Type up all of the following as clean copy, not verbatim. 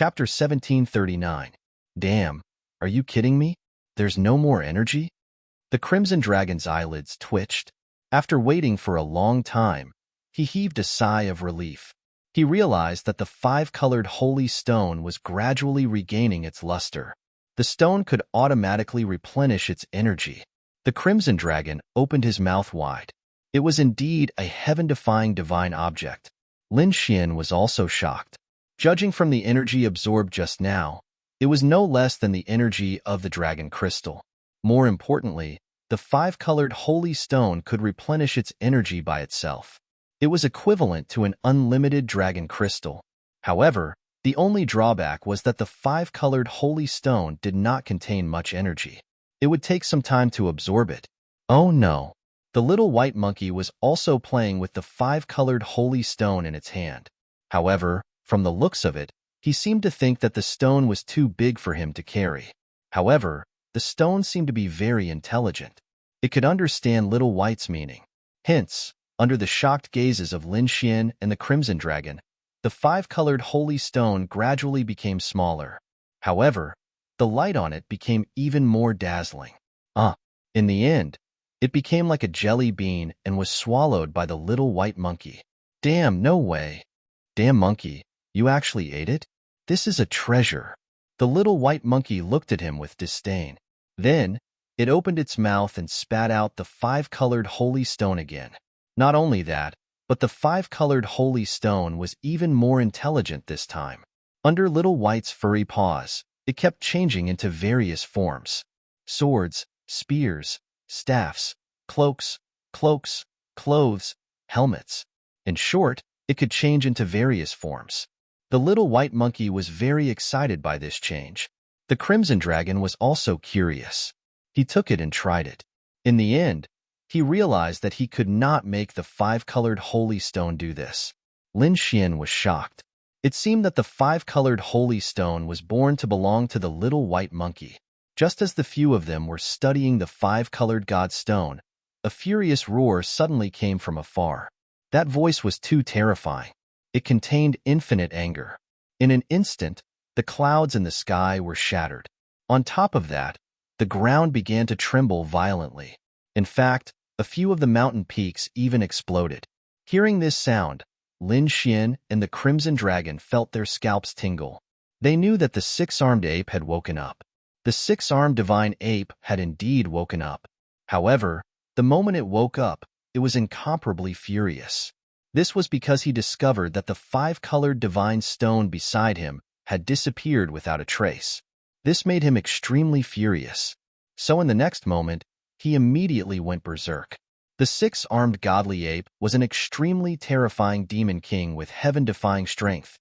Chapter 1739. Damn, are you kidding me? There's no more energy? The Crimson Dragon's eyelids twitched. After waiting for a long time, he heaved a sigh of relief. He realized that the five-colored holy stone was gradually regaining its luster. The stone could automatically replenish its energy. The Crimson Dragon opened his mouth wide. It was indeed a heaven-defying divine object. Lin Xian was also shocked. Judging from the energy absorbed just now, it was no less than the energy of the dragon crystal. More importantly, the five-colored holy stone could replenish its energy by itself. It was equivalent to an unlimited dragon crystal. However, the only drawback was that the five-colored holy stone did not contain much energy. It would take some time to absorb it. Oh no! The little white monkey was also playing with the five-colored holy stone in its hand. However, from the looks of it, he seemed to think that the stone was too big for him to carry. However, the stone seemed to be very intelligent. It could understand Little White's meaning. Hence, under the shocked gazes of Lin Xian and the Crimson Dragon, the five-colored holy stone gradually became smaller. However, the light on it became even more dazzling. In the end, it became like a jelly bean and was swallowed by the little white monkey. Damn, no way. Damn monkey, you actually ate it? This is a treasure. The little white monkey looked at him with disdain. Then, it opened its mouth and spat out the five-colored holy stone again. Not only that, but the five-colored holy stone was even more intelligent this time. Under Little White's furry paws, it kept changing into various forms. Swords, spears, staffs, cloaks, clothes, helmets. In short, it could change into various forms. The little white monkey was very excited by this change. The Crimson Dragon was also curious. He took it and tried it. In the end, he realized that he could not make the five-colored holy stone do this. Lin Xian was shocked. It seemed that the five-colored holy stone was born to belong to the little white monkey. Just as the few of them were studying the five-colored god stone, a furious roar suddenly came from afar. That voice was too terrifying. It contained infinite anger. In an instant, the clouds in the sky were shattered. On top of that, the ground began to tremble violently. In fact, a few of the mountain peaks even exploded. Hearing this sound, Lin Xian and the Crimson Dragon felt their scalps tingle. They knew that the six-armed ape had woken up. The six-armed divine ape had indeed woken up. However, the moment it woke up, it was incomparably furious. This was because he discovered that the five-colored divine stone beside him had disappeared without a trace. This made him extremely furious. So in the next moment, he immediately went berserk. The six-armed godly ape was an extremely terrifying demon king with heaven-defying strength.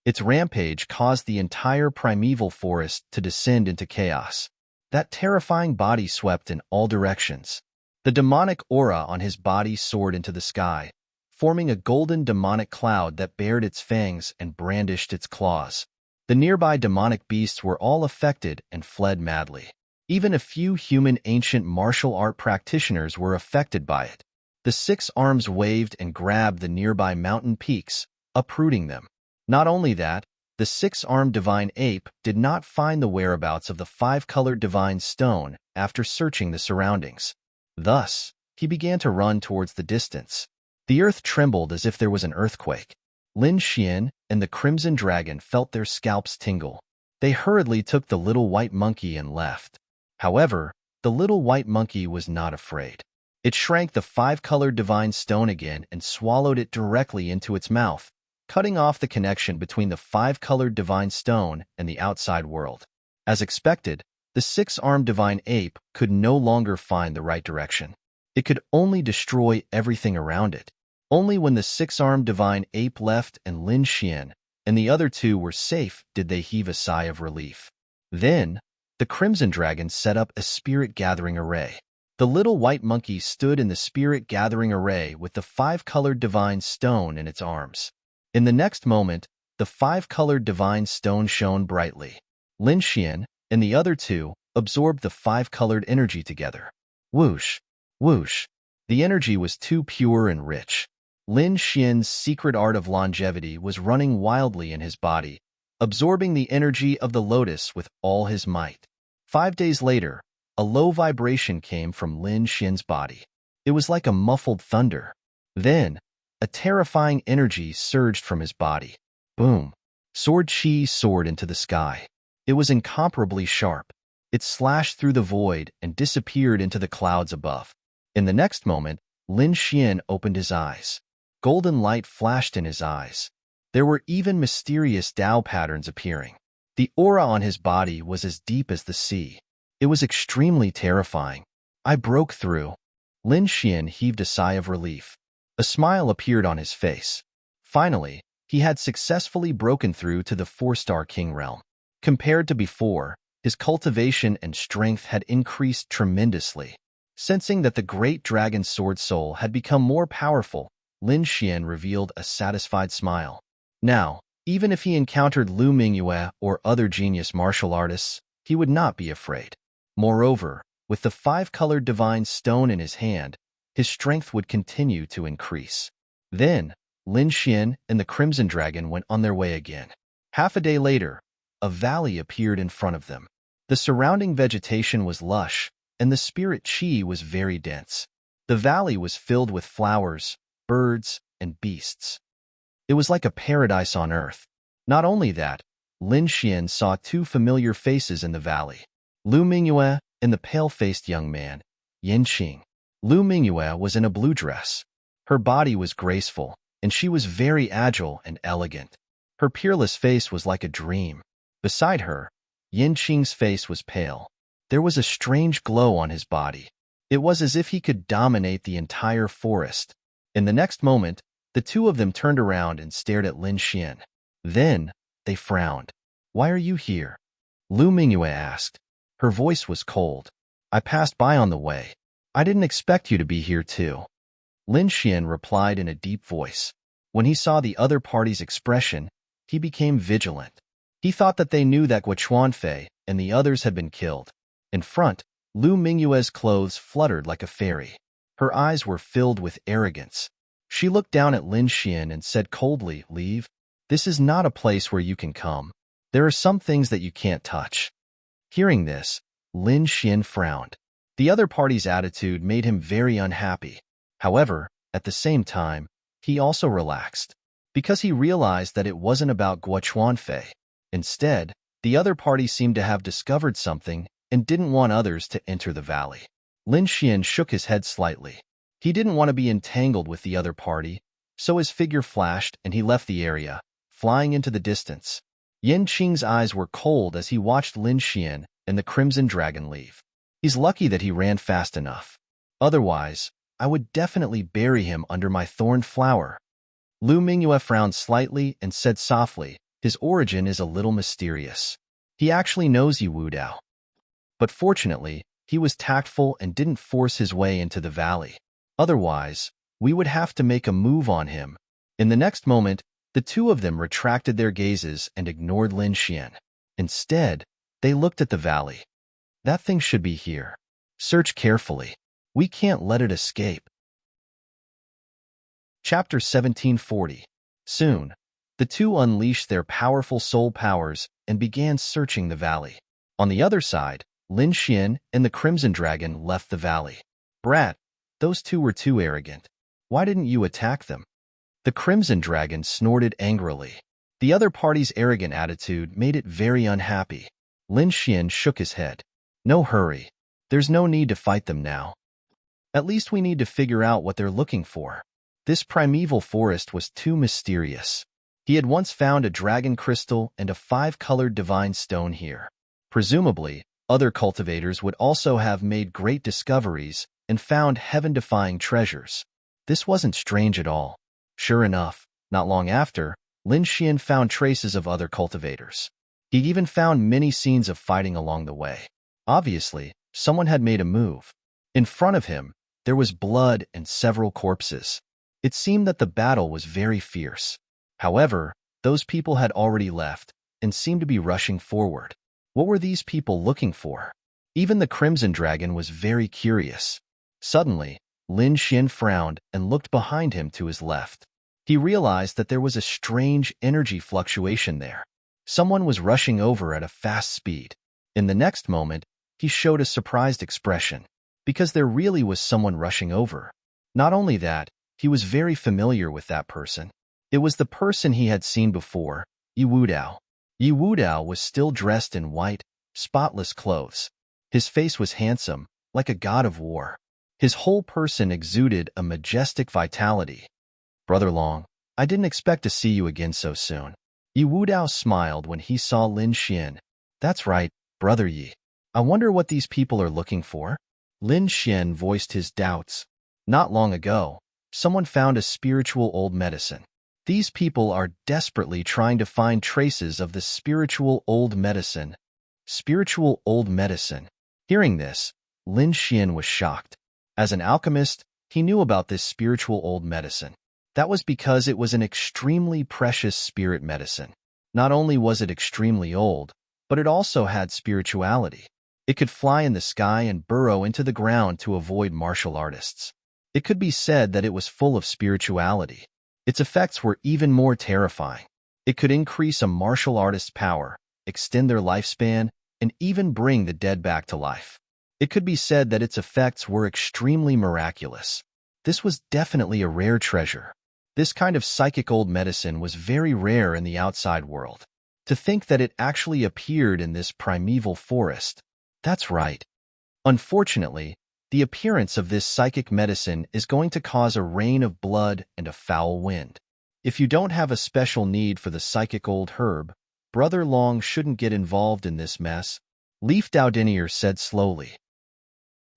Its rampage caused the entire primeval forest to descend into chaos. That terrifying body swept in all directions. The demonic aura on his body soared into the sky, forming a golden demonic cloud that bared its fangs and brandished its claws. The nearby demonic beasts were all affected and fled madly. Even a few human ancient martial art practitioners were affected by it. The six arms waved and grabbed the nearby mountain peaks, uprooting them. Not only that, the six-armed divine ape did not find the whereabouts of the five-colored divine stone after searching the surroundings. Thus, he began to run towards the distance. The earth trembled as if there was an earthquake. Lin Xian and the Crimson Dragon felt their scalps tingle. They hurriedly took the little white monkey and left. However, the little white monkey was not afraid. It shrank the five-colored divine stone again and swallowed it directly into its mouth, cutting off the connection between the five-colored divine stone and the outside world. As expected, the six-armed divine ape could no longer find the right direction. It could only destroy everything around it. Only when the six-armed divine ape left and Lin Xian and the other two were safe did they heave a sigh of relief. Then, the Crimson Dragon set up a spirit-gathering array. The little white monkey stood in the spirit-gathering array with the five-colored divine stone in its arms. In the next moment, the five-colored divine stone shone brightly. Lin Xian and the other two absorbed the five-colored energy together. Whoosh, whoosh. The energy was too pure and rich. Lin Xian's secret art of longevity was running wildly in his body, absorbing the energy of the lotus with all his might. 5 days later, a low vibration came from Lin Xian's body. It was like a muffled thunder. Then, a terrifying energy surged from his body. Boom! Sword chi soared into the sky. It was incomparably sharp. It slashed through the void and disappeared into the clouds above. In the next moment, Lin Xian opened his eyes. Golden light flashed in his eyes. There were even mysterious Tao patterns appearing. The aura on his body was as deep as the sea. It was extremely terrifying. I broke through. Lin Xian heaved a sigh of relief. A smile appeared on his face. Finally, he had successfully broken through to the 4-star king realm. Compared to before, his cultivation and strength had increased tremendously. Sensing that the great dragon sword soul had become more powerful, Lin Xian revealed a satisfied smile. Now, even if he encountered Lu Mingyue or other genius martial artists, he would not be afraid. Moreover, with the 5-colored divine stone in his hand, his strength would continue to increase. Then, Lin Xian and the Crimson Dragon went on their way again. Half a day later, a valley appeared in front of them. The surrounding vegetation was lush, and the spirit chi was very dense. The valley was filled with flowers, birds, and beasts. It was like a paradise on earth. Not only that, Lin Xian saw 2 familiar faces in the valley. Lu Mingyue and the pale-faced young man, Yin Qing. Lu Mingyue was in a blue dress. Her body was graceful, and she was very agile and elegant. Her peerless face was like a dream. Beside her, Yin Qing's face was pale. There was a strange glow on his body. It was as if he could dominate the entire forest. In the next moment, the 2 of them turned around and stared at Lin Xian. Then, they frowned. "Why are you here?" Lu Mingyue asked. Her voice was cold. "I passed by on the way. I didn't expect you to be here too." Lin Xian replied in a deep voice. When he saw the other party's expression, he became vigilant. He thought that they knew that Guo Chuanfei and the others had been killed. In front, Lu Mingyue's clothes fluttered like a fairy. Her eyes were filled with arrogance. She looked down at Lin Xian and said coldly, "Leave. This is not a place where you can come. There are some things that you can't touch." Hearing this, Lin Xian frowned. The other party's attitude made him very unhappy. However, at the same time, he also relaxed, because he realized that it wasn't about Guo Chuanfei. Instead, the other party seemed to have discovered something and didn't want others to enter the valley. Lin Xian shook his head slightly. He didn't want to be entangled with the other party, so his figure flashed and he left the area, flying into the distance. Yin Qing's eyes were cold as he watched Lin Xian and the Crimson Dragon leave. He's lucky that he ran fast enough. Otherwise, I would definitely bury him under my thorn flower. Lu Mingyue frowned slightly and said softly, "His origin is a little mysterious. He actually knows Yi Wu Dao." But fortunately, he was tactful and didn't force his way into the valley. Otherwise, we would have to make a move on him. In the next moment, the 2 of them retracted their gazes and ignored Lin Xian. Instead, they looked at the valley. "That thing should be here. Search carefully. We can't let it escape." Chapter 1740. Soon, the 2 unleashed their powerful soul powers and began searching the valley. On the other side, Lin Xian and the Crimson Dragon left the valley. "Brat, those 2 were too arrogant. Why didn't you attack them?" The Crimson Dragon snorted angrily. The other party's arrogant attitude made it very unhappy. Lin Xian shook his head. "No hurry. There's no need to fight them now. At least we need to figure out what they're looking for." This primeval forest was too mysterious. He had once found a dragon crystal and a 5-colored divine stone here. Presumably, other cultivators would also have made great discoveries and found heaven-defying treasures. This wasn't strange at all. Sure enough, not long after, Lin Xian found traces of other cultivators. He even found many scenes of fighting along the way. Obviously, someone had made a move. In front of him, there was blood and several corpses. It seemed that the battle was very fierce. However, those people had already left and seemed to be rushing forward. What were these people looking for? Even the Crimson Dragon was very curious. Suddenly, Lin Xian frowned and looked behind him to his left. He realized that there was a strange energy fluctuation there. Someone was rushing over at a fast speed. In the next moment, he showed a surprised expression, because there really was someone rushing over. Not only that, he was very familiar with that person. It was the person he had seen before, Yi Wudao. Yi Wudao was still dressed in white, spotless clothes. His face was handsome, like a god of war. His whole person exuded a majestic vitality. "Brother Long, I didn't expect to see you again so soon." Yi Wudao smiled when he saw Lin Xian. "That's right, Brother Yi. I wonder what these people are looking for?" Lin Xian voiced his doubts. "Not long ago, someone found a spiritual old medicine. These people are desperately trying to find traces of the spiritual old medicine." Spiritual old medicine. Hearing this, Lin Xian was shocked. As an alchemist, he knew about this spiritual old medicine. That was because it was an extremely precious spirit medicine. Not only was it extremely old, but it also had spirituality. It could fly in the sky and burrow into the ground to avoid martial artists. It could be said that it was full of spirituality. Its effects were even more terrifying. It could increase a martial artist's power, extend their lifespan, and even bring the dead back to life. It could be said that its effects were extremely miraculous. This was definitely a rare treasure. This kind of psychic old medicine was very rare in the outside world. To think that it actually appeared in this primeval forest. That's right. Unfortunately, the appearance of this psychic medicine is going to cause a rain of blood and a foul wind. If you don't have a special need for the psychic old herb, Brother Long shouldn't get involved in this mess, Leaf Doudinier said slowly.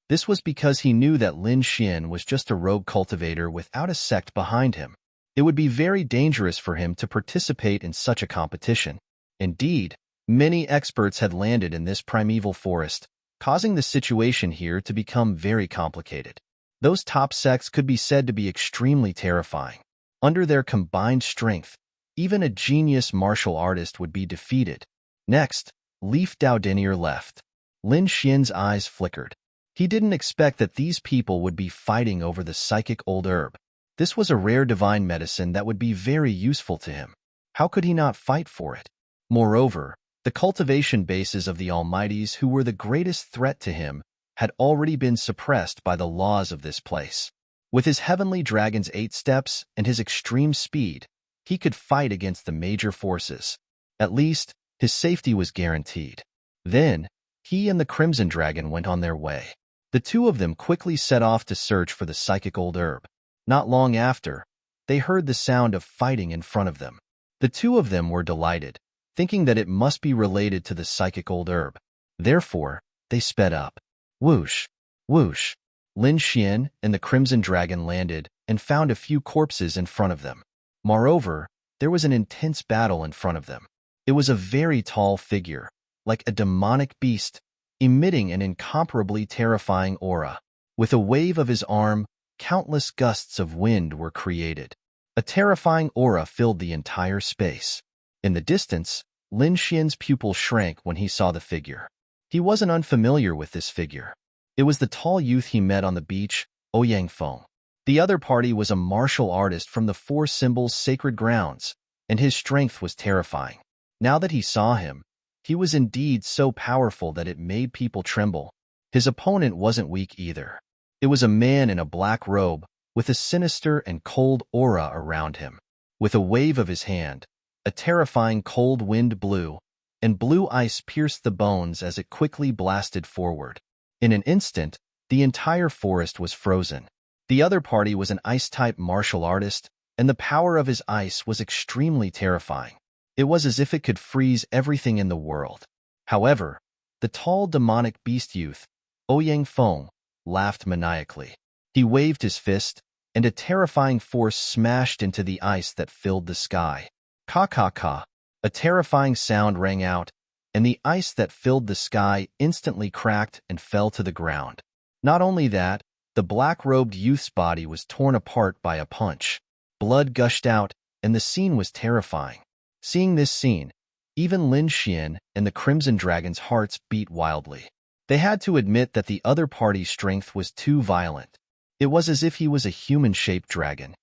This was because he knew that Lin Xian was just a rogue cultivator without a sect behind him. It would be very dangerous for him to participate in such a competition. Indeed, many experts had landed in this primeval forest, causing the situation here to become very complicated. Those top sects could be said to be extremely terrifying. Under their combined strength, even a genius martial artist would be defeated. Next, Leaf Doudinier left. Lin Xian's eyes flickered. He didn't expect that these people would be fighting over the psychic old herb. This was a rare divine medicine that would be very useful to him. How could he not fight for it? Moreover, the cultivation bases of the Almighties who were the greatest threat to him had already been suppressed by the laws of this place. With his heavenly dragon's 8 steps and his extreme speed, he could fight against the major forces. At least, his safety was guaranteed. Then, he and the Crimson Dragon went on their way. The two of them quickly set off to search for the psychic old herb. Not long after, they heard the sound of fighting in front of them. The two of them were delighted, thinking that it must be related to the psychic old herb. Therefore, they sped up. Whoosh! Whoosh! Lin Xian and the Crimson Dragon landed and found a few corpses in front of them. Moreover, there was an intense battle in front of them. It was a very tall figure, like a demonic beast, emitting an incomparably terrifying aura. With a wave of his arm, countless gusts of wind were created. A terrifying aura filled the entire space. In the distance, Lin Xian's pupil shrank when he saw the figure. He wasn't unfamiliar with this figure. It was the tall youth he met on the beach, Ouyang Feng. The other party was a martial artist from the 4 Symbols Sacred Grounds, and his strength was terrifying. Now that he saw him, he was indeed so powerful that it made people tremble. His opponent wasn't weak either. It was a man in a black robe, with a sinister and cold aura around him. With a wave of his hand, a terrifying cold wind blew, and blue ice pierced the bones as it quickly blasted forward. In an instant, the entire forest was frozen. The other party was an ice-type martial artist, and the power of his ice was extremely terrifying. It was as if it could freeze everything in the world. However, the tall demonic beast youth, Ouyang Feng, laughed maniacally. He waved his fist, and a terrifying force smashed into the ice that filled the sky. Ka-ka-ka! A terrifying sound rang out, and the ice that filled the sky instantly cracked and fell to the ground. Not only that, the black-robed youth's body was torn apart by a punch. Blood gushed out, and the scene was terrifying. Seeing this scene, even Lin Xian and the Crimson Dragon's hearts beat wildly. They had to admit that the other party's strength was too violent. It was as if he was a human-shaped dragon.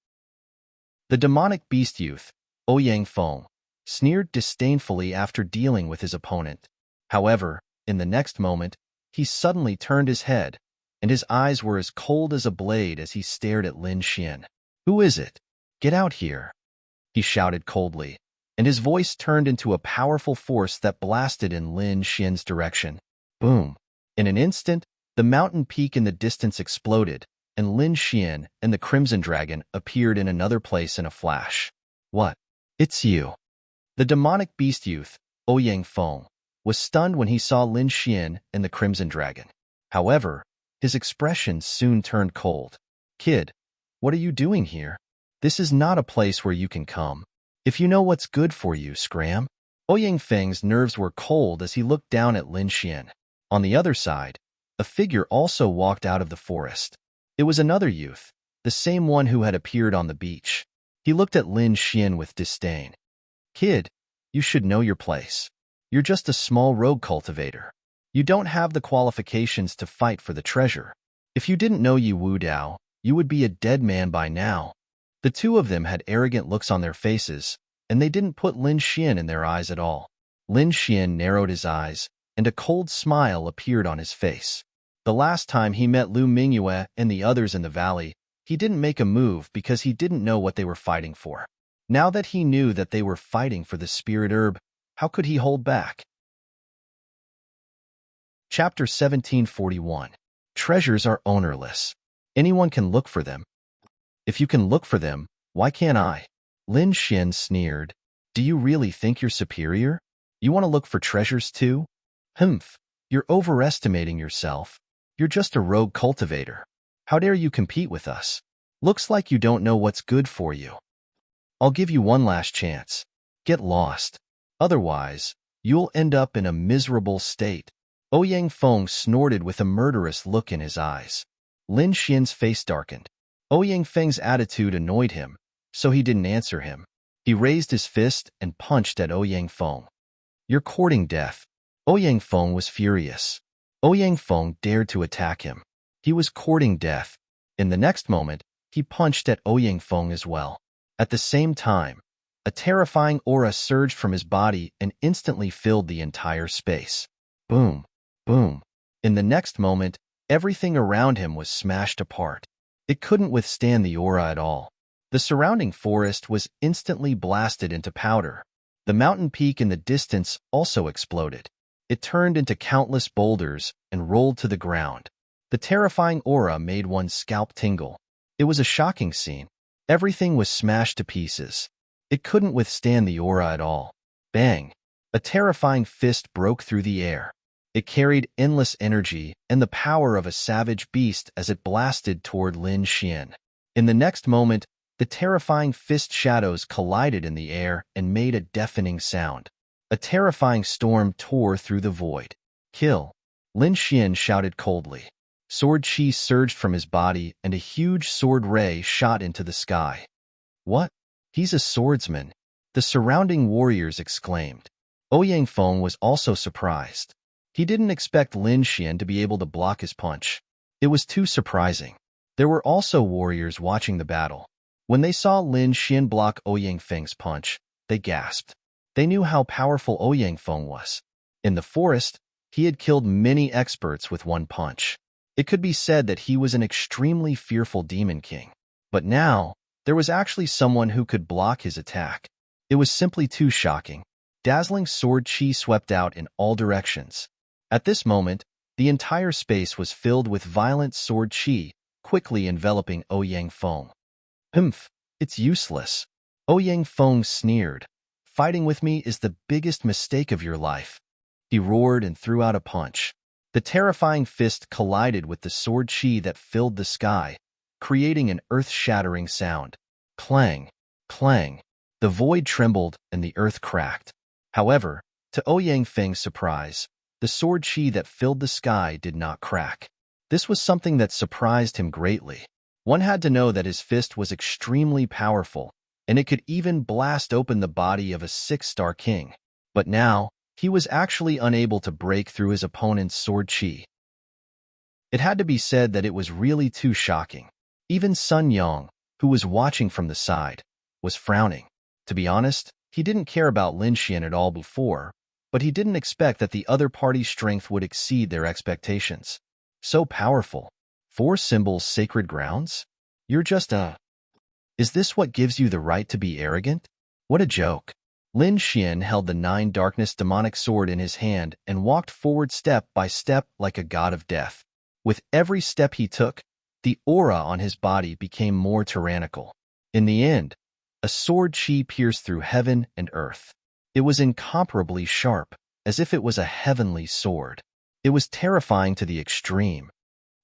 The demonic beast youth, Ouyang Feng, sneered disdainfully after dealing with his opponent. However, in the next moment, he suddenly turned his head, and his eyes were as cold as a blade as he stared at Lin Xian. "Who is it? Get out here," he shouted coldly, and his voice turned into a powerful force that blasted in Lin Xian's direction. Boom! In an instant, the mountain peak in the distance exploded, and Lin Xian and the Crimson Dragon appeared in another place in a flash. "What? It's you." The demonic beast youth, Ouyang Feng, was stunned when he saw Lin Xian and the Crimson Dragon. However, his expression soon turned cold. "Kid, what are you doing here? This is not a place where you can come. If you know what's good for you, scram." Ouyang Feng's nerves were cold as he looked down at Lin Xian. On the other side, a figure also walked out of the forest. It was another youth, the same one who had appeared on the beach. He looked at Lin Xian with disdain. "Kid, you should know your place. You're just a small rogue cultivator. You don't have the qualifications to fight for the treasure. If you didn't know Yi Wu Dao, you would be a dead man by now." The two of them had arrogant looks on their faces, and they didn't put Lin Xian in their eyes at all. Lin Xian narrowed his eyes, and a cold smile appeared on his face. The last time he met Lu Mingyue and the others in the valley, he didn't make a move because he didn't know what they were fighting for. Now that he knew that they were fighting for the spirit herb, how could he hold back? Chapter 1741. Treasures are ownerless. Anyone can look for them. If you can look for them, why can't I? Lin Xian sneered. "Do you really think you're superior? You want to look for treasures too? Humph, you're overestimating yourself. You're just a rogue cultivator. How dare you compete with us? Looks like you don't know what's good for you. I'll give you one last chance. Get lost. Otherwise, you'll end up in a miserable state." Ouyang Feng snorted with a murderous look in his eyes. Lin Xian's face darkened. Ouyang Feng's attitude annoyed him, so he didn't answer him. He raised his fist and punched at Ouyang Feng. "You're courting death." Ouyang Feng was furious. Ouyang Feng dared to attack him. He was courting death. In the next moment, he punched at Ouyang Feng as well. At the same time, a terrifying aura surged from his body and instantly filled the entire space. Boom, boom. In the next moment, everything around him was smashed apart. It couldn't withstand the aura at all. The surrounding forest was instantly blasted into powder. The mountain peak in the distance also exploded. It turned into countless boulders and rolled to the ground. The terrifying aura made one's scalp tingle. It was a shocking scene. Everything was smashed to pieces. It couldn't withstand the aura at all. Bang! A terrifying fist broke through the air. It carried endless energy and the power of a savage beast as it blasted toward Lin Xian. In the next moment, the terrifying fist shadows collided in the air and made a deafening sound. A terrifying storm tore through the void. "Kill!" Lin Xian shouted coldly. Sword chi surged from his body and a huge sword ray shot into the sky. "What? He's a swordsman!" the surrounding warriors exclaimed. Ouyang Feng was also surprised. He didn't expect Lin Xian to be able to block his punch. It was too surprising. There were also warriors watching the battle. When they saw Lin Xian block Ouyang Feng's punch, they gasped. They knew how powerful Ouyang Feng was. In the forest, he had killed many experts with one punch. It could be said that he was an extremely fearful demon king. But now, there was actually someone who could block his attack. It was simply too shocking. Dazzling sword chi swept out in all directions. At this moment, the entire space was filled with violent sword chi, quickly enveloping Ouyang Feng. "Humph, it's useless." Ouyang Feng sneered. "Fighting with me is the biggest mistake of your life." He roared and threw out a punch. The terrifying fist collided with the sword chi that filled the sky, creating an earth-shattering sound. Clang, clang. The void trembled and the earth cracked. However, to Ouyang Feng's surprise, the sword chi that filled the sky did not crack. This was something that surprised him greatly. One had to know that his fist was extremely powerful, and it could even blast open the body of a 6-star king. But now, he was actually unable to break through his opponent's sword chi. It had to be said that it was really too shocking. Even Sun Yang, who was watching from the side, was frowning. To be honest, He didn't care about Lin Xian at all before, but he didn't expect that the other party's strength would exceed their expectations. So powerful. 4 symbols sacred grounds? You're just a... Is this what gives you the right to be arrogant? What a joke. Lin Xian held the 9 darkness demonic sword in his hand and walked forward step by step like a god of death. With every step he took, the aura on his body became more tyrannical. In the end, a sword chi pierced through heaven and earth. It was incomparably sharp, as if it was a heavenly sword. It was terrifying to the extreme.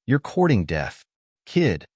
You're courting death. Kid,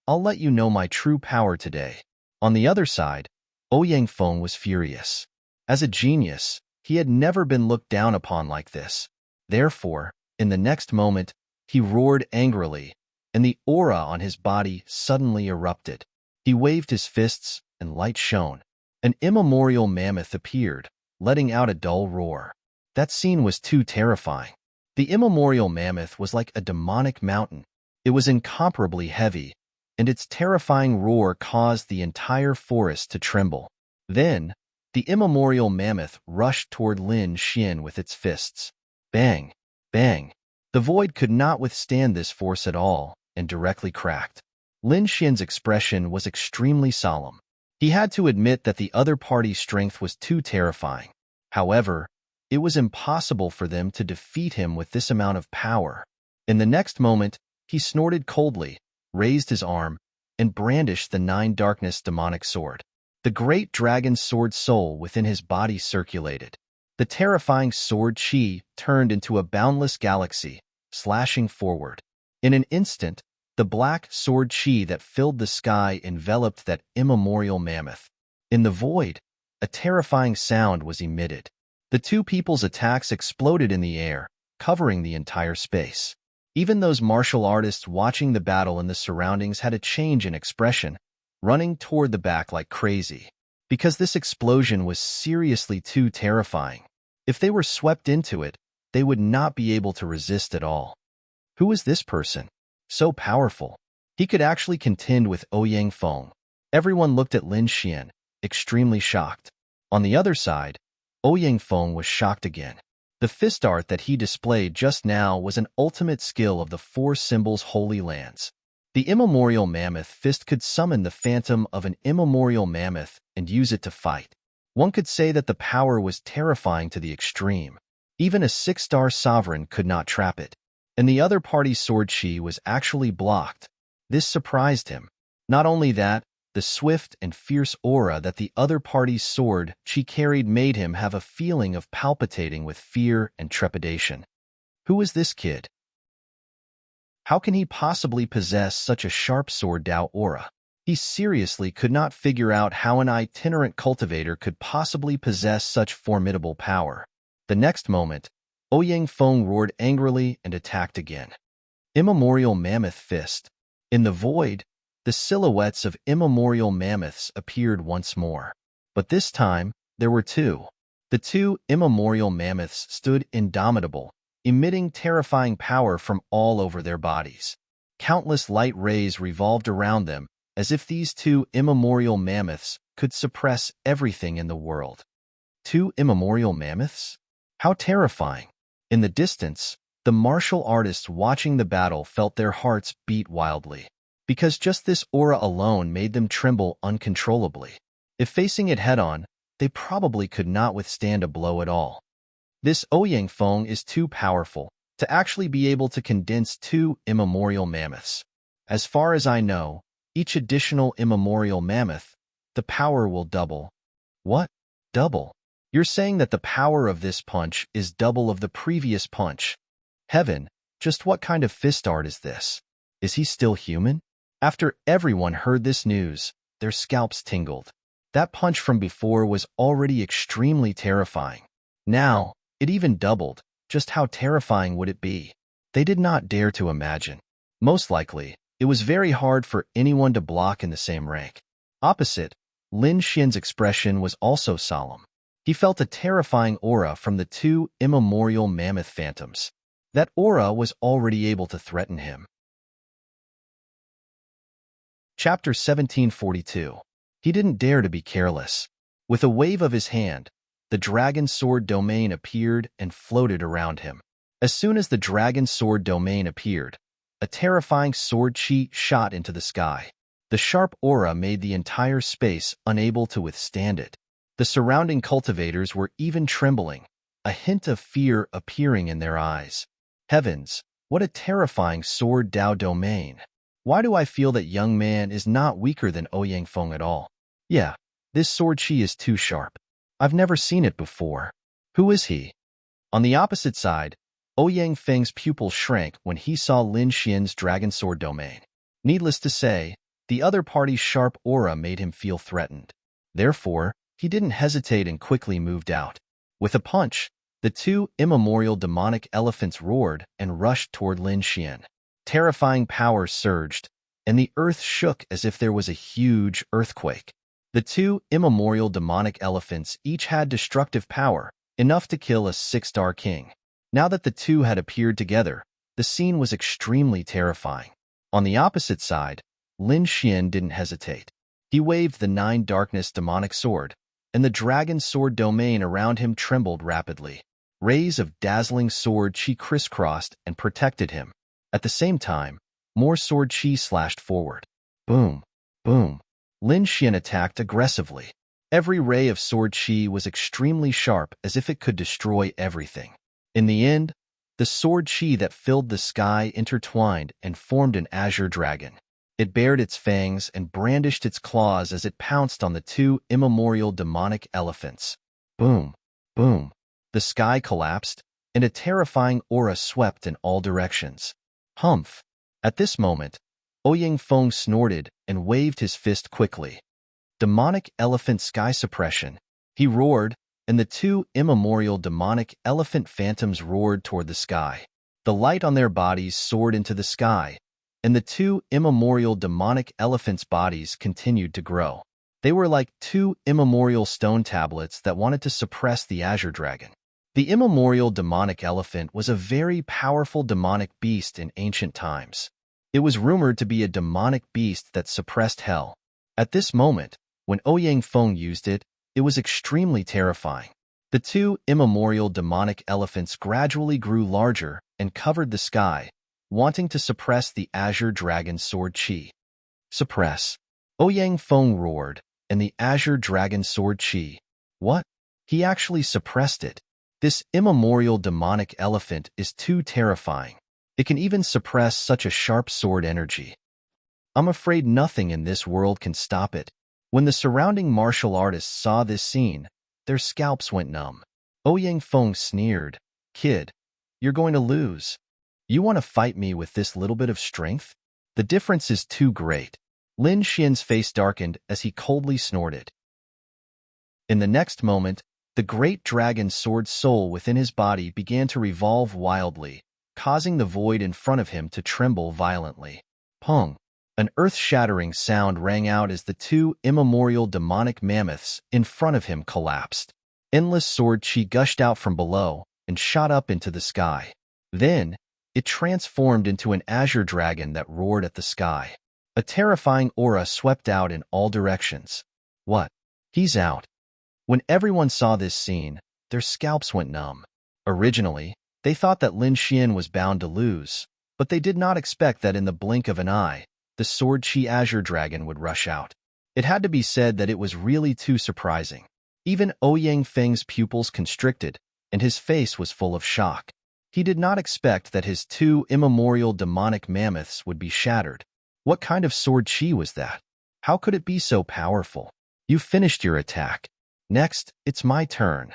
I'll let you know my true power today. On the other side, Ouyang Feng was furious. As a genius, he had never been looked down upon like this. Therefore, in the next moment, he roared angrily, and the aura on his body suddenly erupted. He waved his fists, and light shone. An immemorial mammoth appeared, letting out a dull roar. That scene was too terrifying. The immemorial mammoth was like a demonic mountain. It was incomparably heavy, and its terrifying roar caused the entire forest to tremble. Then, the immemorial mammoth rushed toward Lin Xian with its fists. Bang! Bang! The void could not withstand this force at all, and directly cracked. Lin Xian's expression was extremely solemn. He had to admit that the other party's strength was too terrifying. However, it was impossible for them to defeat him with this amount of power. In the next moment, he snorted coldly, raised his arm, and brandished the 9 darkness demonic sword. The great dragon sword soul within his body circulated. The terrifying sword chi turned into a boundless galaxy, slashing forward. In an instant, the black sword chi that filled the sky enveloped that immemorial mammoth. In the void, a terrifying sound was emitted. The 2 people's attacks exploded in the air, covering the entire space. Even those martial artists watching the battle in the surroundings had a change in expression, running toward the back like crazy. Because this explosion was seriously too terrifying. If they were swept into it, they would not be able to resist at all. Who was this person? So powerful. He could actually contend with Ouyang Feng. Everyone looked at Lin Xian, extremely shocked. On the other side, Ouyang Feng was shocked again. The fist art that he displayed just now was an ultimate skill of the 4 symbols holy lands. The immemorial mammoth fist could summon the phantom of an immemorial mammoth and use it to fight. One could say that the power was terrifying to the extreme. Even a 6-star sovereign could not trap it. And the other party's sword chi was actually blocked. This surprised him. Not only that, the swift and fierce aura that the other party's sword chi carried made him have a feeling of palpitating with fear and trepidation. Who is this kid? How can he possibly possess such a sharp sword Dao aura? He seriously could not figure out how an itinerant cultivator could possibly possess such formidable power. The next moment, Ouyang Feng roared angrily and attacked again. Immemorial mammoth fist. In the void, the silhouettes of immemorial mammoths appeared once more. But this time, there were 2. The 2 immemorial mammoths stood indomitable, emitting terrifying power from all over their bodies. Countless light rays revolved around them, as if these 2 immemorial mammoths could suppress everything in the world. 2 immemorial mammoths? How terrifying! In the distance, the martial artists watching the battle felt their hearts beat wildly, because just this aura alone made them tremble uncontrollably. If facing it head-on, they probably could not withstand a blow at all. This Ouyang Feng is too powerful to actually be able to condense 2 immemorial mammoths. As far as I know, each additional immemorial mammoth, the power will double. What? Double? You're saying that the power of this punch is double of the previous punch. Heaven, just what kind of fist art is this? Is he still human? After everyone heard this news, their scalps tingled. That punch from before was already extremely terrifying. Now, it even doubled. Just how terrifying would it be? They did not dare to imagine. Most likely, it was very hard for anyone to block in the same rank. Opposite, Lin Xian's expression was also solemn. He felt a terrifying aura from the 2 immemorial mammoth phantoms. That aura was already able to threaten him. Chapter 1742. He didn't dare to be careless. With a wave of his hand, the dragon sword domain appeared and floated around him. As soon as the dragon sword domain appeared, a terrifying sword chi shot into the sky. The sharp aura made the entire space unable to withstand it. The surrounding cultivators were even trembling, a hint of fear appearing in their eyes. Heavens, what a terrifying sword Dao domain. Why do I feel that young man is not weaker than Ouyang Feng at all? Yeah, this sword chi is too sharp. I've never seen it before. Who is he? On the opposite side, Ouyang Feng's pupil shrank when he saw Lin Xian's dragon sword domain. Needless to say, the other party's sharp aura made him feel threatened. Therefore, he didn't hesitate and quickly moved out. With a punch, the two immemorial demonic elephants roared and rushed toward Lin Xian. Terrifying power surged, and the earth shook as if there was a huge earthquake. The two immemorial demonic elephants each had destructive power, enough to kill a six-star king. Now that the two had appeared together, the scene was extremely terrifying. On the opposite side, Lin Xian didn't hesitate. He waved the Nine Darkness demonic sword, and the dragon sword domain around him trembled rapidly. Rays of dazzling sword chi crisscrossed and protected him. At the same time, more sword chi slashed forward. Boom, boom. Lin Xian attacked aggressively. Every ray of sword chi was extremely sharp, as if it could destroy everything. In the end, the sword chi that filled the sky intertwined and formed an azure dragon. It bared its fangs and brandished its claws as it pounced on the two immemorial demonic elephants. Boom, boom. The sky collapsed, and a terrifying aura swept in all directions. Humph! At this moment, Ouyang Feng snorted and waved his fist quickly. Demonic elephant sky suppression. He roared, and the two immemorial demonic elephant phantoms roared toward the sky. The light on their bodies soared into the sky, and the two immemorial demonic elephants' bodies continued to grow. They were like two immemorial stone tablets that wanted to suppress the azure dragon. The immemorial demonic elephant was a very powerful demonic beast in ancient times. It was rumored to be a demonic beast that suppressed hell. At this moment, when Ouyang Feng used it, it was extremely terrifying. The two immemorial demonic elephants gradually grew larger and covered the sky, wanting to suppress the azure dragon's sword chi. Suppress. Ouyang Feng roared, and the azure dragon sword chi. What? He actually suppressed it. This immemorial demonic elephant is too terrifying. It can even suppress such a sharp sword energy. I'm afraid nothing in this world can stop it. When the surrounding martial artists saw this scene, their scalps went numb. Ouyang Feng sneered. Kid, you're going to lose. You want to fight me with this little bit of strength? The difference is too great. Lin Xian's face darkened as he coldly snorted. In the next moment, the great dragon sword soul within his body began to revolve wildly, causing the void in front of him to tremble violently. Pong! An earth-shattering sound rang out as the two immemorial demonic mammoths in front of him collapsed. Endless sword chi gushed out from below and shot up into the sky. Then, it transformed into an azure dragon that roared at the sky. A terrifying aura swept out in all directions. What? He's out. When everyone saw this scene, their scalps went numb. Originally, they thought that Lin Xian was bound to lose, but they did not expect that in the blink of an eye, the sword chi azure dragon would rush out. It had to be said that it was really too surprising. Even Ouyang Feng's pupils constricted, and his face was full of shock. He did not expect that his two immemorial demonic mammoths would be shattered. What kind of sword chi was that? How could it be so powerful? You finished your attack. Next, it's my turn.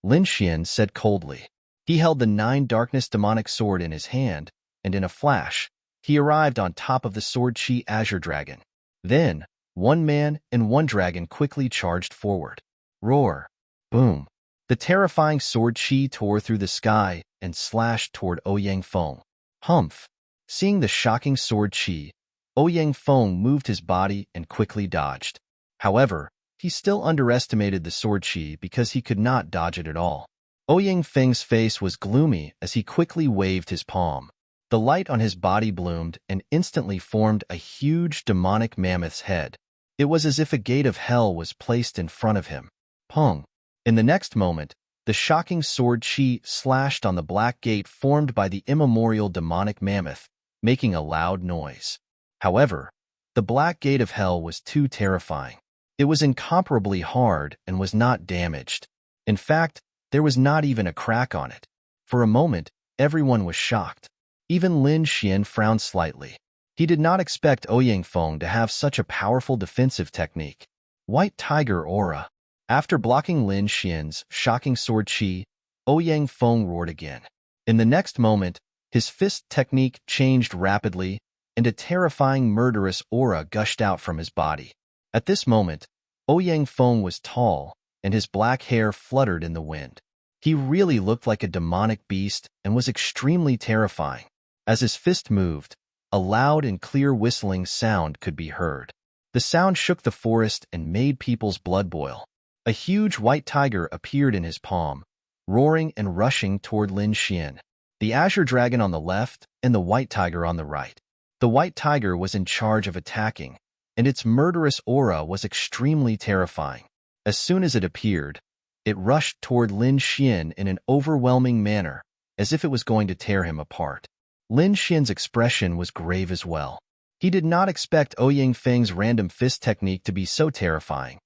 Lin Xian said coldly. He held the Nine Darkness demonic sword in his hand, and in a flash, he arrived on top of the sword chi azure dragon. Then, one man and one dragon quickly charged forward. Roar! Boom! The terrifying sword chi tore through the sky and slashed toward Ouyang Feng. Humph! Seeing the shocking sword chi, Ouyang Feng moved his body and quickly dodged. However, he still underestimated the sword chi because he could not dodge it at all. Ouyang Feng's face was gloomy as he quickly waved his palm. The light on his body bloomed and instantly formed a huge demonic mammoth's head. It was as if a gate of hell was placed in front of him. Pong. In the next moment, the shocking sword chi slashed on the black gate formed by the immemorial demonic mammoth, making a loud noise. However, the black gate of hell was too terrifying. It was incomparably hard and was not damaged. In fact, there was not even a crack on it. For a moment, everyone was shocked. Even Lin Xian frowned slightly. He did not expect Ouyang Feng to have such a powerful defensive technique. White Tiger Aura. After blocking Lin Xian's shocking sword chi, Ouyang Feng roared again. In the next moment, his fist technique changed rapidly, and a terrifying murderous aura gushed out from his body. At this moment, Ouyang Feng was tall, and his black hair fluttered in the wind. He really looked like a demonic beast and was extremely terrifying. As his fist moved, a loud and clear whistling sound could be heard. The sound shook the forest and made people's blood boil. A huge white tiger appeared in his palm, roaring and rushing toward Lin Xian. The azure dragon on the left and the white tiger on the right. The white tiger was in charge of attacking, and its murderous aura was extremely terrifying. As soon as it appeared, it rushed toward Lin Xian in an overwhelming manner, as if it was going to tear him apart. Lin Xian's expression was grave as well. He did not expect Ouyang Feng's random fist technique to be so terrifying.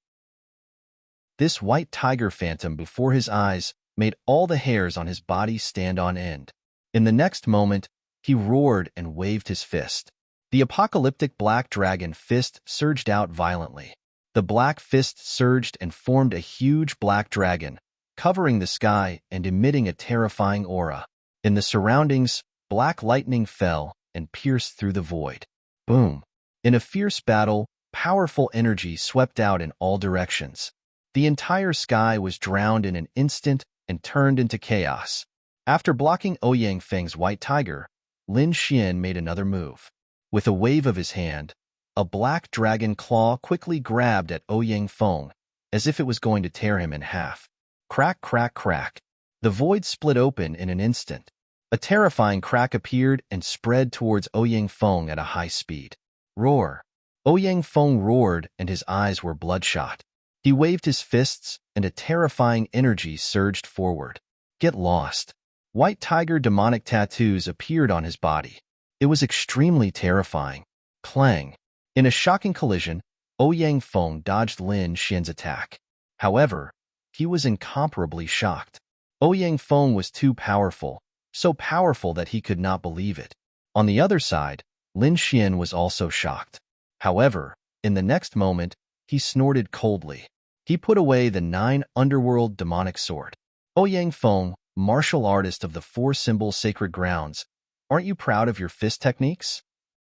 This white tiger phantom before his eyes made all the hairs on his body stand on end. In the next moment, he roared and waved his fist. The apocalyptic black dragon fist surged out violently. The black fist surged and formed a huge black dragon, covering the sky and emitting a terrifying aura. In the surroundings, black lightning fell and pierced through the void. Boom! In a fierce battle, powerful energy swept out in all directions. The entire sky was drowned in an instant and turned into chaos. After blocking Ouyang Feng's white tiger, Lin Xian made another move. With a wave of his hand, a black dragon claw quickly grabbed at Ouyang Feng, as if it was going to tear him in half. Crack, crack, crack. The void split open in an instant. A terrifying crack appeared and spread towards Ouyang Feng at a high speed. Roar! Ouyang Feng roared and his eyes were bloodshot. He waved his fists and a terrifying energy surged forward. Get lost. White tiger demonic tattoos appeared on his body. It was extremely terrifying. Clang! In a shocking collision, Ouyang Feng dodged Lin Xian's attack. However, he was incomparably shocked. Ouyang Feng was too powerful, so powerful that he could not believe it. On the other side, Lin Xian was also shocked. However, in the next moment, he snorted coldly. He put away the 9 underworld demonic sword. Ouyang Feng, martial artist of the 4 symbol sacred grounds, aren't you proud of your fist techniques?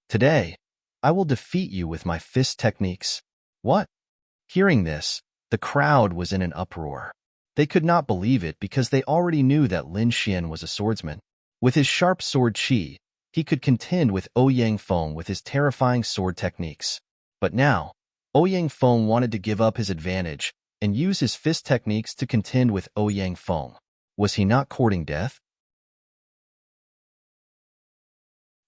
Today, I will defeat you with my fist techniques. What? Hearing this, the crowd was in an uproar. They could not believe it because they already knew that Lin Xian was a swordsman. With his sharp sword chi, he could contend with Ouyang Feng with his terrifying sword techniques. But now, Ouyang Feng wanted to give up his advantage and use his fist techniques to contend with Ouyang Feng. Was he not courting death?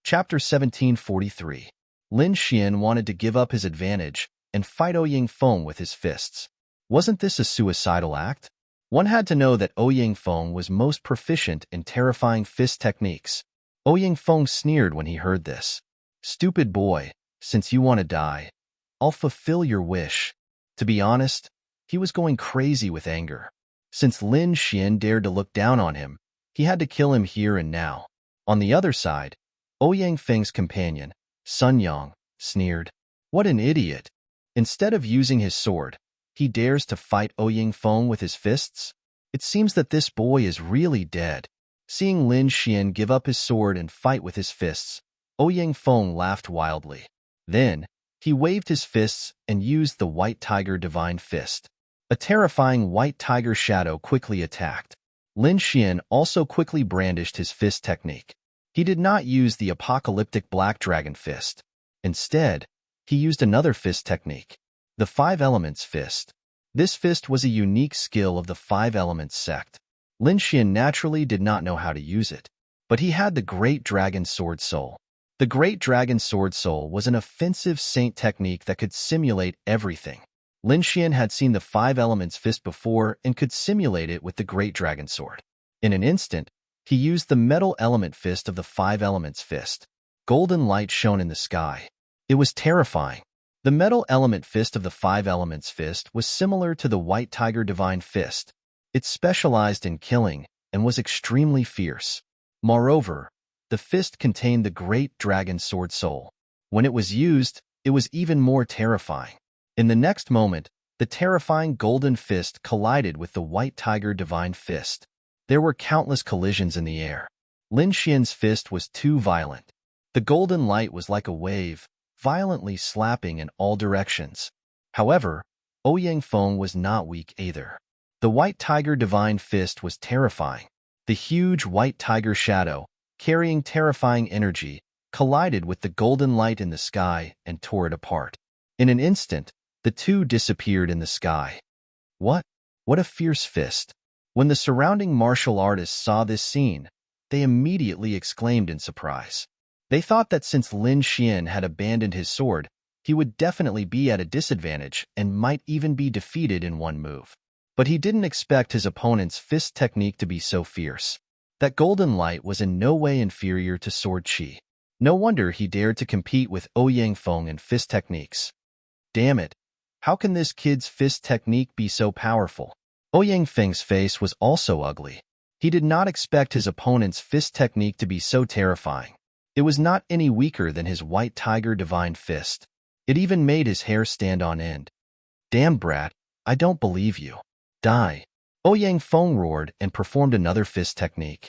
Chapter 1743. Lin Xian wanted to give up his advantage and fight Ouyang Feng with his fists. Wasn't this a suicidal act? One had to know that Ouyang Feng was most proficient in terrifying fist techniques. Ouyang Feng sneered when he heard this. Stupid boy, since you want to die, I'll fulfill your wish. To be honest, he was going crazy with anger. Since Lin Xian dared to look down on him, he had to kill him here and now. On the other side, Ouyang Feng's companion, Sun Yang, sneered. What an idiot! Instead of using his sword, he dares to fight Ouyang Feng with his fists? It seems that this boy is really dead. Seeing Lin Xian give up his sword and fight with his fists, Ouyang Feng laughed wildly. Then, he waved his fists and used the White Tiger Divine Fist. A terrifying white tiger shadow quickly attacked. Lin Xian also quickly brandished his fist technique. He did not use the apocalyptic Black Dragon Fist. Instead, he used another fist technique, the 5 Elements Fist. This fist was a unique skill of the 5 Elements sect. Lin Xian naturally did not know how to use it, but he had the Great Dragon Sword Soul. The Great Dragon Sword Soul was an offensive saint technique that could simulate everything. Lin Xian had seen the Five Elements fist before and could simulate it with the Great Dragon Sword. In an instant, he used the metal element fist of the Five Elements fist. Golden light shone in the sky. It was terrifying. The metal element fist of the Five Elements fist was similar to the White Tiger Divine Fist. It specialized in killing and was extremely fierce. Moreover, the fist contained the Great Dragon Sword soul. When it was used, it was even more terrifying. In the next moment, the terrifying golden fist collided with the White Tiger Divine Fist. There were countless collisions in the air. Lin Xian's fist was too violent. The golden light was like a wave, violently slapping in all directions. However, Ouyang Feng was not weak either. The White Tiger Divine Fist was terrifying. The huge White Tiger shadow, carrying terrifying energy, collided with the golden light in the sky and tore it apart. In an instant, the two disappeared in the sky. What? What a fierce fist! When the surrounding martial artists saw this scene, they immediately exclaimed in surprise. They thought that since Lin Xian had abandoned his sword, he would definitely be at a disadvantage and might even be defeated in one move. But he didn't expect his opponent's fist technique to be so fierce. That golden light was in no way inferior to sword chi. No wonder he dared to compete with Ouyang Feng in fist techniques. Damn it! How can this kid's fist technique be so powerful? Ouyang Feng's face was also ugly. He did not expect his opponent's fist technique to be so terrifying. It was not any weaker than his White Tiger Divine Fist. It even made his hair stand on end. Damn, brat, I don't believe you. Die. Ouyang Feng roared and performed another fist technique.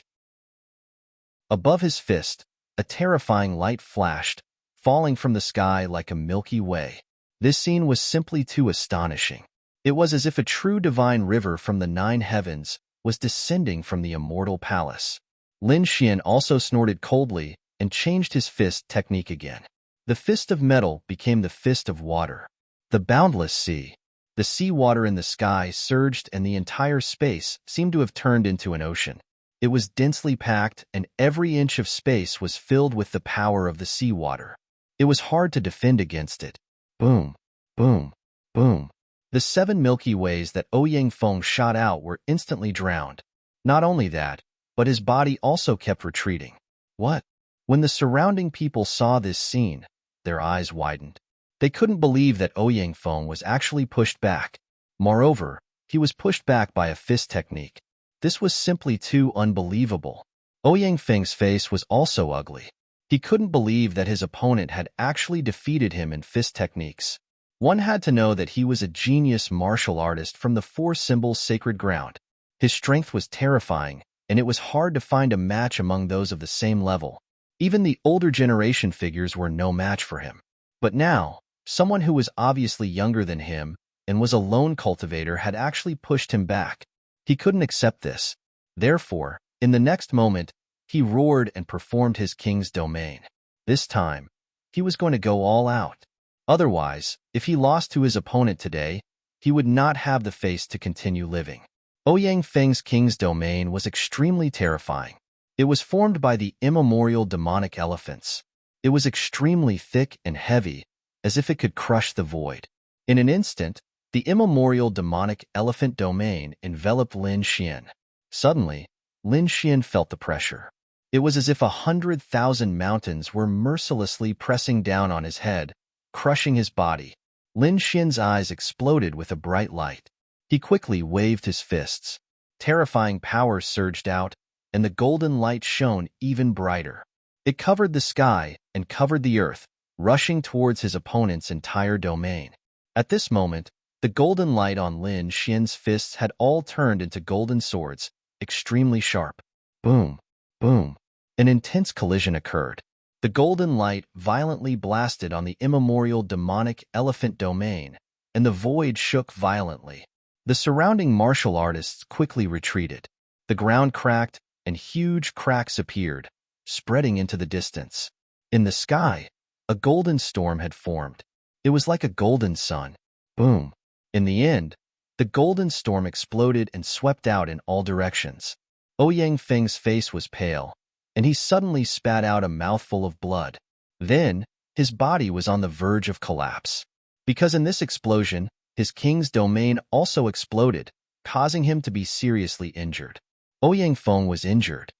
Above his fist, a terrifying light flashed, falling from the sky like a Milky Way. This scene was simply too astonishing. It was as if a true divine river from the 9 heavens was descending from the immortal palace. Lin Xian also snorted coldly and changed his fist technique again. The fist of metal became the fist of water. The boundless sea. The seawater in the sky surged and the entire space seemed to have turned into an ocean. It was densely packed and every inch of space was filled with the power of the seawater. It was hard to defend against it. Boom, boom, boom. The 7 Milky Ways that Ouyang Feng shot out were instantly drowned. Not only that, but his body also kept retreating. What? When the surrounding people saw this scene, their eyes widened. They couldn't believe that Ouyang Feng was actually pushed back. Moreover, he was pushed back by a fist technique. This was simply too unbelievable. Ouyang Feng's face was also ugly. He couldn't believe that his opponent had actually defeated him in fist techniques. One had to know that he was a genius martial artist from the 4 symbols sacred ground. His strength was terrifying, and it was hard to find a match among those of the same level. Even the older generation figures were no match for him. But now, someone who was obviously younger than him and was a lone cultivator had actually pushed him back. He couldn't accept this. Therefore, in the next moment, he roared and performed his king's domain. This time, he was going to go all out. Otherwise, if he lost to his opponent today, he would not have the face to continue living. Ouyang Feng's king's domain was extremely terrifying. It was formed by the immemorial demonic elephants. It was extremely thick and heavy, as if it could crush the void. In an instant, the immemorial demonic elephant domain enveloped Lin Xian. Suddenly, Lin Xian felt the pressure. It was as if 100,000 mountains were mercilessly pressing down on his head, crushing his body. Lin Xian's eyes exploded with a bright light. He quickly waved his fists. Terrifying power surged out, and the golden light shone even brighter. It covered the sky and covered the earth, rushing towards his opponent's entire domain. At this moment, the golden light on Lin Xian's fists had all turned into golden swords, extremely sharp. Boom, boom. An intense collision occurred. The golden light violently blasted on the immemorial demonic elephant domain, and the void shook violently. The surrounding martial artists quickly retreated. The ground cracked, and huge cracks appeared, spreading into the distance. In the sky, a golden storm had formed. It was like a golden sun. Boom. In the end, the golden storm exploded and swept out in all directions. Ouyang Feng's face was pale, and he suddenly spat out a mouthful of blood. Then, his body was on the verge of collapse. Because in this explosion, His king's domain also exploded, causing him to be seriously injured. Ouyang Feng was injured.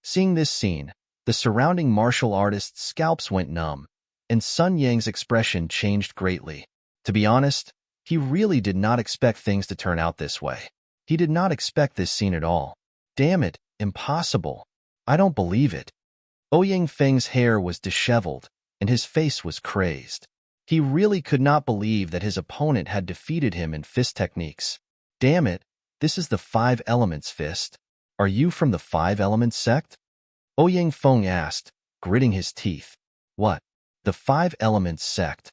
Seeing this scene, the surrounding martial artists' scalps went numb, and Sun Yang's expression changed greatly. To be honest, he really did not expect things to turn out this way. He did not expect this scene at all. Damn it, impossible. I don't believe it. Ouyang Feng's hair was disheveled, and his face was crazed. He really could not believe that his opponent had defeated him in fist techniques. Damn it, this is the Five Elements fist. Are you from the Five Elements sect? Ouyang Feng asked, gritting his teeth. What? The Five Elements sect?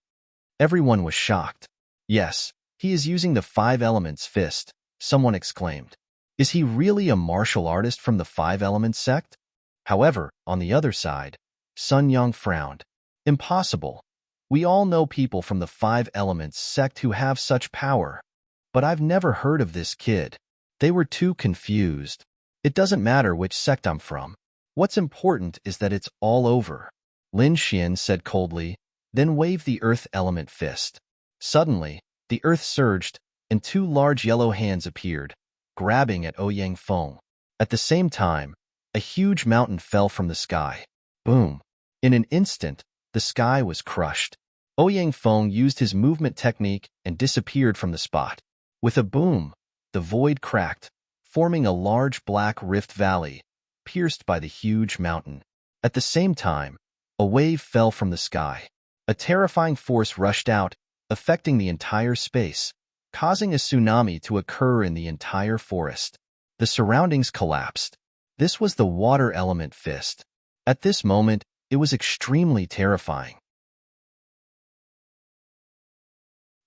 Everyone was shocked. Yes, he is using the Five Elements fist, someone exclaimed. Is he really a martial artist from the Five Elements sect? However, on the other side, Sun Yang frowned. Impossible. We all know people from the Five Elements sect who have such power. But I've never heard of this kid. They were too confused. It doesn't matter which sect I'm from. What's important is that it's all over. Lin Xian said coldly, then waved the earth element fist. Suddenly, the earth surged, and two large yellow hands appeared, grabbing at Ouyang Feng. At the same time, a huge mountain fell from the sky. Boom. In an instant, the sky was crushed. Ouyang Feng used his movement technique and disappeared from the spot. With a boom, the void cracked, forming a large black rift valley, pierced by the huge mountain. At the same time, a wave fell from the sky. A terrifying force rushed out, affecting the entire space, causing a tsunami to occur in the entire forest. The surroundings collapsed. This was the water element fist. At this moment, it was extremely terrifying.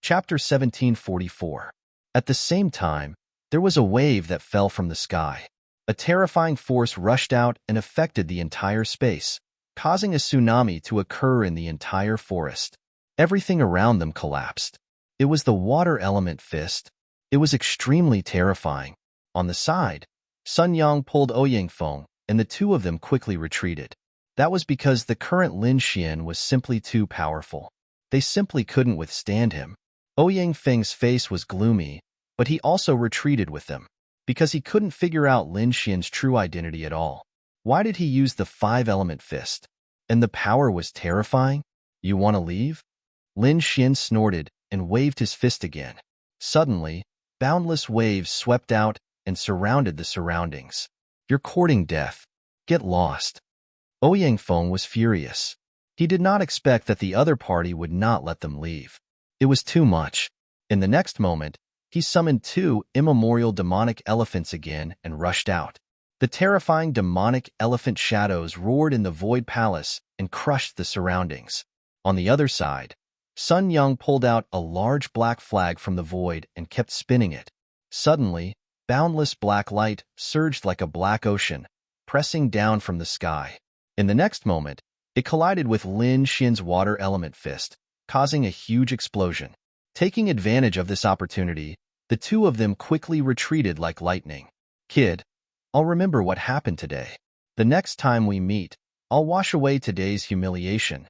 Chapter 1744. At the same time, there was a wave that fell from the sky. A terrifying force rushed out and affected the entire space, causing a tsunami to occur in the entire forest. Everything around them collapsed. It was the water element fist. It was extremely terrifying. On the side, Sun Yang pulled Ouyang Feng, and the two of them quickly retreated. That was because the current Lin Xian was simply too powerful. They simply couldn't withstand him. Ouyang Feng's face was gloomy, but he also retreated with them, because he couldn't figure out Lin Xian's true identity at all. Why did he use the five-element fist? And the power was terrifying? You want to leave? Lin Xian snorted and waved his fist again. Suddenly, boundless waves swept out and surrounded the surroundings. You're courting death. Get lost. Ouyang Feng was furious. He did not expect that the other party would not let them leave. It was too much. In the next moment, he summoned two immemorial demonic elephants again and rushed out. The terrifying demonic elephant shadows roared in the void palace and crushed the surroundings. On the other side, Sun Yang pulled out a large black flag from the void and kept spinning it. Suddenly, boundless black light surged like a black ocean, pressing down from the sky. In the next moment, it collided with Lin Xian's water element fist, causing a huge explosion. Taking advantage of this opportunity, the two of them quickly retreated like lightning. Kid, I'll remember what happened today. The next time we meet, I'll wash away today's humiliation.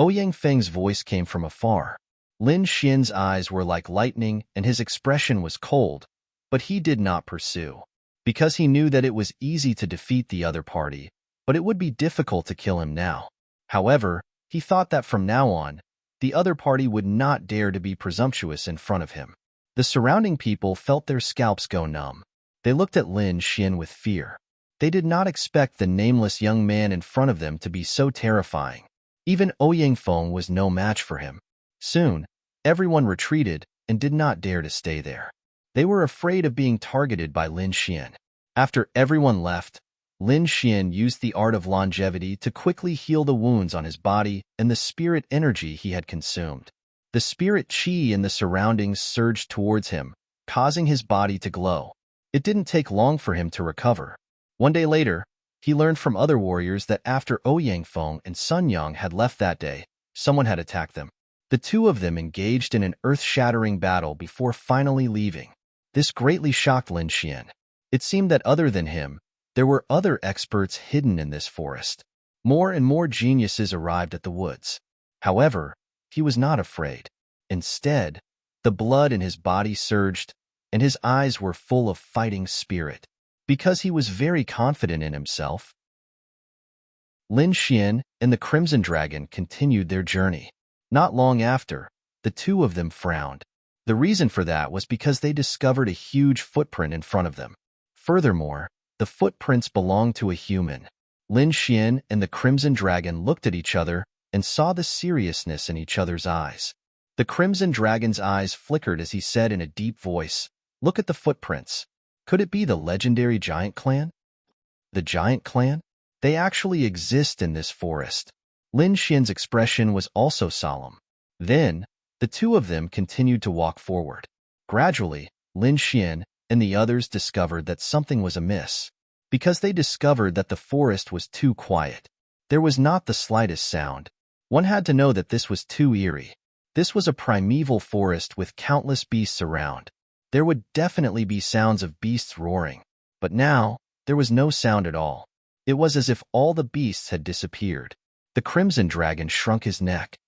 Ouyang Feng's voice came from afar. Lin Xian's eyes were like lightning and his expression was cold, but he did not pursue. Because he knew that it was easy to defeat the other party, but it would be difficult to kill him now. However, he thought that from now on, the other party would not dare to be presumptuous in front of him. The surrounding people felt their scalps go numb. They looked at Lin Xian with fear. They did not expect the nameless young man in front of them to be so terrifying. Even Ouyang Feng was no match for him. Soon, everyone retreated and did not dare to stay there. They were afraid of being targeted by Lin Xian. After everyone left, Lin Xian used the art of longevity to quickly heal the wounds on his body and the spirit energy he had consumed. The spirit qi in the surroundings surged towards him, causing his body to glow. It didn't take long for him to recover. One day later, he learned from other warriors that after Ouyang Feng and Sun Yang had left that day, someone had attacked them. The two of them engaged in an earth-shattering battle before finally leaving. This greatly shocked Lin Xian. It seemed that other than him, there were other experts hidden in this forest. More and more geniuses arrived at the woods. However, he was not afraid. Instead, The blood in his body surged, and his eyes were full of fighting spirit. Because he was very confident in himself, Lin Xian and the Crimson Dragon continued their journey. Not long after, the two of them frowned. The reason for that was because they discovered a huge footprint in front of them. Furthermore, the footprints belonged to a human. Lin Xian and the Crimson Dragon looked at each other and saw the seriousness in each other's eyes. The Crimson Dragon's eyes flickered as he said in a deep voice, "Look at the footprints. Could it be the legendary giant clan?" The giant clan? They actually exist in this forest. Lin Xian's expression was also solemn. Then, the two of them continued to walk forward. Gradually, Lin Xian and the others discovered that something was amiss. Because they discovered that the forest was too quiet. There was not the slightest sound. One had to know that this was too eerie. This was a primeval forest with countless beasts around. There would definitely be sounds of beasts roaring. But now, there was no sound at all. It was as if all the beasts had disappeared. The Crimson Dragon shrunk his neck.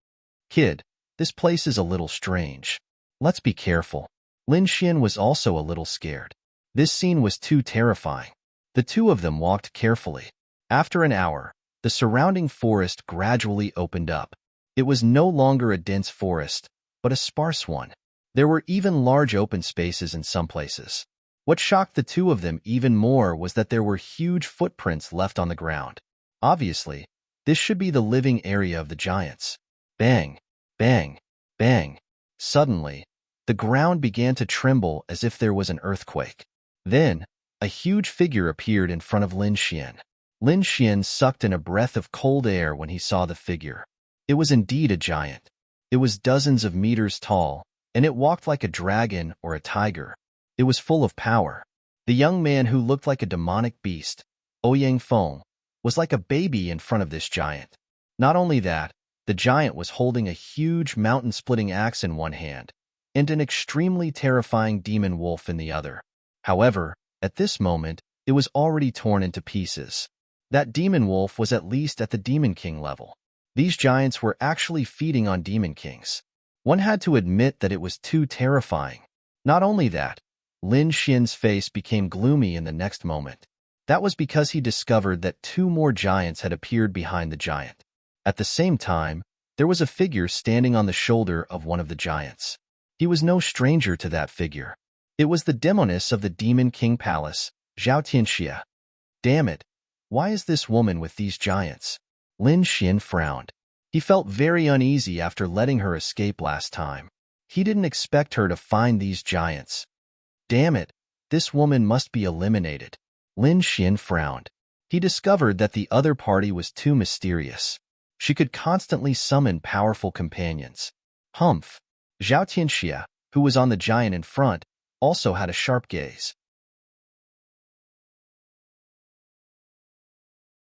"Kid, this place is a little strange. Let's be careful." Lin Xian was also a little scared. This scene was too terrifying. The two of them walked carefully. After an hour, the surrounding forest gradually opened up. It was no longer a dense forest, but a sparse one. There were even large open spaces in some places. What shocked the two of them even more was that there were huge footprints left on the ground. Obviously, this should be the living area of the giants. Bang, bang, bang. Suddenly, the ground began to tremble as if there was an earthquake. Then, a huge figure appeared in front of Lin Xian. Lin Xian sucked in a breath of cold air when he saw the figure. It was indeed a giant. It was dozens of meters tall, and it walked like a dragon or a tiger. It was full of power. The young man who looked like a demonic beast, Ouyang Feng, was like a baby in front of this giant. Not only that, the giant was holding a huge mountain-splitting axe in one hand and an extremely terrifying demon wolf in the other. However, at this moment, it was already torn into pieces. That demon wolf was at least at the Demon King level. These giants were actually feeding on Demon Kings. One had to admit that it was too terrifying. Not only that, Lin Xian's face became gloomy in the next moment. That was because he discovered that two more giants had appeared behind the giant. At the same time, there was a figure standing on the shoulder of one of the giants. He was no stranger to that figure. It was the demoness of the Demon King Palace, Zhao Tianxia. Damn it, why is this woman with these giants? Lin Xian frowned. He felt very uneasy after letting her escape last time. He didn't expect her to find these giants. Damn it, this woman must be eliminated. Lin Xian frowned. He discovered that the other party was too mysterious. She could constantly summon powerful companions. Humph. Zhao Tianxia, who was on the giant in front, also had a sharp gaze.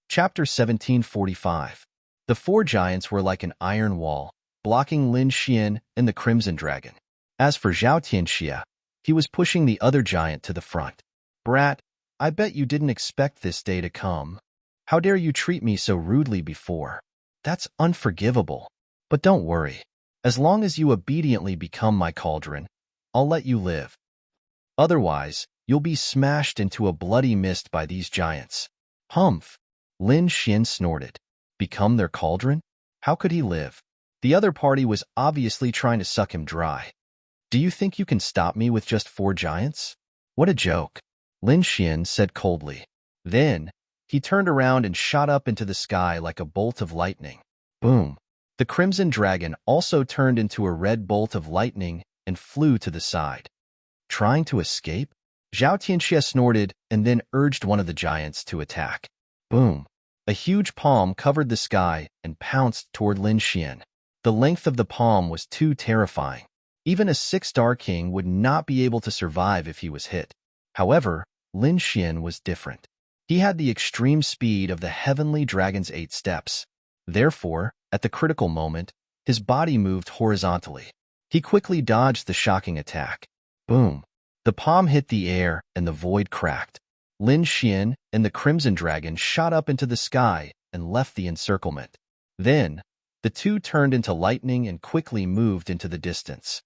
Chapter 1745. The four giants were like an iron wall, blocking Lin Xian and the Crimson Dragon. As for Zhao Tianxia, he was pushing the other giant to the front. "Brat, I bet you didn't expect this day to come. How dare you treat me so rudely before? That's unforgivable. But don't worry. As long as you obediently become my cauldron, I'll let you live. Otherwise, you'll be smashed into a bloody mist by these giants." Humph. Lin Xian snorted. Become their cauldron? How could he live? The other party was obviously trying to suck him dry. "Do you think you can stop me with just 4 giants? What a joke," Lin Xian said coldly. Then, he turned around and shot up into the sky like a bolt of lightning. Boom. The Crimson Dragon also turned into a red bolt of lightning and flew to the side. Trying to escape? Zhao Tianxia snorted and then urged one of the giants to attack. Boom. A huge palm covered the sky and pounced toward Lin Xian. The length of the palm was too terrifying. Even a 6-star king would not be able to survive if he was hit. However, Lin Xian was different. He had the extreme speed of the heavenly dragon's 8 steps. Therefore, at the critical moment, his body moved horizontally. He quickly dodged the shocking attack. Boom. The palm hit the air and the void cracked. Lin Xian and the Crimson Dragon shot up into the sky and left the encirclement. Then, the two turned into lightning and quickly moved into the distance.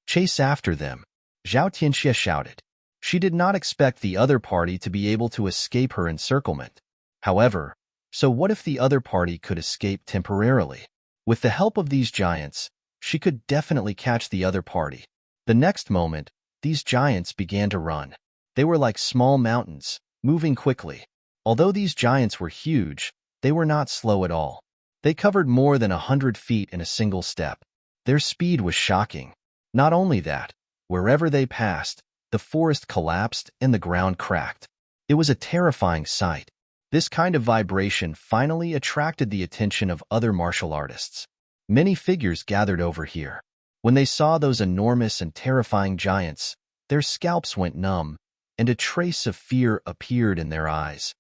Chase after them, Zhao Tianxie shouted. She did not expect the other party to be able to escape her encirclement. However, so what if the other party could escape temporarily? With the help of these giants, she could definitely catch the other party. The next moment, these giants began to run. They were like small mountains, moving quickly. Although these giants were huge, they were not slow at all. They covered more than 100 feet in a single step. Their speed was shocking. Not only that, wherever they passed, the forest collapsed and the ground cracked. It was a terrifying sight. This kind of vibration finally attracted the attention of other martial artists. Many figures gathered over here. When they saw those enormous and terrifying giants, their scalps went numb, and a trace of fear appeared in their eyes.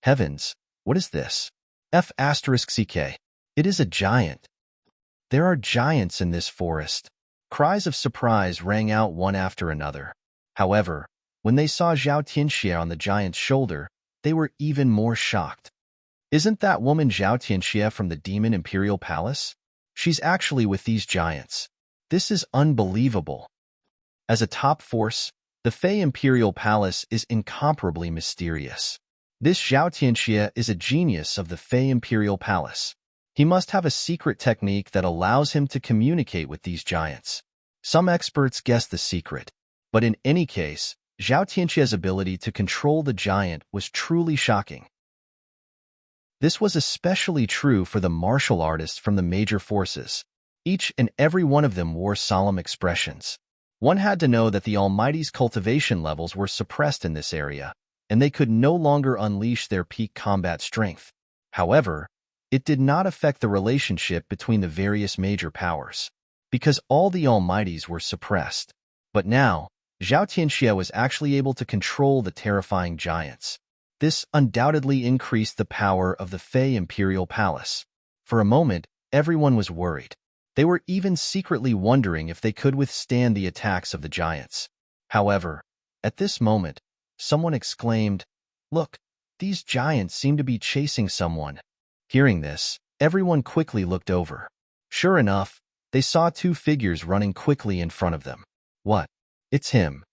Heavens, what is this? F***CK. It is a giant. There are giants in this forest. Cries of surprise rang out one after another. However, when they saw Zhao Tianxie on the giant's shoulder, they were even more shocked. Isn't that woman Zhao Tianxie from the Demon Imperial Palace? She's actually with these giants. This is unbelievable. As a top force, the Fey Imperial Palace is incomparably mysterious. This Zhao Tianxie is a genius of the Fey Imperial Palace. He must have a secret technique that allows him to communicate with these giants. Some experts guess the secret, but in any case, Zhao Tianxie's ability to control the giant was truly shocking. This was especially true for the martial artists from the major forces. Each and every one of them wore solemn expressions. One had to know that the Almighty's cultivation levels were suppressed in this area, and they could no longer unleash their peak combat strength. However, it did not affect the relationship between the various major powers, because all the Almighties were suppressed. But now, Zhao Tianxie was actually able to control the terrifying giants. This undoubtedly increased the power of the Fey Imperial Palace. For a moment, everyone was worried. They were even secretly wondering if they could withstand the attacks of the giants. However, at this moment, someone exclaimed, "Look, these giants seem to be chasing someone." Hearing this, everyone quickly looked over. Sure enough, they saw two figures running quickly in front of them. What? It's him.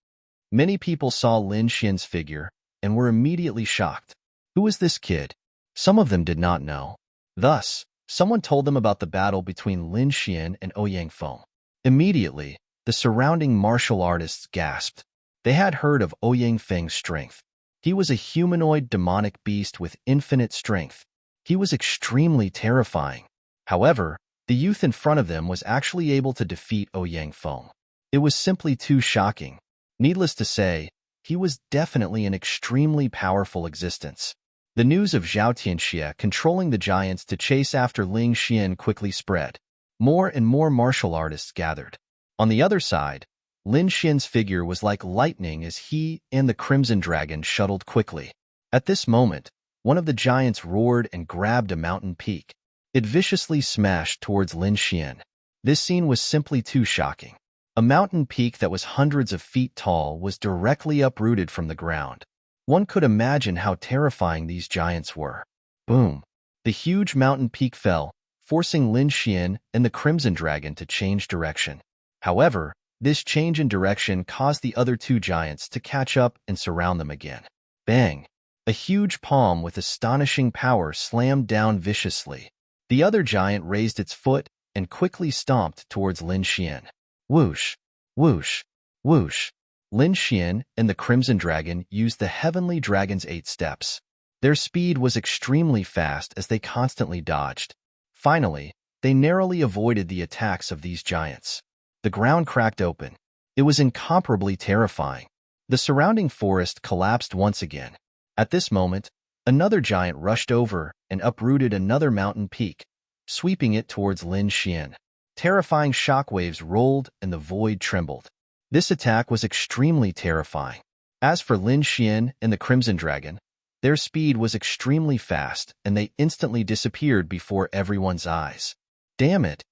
Many people saw Lin Xian's figure and were immediately shocked. Who is this kid? Some of them did not know. Thus, someone told them about the battle between Lin Xian and Ouyang Feng. Immediately, the surrounding martial artists gasped. They had heard of Ouyang Feng's strength. He was a humanoid demonic beast with infinite strength. He was extremely terrifying. However, the youth in front of them was actually able to defeat Ouyang Feng. It was simply too shocking. Needless to say, he was definitely an extremely powerful existence. The news of Zhao Tianxie controlling the giants to chase after Ling Xian quickly spread. More and more martial artists gathered. On the other side, Lin Xian's figure was like lightning as he and the Crimson Dragon shuttled quickly. At this moment, one of the giants roared and grabbed a mountain peak. It viciously smashed towards Lin Xian. This scene was simply too shocking. A mountain peak that was hundreds of feet tall was directly uprooted from the ground. One could imagine how terrifying these giants were. Boom! The huge mountain peak fell, forcing Lin Xian and the Crimson Dragon to change direction. However, this change in direction caused the other two giants to catch up and surround them again. Bang! A huge palm with astonishing power slammed down viciously. The other giant raised its foot and quickly stomped towards Lin Xian. Whoosh! Whoosh! Whoosh! Lin Xian and the Crimson Dragon used the Heavenly Dragon's 8 steps. Their speed was extremely fast as they constantly dodged. Finally, they narrowly avoided the attacks of these giants. The ground cracked open. It was incomparably terrifying. The surrounding forest collapsed once again. At this moment, another giant rushed over and uprooted another mountain peak, sweeping it towards Lin Xian. Terrifying shockwaves rolled and the void trembled. This attack was extremely terrifying. As for Lin Xian and the Crimson Dragon, their speed was extremely fast and they instantly disappeared before everyone's eyes. Damn it!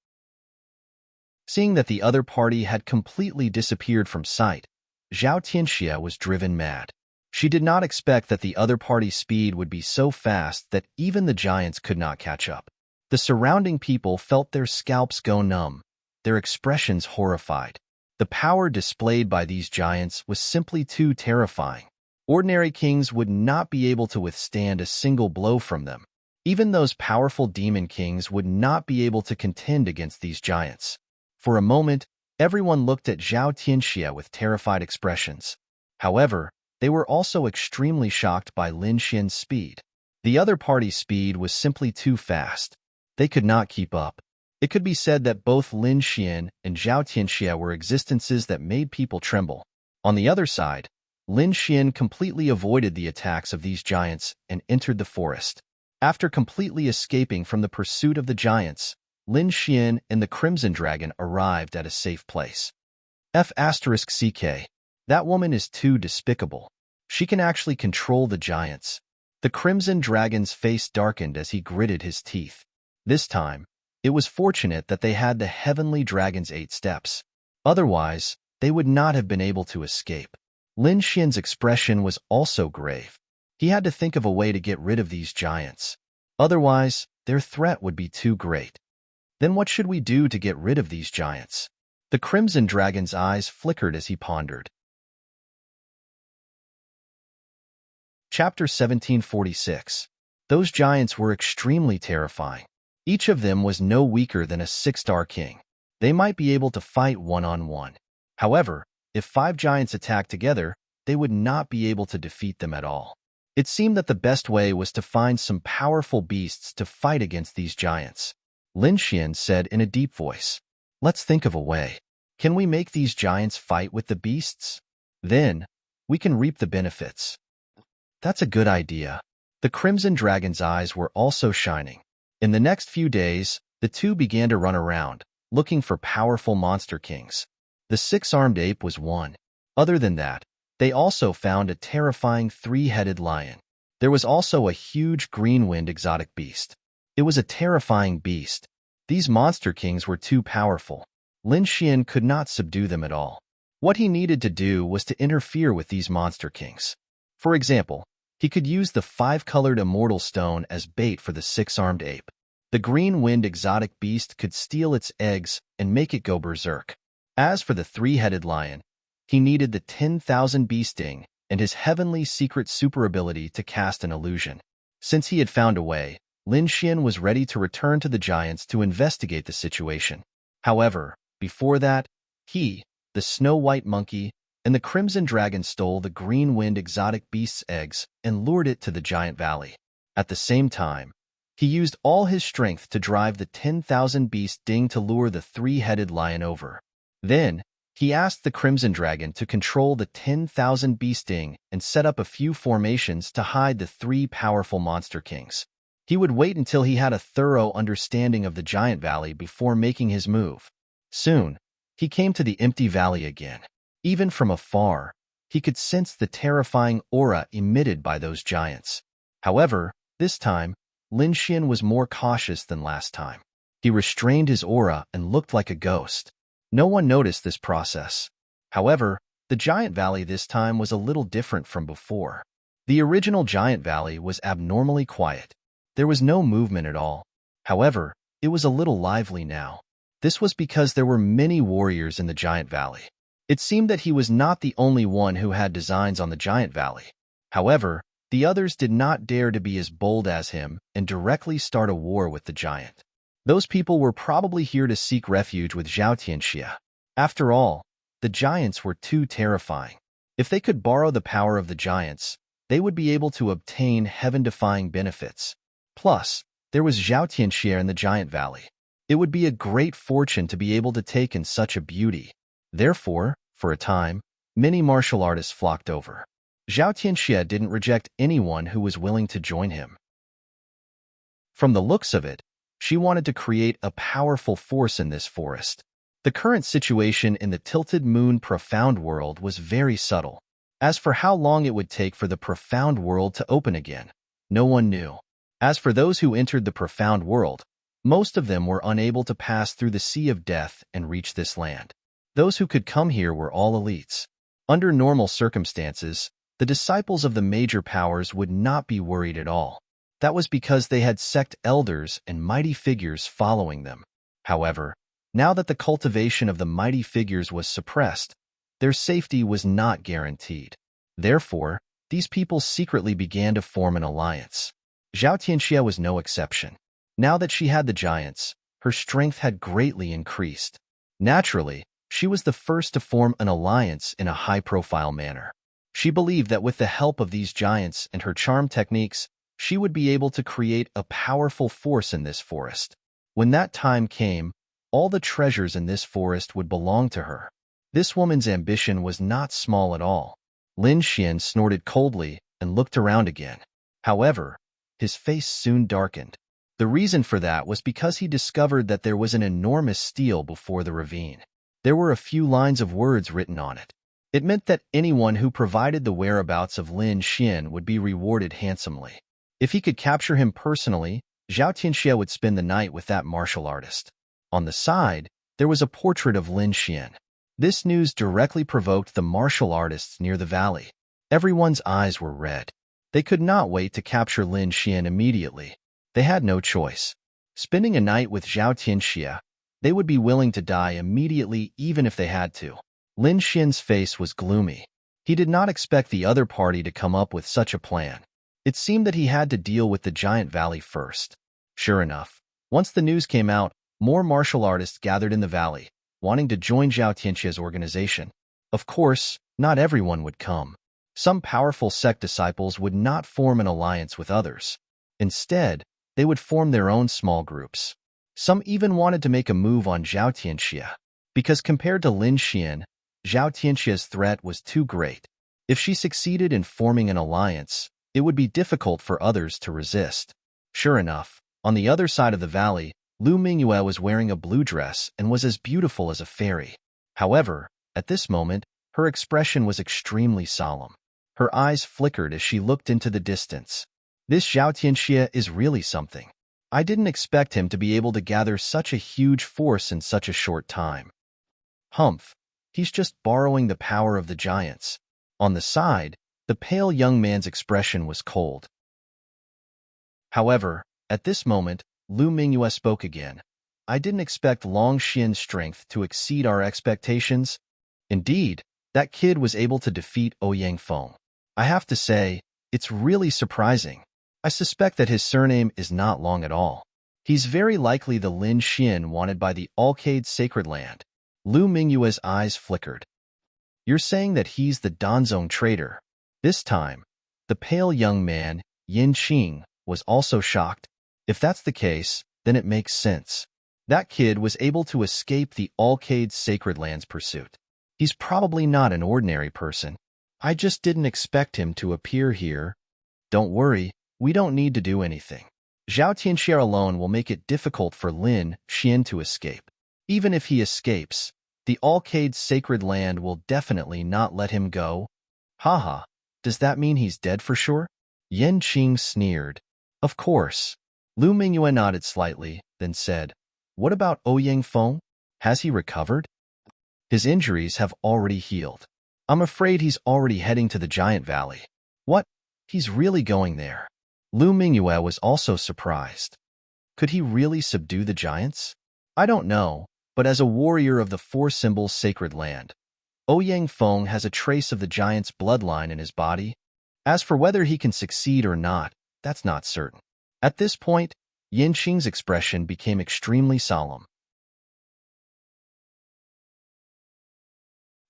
Seeing that the other party had completely disappeared from sight, Zhao Tianxie was driven mad. She did not expect that the other party's speed would be so fast that even the giants could not catch up. The surrounding people felt their scalps go numb, their expressions horrified. The power displayed by these giants was simply too terrifying. Ordinary kings would not be able to withstand a single blow from them. Even those powerful demon kings would not be able to contend against these giants. For a moment, everyone looked at Zhao Tianxia with terrified expressions. However, they were also extremely shocked by Lin Xian's speed. The other party's speed was simply too fast. They could not keep up. It could be said that both Lin Xian and Zhao Tianxia were existences that made people tremble. On the other side, Lin Xian completely avoided the attacks of these giants and entered the forest. After completely escaping from the pursuit of the giants, Lin Xian and the Crimson Dragon arrived at a safe place. F***CK. That woman is too despicable. She can actually control the giants. The Crimson Dragon's face darkened as he gritted his teeth. This time, it was fortunate that they had the Heavenly Dragon's 8 steps. Otherwise, they would not have been able to escape. Lin Xian's expression was also grave. He had to think of a way to get rid of these giants. Otherwise, their threat would be too great. Then what should we do to get rid of these giants? The Crimson Dragon's eyes flickered as he pondered. Chapter 1746. Those giants were extremely terrifying. Each of them was no weaker than a 6-star king. They might be able to fight one-on-one. However, if 5 giants attacked together, they would not be able to defeat them at all. It seemed that the best way was to find some powerful beasts to fight against these giants. Lin Xian said in a deep voice, "Let's think of a way. Can we make these giants fight with the beasts? Then, we can reap the benefits." That's a good idea. The Crimson Dragon's eyes were also shining. In the next few days, the two began to run around, looking for powerful monster kings. The 6-armed ape was one. Other than that, they also found a terrifying 3-headed lion. There was also a huge green-winged exotic beast. It was a terrifying beast. These monster kings were too powerful. Lin Xian could not subdue them at all. What he needed to do was to interfere with these monster kings. For example, he could use the 5-colored immortal stone as bait for the 6-armed ape. The green-winged exotic beast could steal its eggs and make it go berserk. As for the 3-headed lion, he needed the 10,000 bee sting and his heavenly secret super ability to cast an illusion. Since he had found a way, Lin Xian was ready to return to the giants to investigate the situation. However, before that, he, the Snow-White Monkey, and the Crimson Dragon stole the green-winged exotic beast's eggs and lured it to the giant valley. At the same time, he used all his strength to drive the 10,000 bee sting to lure the 3-headed lion over. Then, he asked the Crimson Dragon to control the 10,000 bee sting and set up a few formations to hide the 3 powerful monster kings. He would wait until he had a thorough understanding of the giant valley before making his move. Soon, he came to the empty valley again. Even from afar, he could sense the terrifying aura emitted by those giants. However, this time, Lin Xian was more cautious than last time. He restrained his aura and looked like a ghost. No one noticed this process. However, the giant valley this time was a little different from before. The original giant valley was abnormally quiet. There was no movement at all. However, it was a little lively now. This was because there were many warriors in the giant valley. It seemed that he was not the only one who had designs on the giant valley. However, the others did not dare to be as bold as him and directly start a war with the giant. Those people were probably here to seek refuge with Zhao Tianxia. After all, the giants were too terrifying. If they could borrow the power of the giants, they would be able to obtain heaven-defying benefits. Plus, there was Zhao Tianxia in the giant valley. It would be a great fortune to be able to take in such a beauty. Therefore, for a time, many martial artists flocked over. Zhao Tianxia didn't reject anyone who was willing to join him. From the looks of it, she wanted to create a powerful force in this forest. The current situation in the Tilted Moon Profound World was very subtle. As for how long it would take for the Profound World to open again, no one knew. As for those who entered the Profound World, most of them were unable to pass through the Sea of Death and reach this land. Those who could come here were all elites. Under normal circumstances, the disciples of the major powers would not be worried at all. That was because they had sect elders and mighty figures following them. However, Now that the cultivation of the mighty figures was suppressed, their safety was not guaranteed. Therefore, these people secretly began to form an alliance. Zhao Tianxia was no exception. Now that she had the giants, her strength had greatly increased. Naturally, she was the first to form an alliance in a high-profile manner. She believed that with the help of these giants and her charm techniques, she would be able to create a powerful force in this forest. When that time came, all the treasures in this forest would belong to her. This woman's ambition was not small at all. Lin Xian snorted coldly and looked around again. However, his face soon darkened. The reason for that was because he discovered that there was an enormous stele before the ravine. There were a few lines of words written on it. It meant that anyone who provided the whereabouts of Lin Xian would be rewarded handsomely. If he could capture him personally, Zhao Tianxia would spend the night with that martial artist. On the side, there was a portrait of Lin Xian. This news directly provoked the martial artists near the valley. Everyone's eyes were red. They could not wait to capture Lin Xian immediately. They had no choice. Spending a night with Zhao Tianxia, they would be willing to die immediately even if they had to. Lin Xian's face was gloomy. He did not expect the other party to come up with such a plan. It seemed that he had to deal with the giant valley first. Sure enough, once the news came out, more martial artists gathered in the valley, wanting to join Zhao Tianxia's organization. Of course, not everyone would come. Some powerful sect disciples would not form an alliance with others. Instead, they would form their own small groups. Some even wanted to make a move on Zhao Tianxia, because compared to Lin Xian, Zhao Tianxia's threat was too great. If she succeeded in forming an alliance, it would be difficult for others to resist. Sure enough, on the other side of the valley, Lu Mingyue was wearing a blue dress and was as beautiful as a fairy. However, at this moment, her expression was extremely solemn. Her eyes flickered as she looked into the distance. This Zhao Tianxia is really something. I didn't expect him to be able to gather such a huge force in such a short time. Humph, he's just borrowing the power of the giants. On the side, the pale young man's expression was cold. However, at this moment, Lu Mingyue spoke again. I didn't expect Long Xian's strength to exceed our expectations. Indeed, that kid was able to defeat Ouyang Feng. I have to say, it's really surprising. I suspect that his surname is not Long at all. He's very likely the Lin Xian wanted by the Alcade Sacred Land. Lu Mingyue's eyes flickered. You're saying that he's the Danzong traitor. This time, the pale young man, Yin Qing, was also shocked. If that's the case, then it makes sense. That kid was able to escape the Alcade Sacred Land's pursuit. He's probably not an ordinary person. I just didn't expect him to appear here. Don't worry, we don't need to do anything. Zhao Tianxia alone will make it difficult for Lin Xian to escape. Even if he escapes, the Alcade Sacred Land will definitely not let him go. Haha, does that mean he's dead for sure? Yin Qing sneered. Of course. Lu Mingyue nodded slightly, then said, What about Ouyang Feng? Has he recovered? His injuries have already healed. I'm afraid he's already heading to the Giant Valley. What? He's really going there? Lu Mingyue was also surprised. Could he really subdue the giants? I don't know, but as a warrior of the Four Symbols Sacred Land, Ouyang Feng has a trace of the giant's bloodline in his body. As for whether he can succeed or not, that's not certain. At this point, Yin Qing's expression became extremely solemn.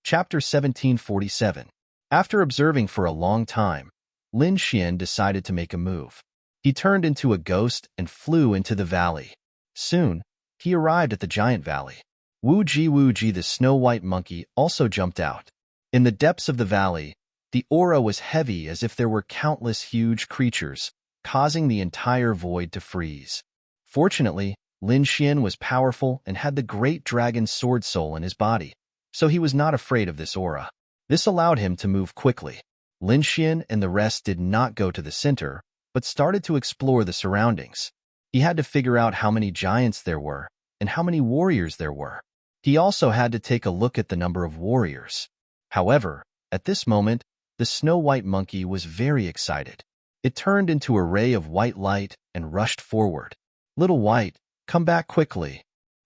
Chapter 1747. After observing for a long time, Lin Xian decided to make a move. He turned into a ghost and flew into the valley. Soon, he arrived at the Giant Valley. Wu Ji, the snow-white monkey, also jumped out. In the depths of the valley, the aura was heavy as if there were countless huge creatures, causing the entire void to freeze. Fortunately, Lin Xian was powerful and had the great dragon sword soul in his body, so he was not afraid of this aura. This allowed him to move quickly. Lin Xian and the rest did not go to the center, but started to explore the surroundings. He had to figure out how many giants there were and how many warriors there were. He also had to take a look at the number of warriors. However, at this moment, the snow-white monkey was very excited. It turned into a ray of white light and rushed forward. Little White, come back quickly.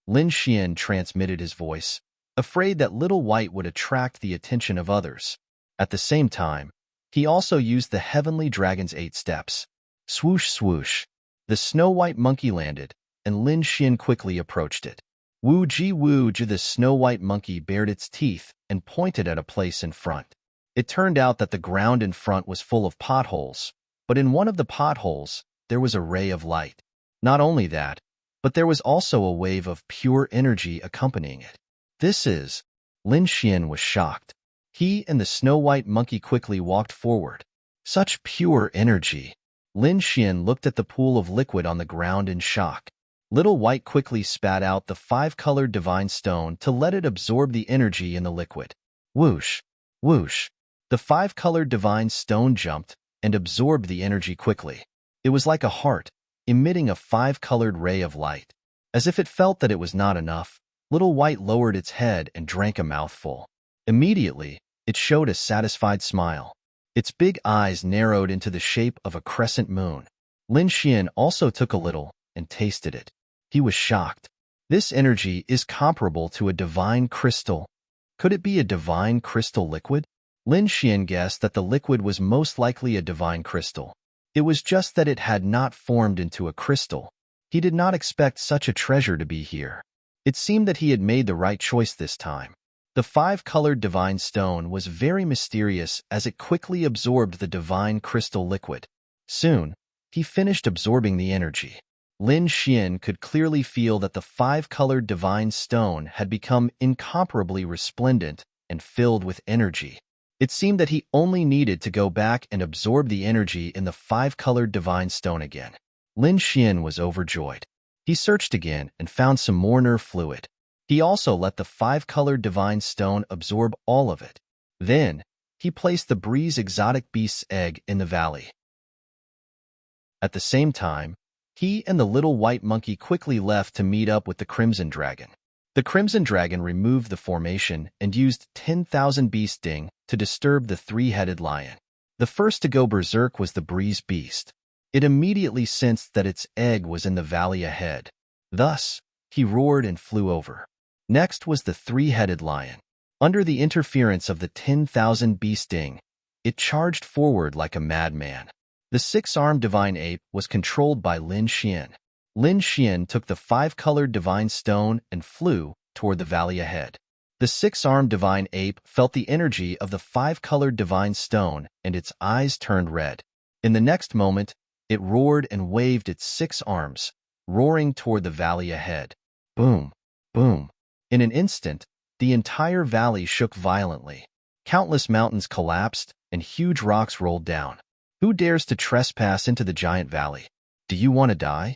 Lin Xian transmitted his voice, afraid that Little White would attract the attention of others. At the same time, he also used the Heavenly Dragon's 8 steps. Swoosh, swoosh. The snow-white monkey landed, and Lin Xian quickly approached it. Woo-ji, woo-ji, the snow-white monkey bared its teeth and pointed at a place in front. It turned out that the ground in front was full of potholes, but in one of the potholes, there was a ray of light. Not only that, but there was also a wave of pure energy accompanying it. Lin Xian was shocked. He and the snow-white monkey quickly walked forward. Such pure energy. Lin Xian looked at the pool of liquid on the ground in shock. Little White quickly spat out the 5-colored divine stone to let it absorb the energy in the liquid. Whoosh, whoosh. The 5-colored divine stone jumped and absorbed the energy quickly. It was like a heart, emitting a 5-colored ray of light. As if it felt that it was not enough, Little White lowered its head and drank a mouthful. Immediately, it showed a satisfied smile. Its big eyes narrowed into the shape of a crescent moon. Lin Xian also took a little and tasted it. He was shocked. This energy is comparable to a divine crystal. Could it be a divine crystal liquid? Lin Xian guessed that the liquid was most likely a divine crystal. It was just that it had not formed into a crystal. He did not expect such a treasure to be here. It seemed that he had made the right choice this time. The 5-colored divine stone was very mysterious as it quickly absorbed the divine crystal liquid. Soon, he finished absorbing the energy. Lin Xian could clearly feel that the 5-colored divine stone had become incomparably resplendent and filled with energy. It seemed that he only needed to go back and absorb the energy in the 5-colored divine stone again. Lin Xian was overjoyed. He searched again and found some more nerve fluid. He also let the 5-colored divine stone absorb all of it. Then, he placed the breeze exotic beast's egg in the valley. At the same time, he and the little white monkey quickly left to meet up with the Crimson Dragon. The Crimson Dragon removed the formation and used 10,000 beast sting to disturb the 3-headed lion. The first to go berserk was the breeze beast. It immediately sensed that its egg was in the valley ahead. Thus, he roared and flew over. Next was the 3-headed lion. Under the interference of the 10,000 beast sting, it charged forward like a madman. The 6-armed divine ape was controlled by Lin Xian. Lin Xian took the 5-colored divine stone and flew toward the valley ahead. The 6-armed divine ape felt the energy of the 5-colored divine stone and its eyes turned red. In the next moment, it roared and waved its 6 arms, roaring toward the valley ahead. Boom, boom. In an instant, the entire valley shook violently. Countless mountains collapsed and huge rocks rolled down. Who dares to trespass into the giant valley? Do you want to die?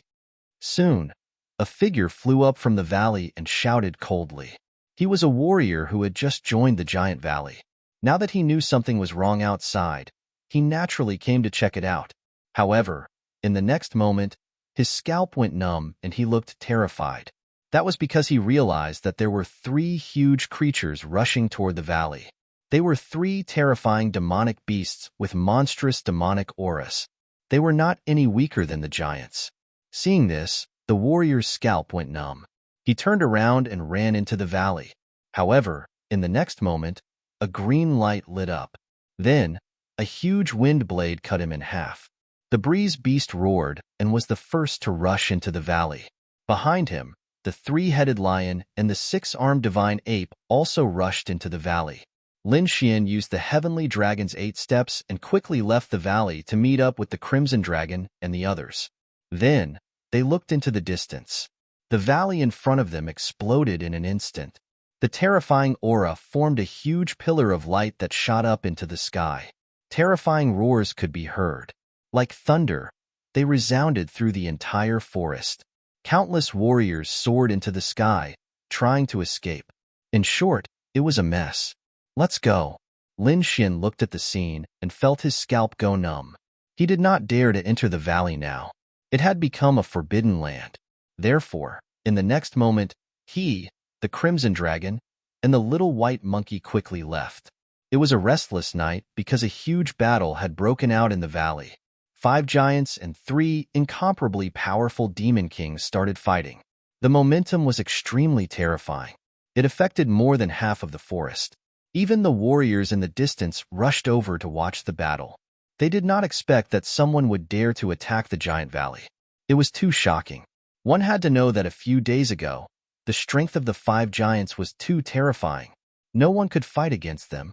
Soon, a figure flew up from the valley and shouted coldly. He was a warrior who had just joined the giant valley. Now that he knew something was wrong outside, he naturally came to check it out. However, in the next moment, his scalp went numb and he looked terrified. That was because he realized that there were 3 huge creatures rushing toward the valley. They were 3 terrifying demonic beasts with monstrous demonic auras. They were not any weaker than the giants. Seeing this, the warrior's scalp went numb. He turned around and ran into the valley. However, in the next moment, a green light lit up. Then, a huge wind blade cut him in half. The breeze beast roared and was the first to rush into the valley. Behind him, the 3-headed lion and the 6-armed divine ape also rushed into the valley. Lin Xian used the heavenly dragon's 8 steps and quickly left the valley to meet up with the Crimson Dragon and the others. Then, they looked into the distance. The valley in front of them exploded in an instant. The terrifying aura formed a huge pillar of light that shot up into the sky. Terrifying roars could be heard. Like thunder, they resounded through the entire forest. Countless warriors soared into the sky, trying to escape. In short, it was a mess. Let's go. Lin Xian looked at the scene and felt his scalp go numb. He did not dare to enter the valley now. It had become a forbidden land. Therefore, in the next moment, he, the Crimson Dragon, and the little white monkey quickly left. It was a restless night because a huge battle had broken out in the valley. 5 giants and 3 incomparably powerful demon kings started fighting. The momentum was extremely terrifying. It affected more than half of the forest. Even the warriors in the distance rushed over to watch the battle. They did not expect that someone would dare to attack the giant valley. It was too shocking. One had to know that a few days ago, the strength of the 5 giants was too terrifying. No one could fight against them.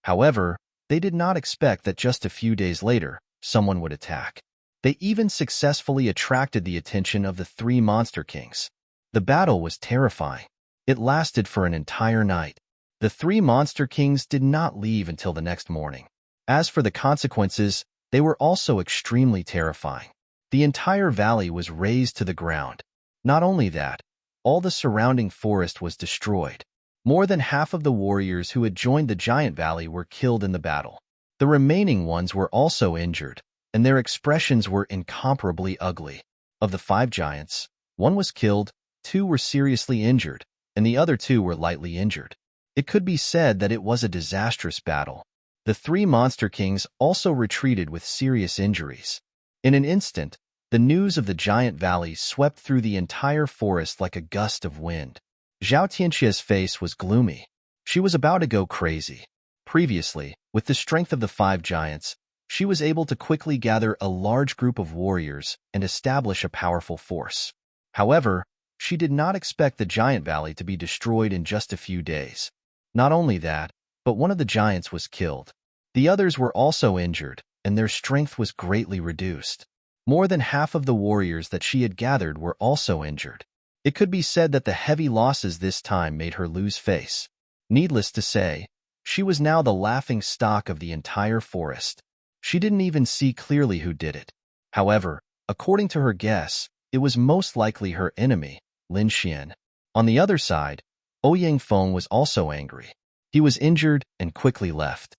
However, they did not expect that just a few days later, someone would attack. They even successfully attracted the attention of the 3 monster kings. The battle was terrifying. It lasted for an entire night. The 3 monster kings did not leave until the next morning. As for the consequences, they were also extremely terrifying. The entire valley was razed to the ground. Not only that, all the surrounding forest was destroyed. More than half of the warriors who had joined the giant valley were killed in the battle. The remaining ones were also injured, and their expressions were incomparably ugly. Of the 5 giants, 1 was killed, 2 were seriously injured, and the other 2 were lightly injured. It could be said that it was a disastrous battle. The 3 monster kings also retreated with serious injuries. In an instant, the news of the giant valley swept through the entire forest like a gust of wind. Zhao Tianxia's face was gloomy. She was about to go crazy. Previously, with the strength of the 5 giants, she was able to quickly gather a large group of warriors and establish a powerful force. However, she did not expect the giant valley to be destroyed in just a few days. Not only that, but one of the giants was killed. The others were also injured, and their strength was greatly reduced. More than half of the warriors that she had gathered were also injured. It could be said that the heavy losses this time made her lose face. Needless to say, she was now the laughing stock of the entire forest. She didn't even see clearly who did it. However, according to her guess, it was most likely her enemy, Lin Xian. On the other side, Ouyang Feng was also angry. He was injured and quickly left.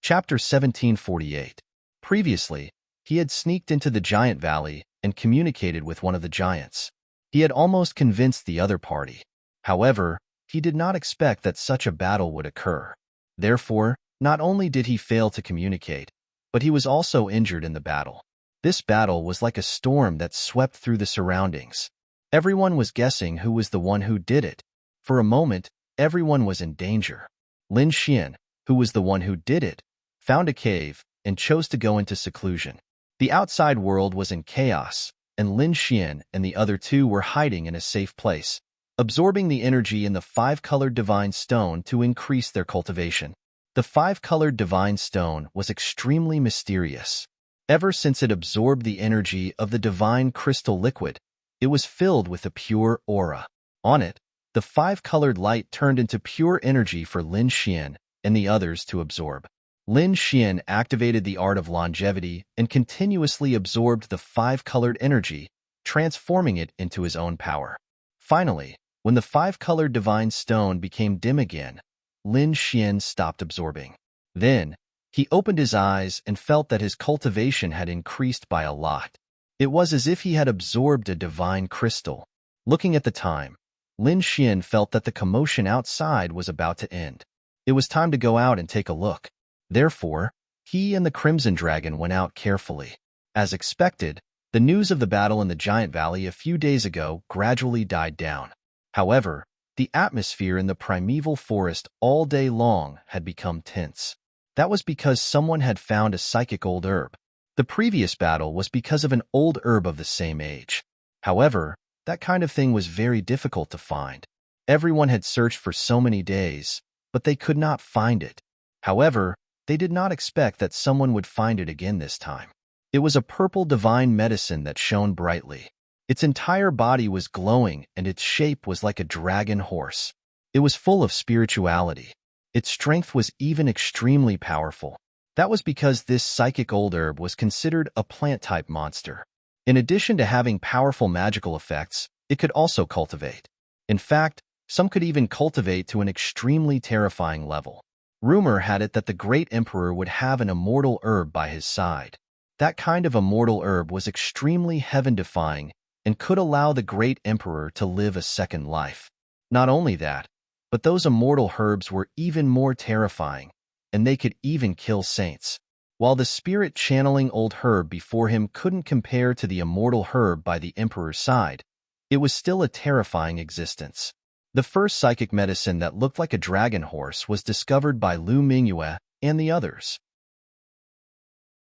Chapter 1748. Previously, he had sneaked into the giant valley and communicated with one of the giants. He had almost convinced the other party. However, he did not expect that such a battle would occur. Therefore, not only did he fail to communicate, but he was also injured in the battle. This battle was like a storm that swept through the surroundings. Everyone was guessing who was the one who did it. For a moment, everyone was in danger. Lin Xian, who was the one who did it, found a cave and chose to go into seclusion. The outside world was in chaos, and Lin Xian and the other 2 were hiding in a safe place, absorbing the energy in the 5-colored divine stone to increase their cultivation. The 5-colored divine stone was extremely mysterious. Ever since it absorbed the energy of the divine crystal liquid, it was filled with a pure aura. On it, the 5-colored light turned into pure energy for Lin Xian and the others to absorb. Lin Xian activated the art of longevity and continuously absorbed the 5-colored energy, transforming it into his own power. Finally, when the 5-colored divine stone became dim again, Lin Xian stopped absorbing. Then, he opened his eyes and felt that his cultivation had increased by a lot. It was as if he had absorbed a divine crystal. Looking at the time, Lin Xian felt that the commotion outside was about to end. It was time to go out and take a look. Therefore, he and the Crimson Dragon went out carefully. As expected, the news of the battle in the Giant Valley a few days ago gradually died down. However, the atmosphere in the primeval forest all day long had become tense. That was because someone had found a psychic old herb. The previous battle was because of an old herb of the same age. However, that kind of thing was very difficult to find. Everyone had searched for so many days, but they could not find it. However, they did not expect that someone would find it again this time. It was a purple divine medicine that shone brightly. Its entire body was glowing and its shape was like a dragon horse. It was full of spirituality. Its strength was even extremely powerful. That was because this psychic old herb was considered a plant-type monster. In addition to having powerful magical effects, it could also cultivate. In fact, some could even cultivate to an extremely terrifying level. Rumor had it that the great emperor would have an immortal herb by his side. That kind of immortal herb was extremely heaven-defying and could allow the great emperor to live a second life. Not only that, but those immortal herbs were even more terrifying, and they could even kill saints. While the spirit channeling old herb before him couldn't compare to the immortal herb by the emperor's side, it was still a terrifying existence. The first psychic medicine that looked like a dragon horse was discovered by Lu Mingyue and the others.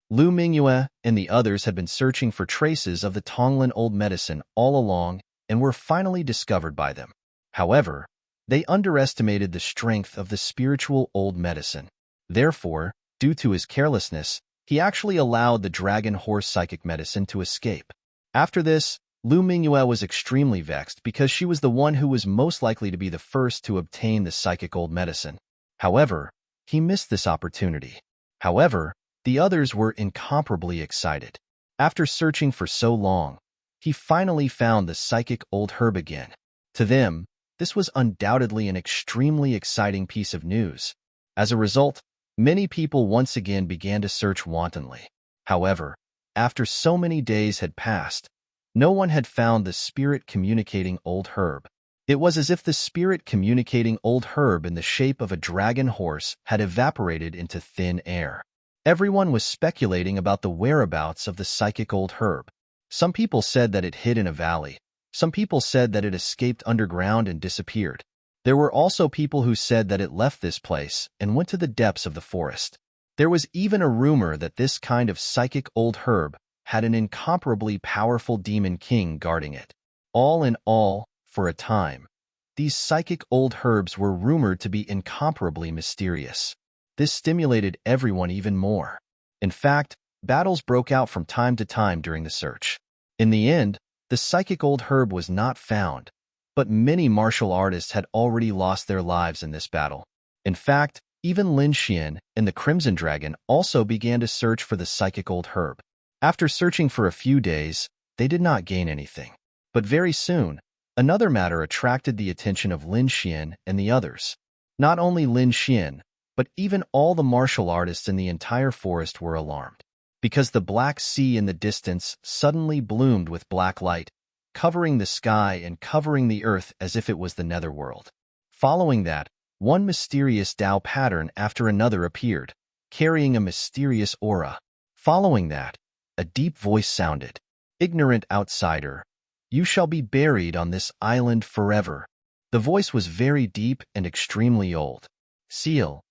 Lu Mingyue and the others had been searching for traces of the Tonglen old medicine all along and were finally discovered by them. However, they underestimated the strength of the spiritual old medicine. Therefore, due to his carelessness, he actually allowed the dragon horse psychic medicine to escape. After this, Lu Mingyue was extremely vexed because she was the one who was most likely to be the first to obtain the psychic old medicine. However, he missed this opportunity. However, the others were incomparably excited. After searching for so long, he finally found the psychic old herb again. To them, this was undoubtedly an extremely exciting piece of news. As a result, many people once again began to search wantonly. However, after so many days had passed, no one had found the spirit-communicating old herb. It was as if the spirit-communicating old herb in the shape of a dragon horse had evaporated into thin air. Everyone was speculating about the whereabouts of the psychic old herb. Some people said that it hid in a valley. Some people said that it escaped underground and disappeared. There were also people who said that it left this place and went to the depths of the forest. There was even a rumor that this kind of psychic old herb had an incomparably powerful demon king guarding it. All in all, for a time, these psychic old herbs were rumored to be incomparably mysterious. This stimulated everyone even more. In fact, battles broke out from time to time during the search. In the end, the psychic old herb was not found, but many martial artists had already lost their lives in this battle. In fact, even Lin Xian and the Crimson Dragon also began to search for the psychic old herb. After searching for a few days, they did not gain anything. But very soon, another matter attracted the attention of Lin Xian and the others. Not only Lin Xian, but even all the martial artists in the entire forest were alarmed, because the black sea in the distance suddenly bloomed with black light, covering the sky and covering the earth as if it was the netherworld. Following that, one mysterious Tao pattern after another appeared, carrying a mysterious aura. Following that, a deep voice sounded. "Ignorant outsider, you shall be buried on this island forever." The voice was very deep and extremely old. Seal.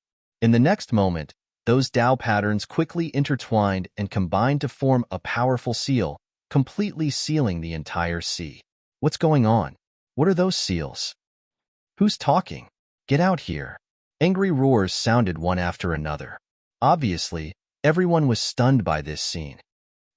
In the next moment, those Tao patterns quickly intertwined and combined to form a powerful seal, completely sealing the entire sea. What's going on? What are those seals? Who's talking? Get out here. Angry roars sounded one after another. Obviously, everyone was stunned by this scene.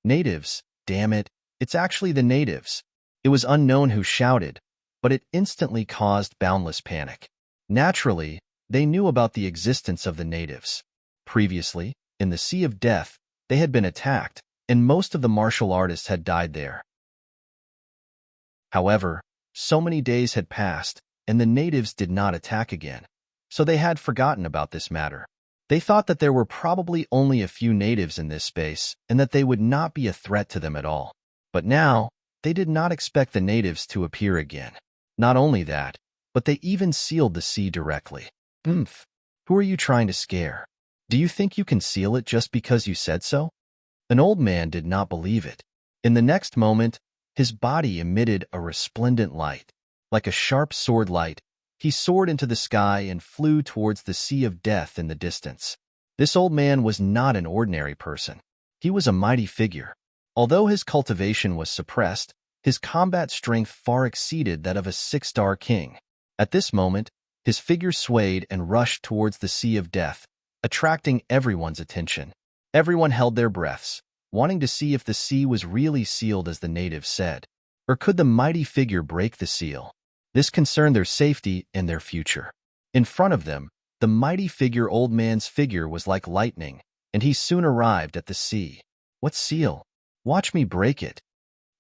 Natives, damn it, it's actually the natives. It was unknown who shouted, but it instantly caused boundless panic. Naturally, they knew about the existence of the natives. Previously, in the Sea of Death, they had been attacked, and most of the martial artists had died there. However, so many days had passed, and the natives did not attack again, so they had forgotten about this matter. They thought that there were probably only a few natives in this space, and that they would not be a threat to them at all. But now, they did not expect the natives to appear again. Not only that, but they even sealed the sea directly. Who are you trying to scare? Do you think you can seal it just because you said so? An old man did not believe it. In the next moment, his body emitted a resplendent light. Like a sharp sword light, he soared into the sky and flew towards the Sea of Death in the distance. This old man was not an ordinary person. He was a mighty figure. Although his cultivation was suppressed, his combat strength far exceeded that of a 6-star king. At this moment, his figure swayed and rushed towards the Sea of Death, attracting everyone's attention. Everyone held their breaths, wanting to see if the sea was really sealed as the natives said. Or could the mighty figure break the seal? This concerned their safety and their future. In front of them, the mighty figure old man's figure was like lightning, and he soon arrived at the sea. "What seal? Watch me break it!"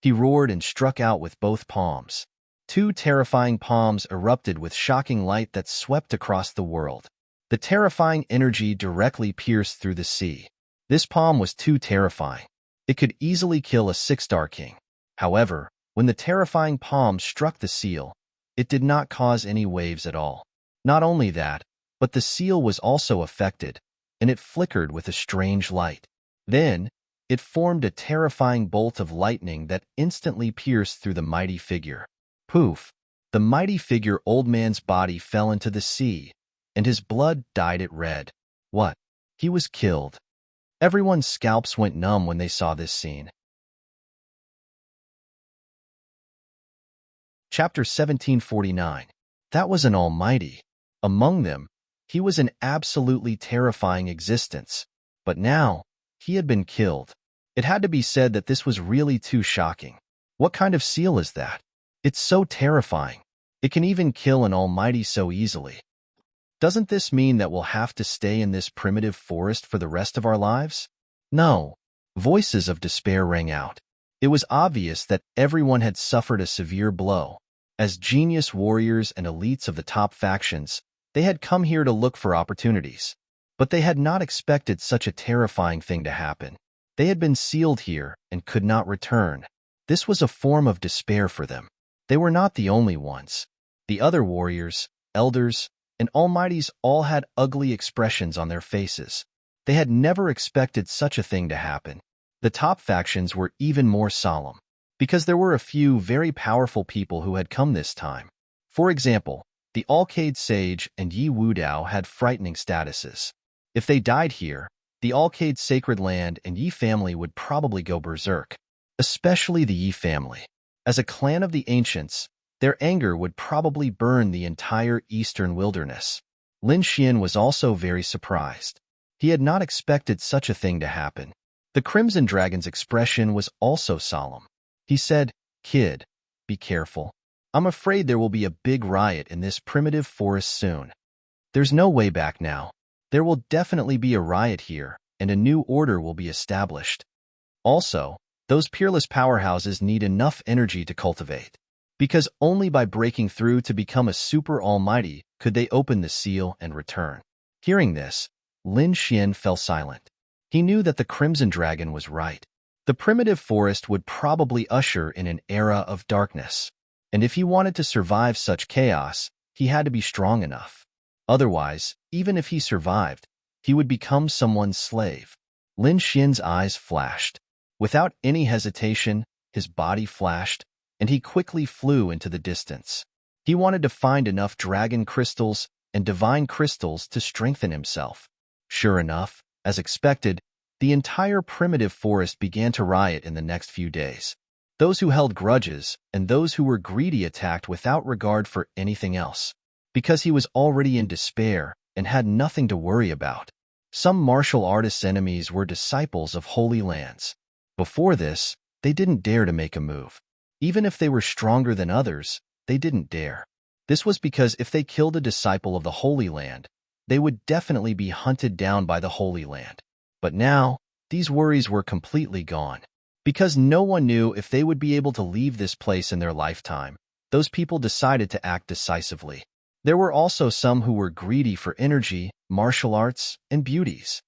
He roared and struck out with both palms. Two terrifying palms erupted with shocking light that swept across the world. The terrifying energy directly pierced through the sea. This palm was too terrifying. It could easily kill a 6-star king. However, when the terrifying palm struck the seal, it did not cause any waves at all. Not only that, but the seal was also affected, and it flickered with a strange light. Then, it formed a terrifying bolt of lightning that instantly pierced through the mighty figure. Poof! The mighty figure old man's body fell into the sea, and his blood dyed it red. What? He was killed. Everyone's scalps went numb when they saw this scene. Chapter 1749. That was an almighty. Among them, he was an absolutely terrifying existence. But now, he had been killed. It had to be said that this was really too shocking. What kind of seal is that? It's so terrifying. It can even kill an almighty so easily. Doesn't this mean that we'll have to stay in this primitive forest for the rest of our lives? No. Voices of despair rang out. It was obvious that everyone had suffered a severe blow. As genius warriors and elites of the top factions, they had come here to look for opportunities. But they had not expected such a terrifying thing to happen. They had been sealed here and could not return. This was a form of despair for them. They were not the only ones. The other warriors, elders, and almighties all had ugly expressions on their faces. They had never expected such a thing to happen. The top factions were even more solemn, because there were a few very powerful people who had come this time. For example, the Alcade Sage and Yi Wudao had frightening statuses. If they died here, the Alcade Sacred Land and Yi family would probably go berserk, especially the Yi family. As a clan of the ancients, their anger would probably burn the entire eastern wilderness. Lin Xian was also very surprised. He had not expected such a thing to happen. The Crimson Dragon's expression was also solemn. He said, "Kid, be careful. I'm afraid there will be a big riot in this primitive forest soon. There's no way back now. There will definitely be a riot here, and a new order will be established. Also, those peerless powerhouses need enough energy to cultivate, because only by breaking through to become a super almighty could they open the seal and return." Hearing this, Lin Xian fell silent. He knew that the Crimson Dragon was right. The primitive forest would probably usher in an era of darkness, and if he wanted to survive such chaos, he had to be strong enough. Otherwise, even if he survived, he would become someone's slave. Lin Xian's eyes flashed. Without any hesitation, his body flashed, and he quickly flew into the distance. He wanted to find enough dragon crystals and divine crystals to strengthen himself. Sure enough, as expected, the entire primitive forest began to riot in the next few days. Those who held grudges and those who were greedy attacked without regard for anything else, because he was already in despair and had nothing to worry about. Some martial artists' enemies were disciples of holy lands. Before this, they didn't dare to make a move. Even if they were stronger than others, they didn't dare. This was because if they killed a disciple of the Holy Land, they would definitely be hunted down by the Holy Land. But now, these worries were completely gone. Because no one knew if they would be able to leave this place in their lifetime, those people decided to act decisively. There were also some who were greedy for energy, martial arts, and beauties.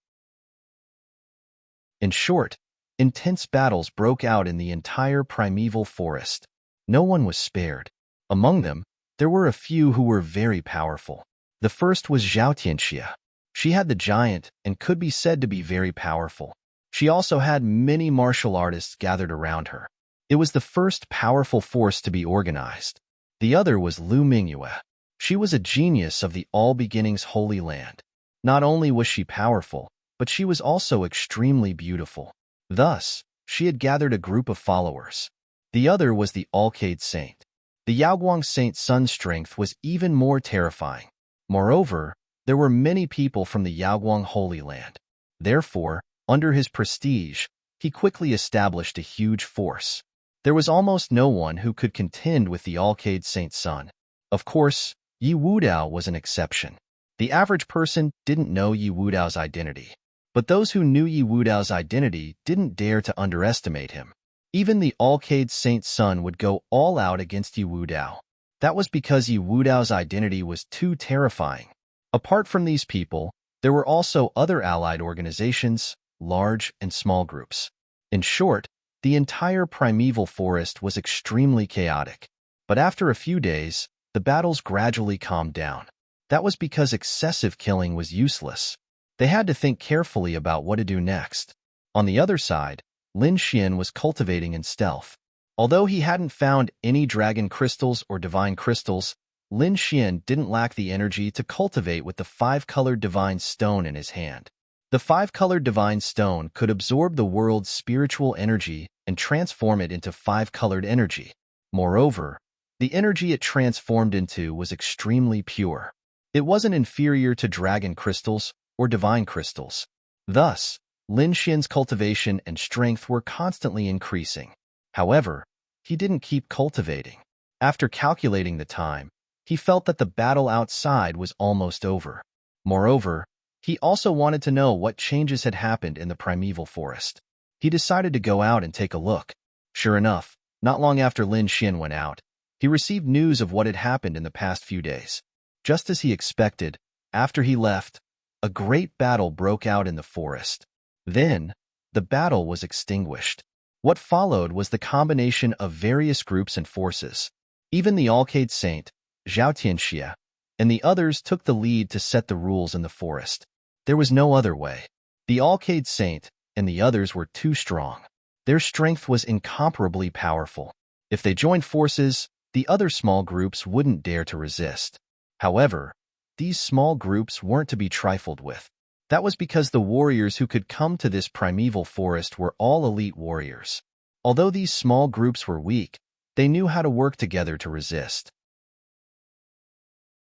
In short, intense battles broke out in the entire primeval forest. No one was spared. Among them, there were a few who were very powerful. The first was Zhao Tianxia. She had the giant and could be said to be very powerful. She also had many martial artists gathered around her. It was the first powerful force to be organized. The other was Lu Mingyue. She was a genius of the All Beginnings Holy Land. Not only was she powerful, but she was also extremely beautiful. Thus, she had gathered a group of followers. The other was the Alcade Saint. The Yaoguang Saint's sun's strength was even more terrifying. Moreover, there were many people from the Yaoguang Holy Land. Therefore, under his prestige, he quickly established a huge force. There was almost no one who could contend with the Alcade Saint's son. Of course, Yi Wudao was an exception. The average person didn't know Yi Wudao's identity. But those who knew Yi Wudao's identity didn't dare to underestimate him. Even the Alcade Saint's son would go all out against Yi Wudao. That was because Yi Wudao's identity was too terrifying. Apart from these people, there were also other allied organizations, large and small groups. In short, the entire primeval forest was extremely chaotic. But after a few days, the battles gradually calmed down. That was because excessive killing was useless. They had to think carefully about what to do next. On the other side, Lin Xian was cultivating in stealth. Although he hadn't found any dragon crystals or divine crystals, Lin Xian didn't lack the energy to cultivate with the five-colored divine stone in his hand. The five-colored divine stone could absorb the world's spiritual energy and transform it into five-colored energy. Moreover, the energy it transformed into was extremely pure. It wasn't inferior to dragon crystals or divine crystals. Thus, Lin Xian's cultivation and strength were constantly increasing. However, he didn't keep cultivating. After calculating the time, he felt that the battle outside was almost over. Moreover, he also wanted to know what changes had happened in the primeval forest. He decided to go out and take a look. Sure enough, not long after Lin Xian went out, he received news of what had happened in the past few days. Just as he expected, after he left, a great battle broke out in the forest. Then, the battle was extinguished. What followed was the combination of various groups and forces. Even the Alcade Saint, Zhao Tianxia, and the others took the lead to set the rules in the forest. There was no other way. The Alcade Saint and the others were too strong. Their strength was incomparably powerful. If they joined forces, the other small groups wouldn't dare to resist. However, these small groups weren't to be trifled with. That was because the warriors who could come to this primeval forest were all elite warriors. Although these small groups were weak, they knew how to work together to resist.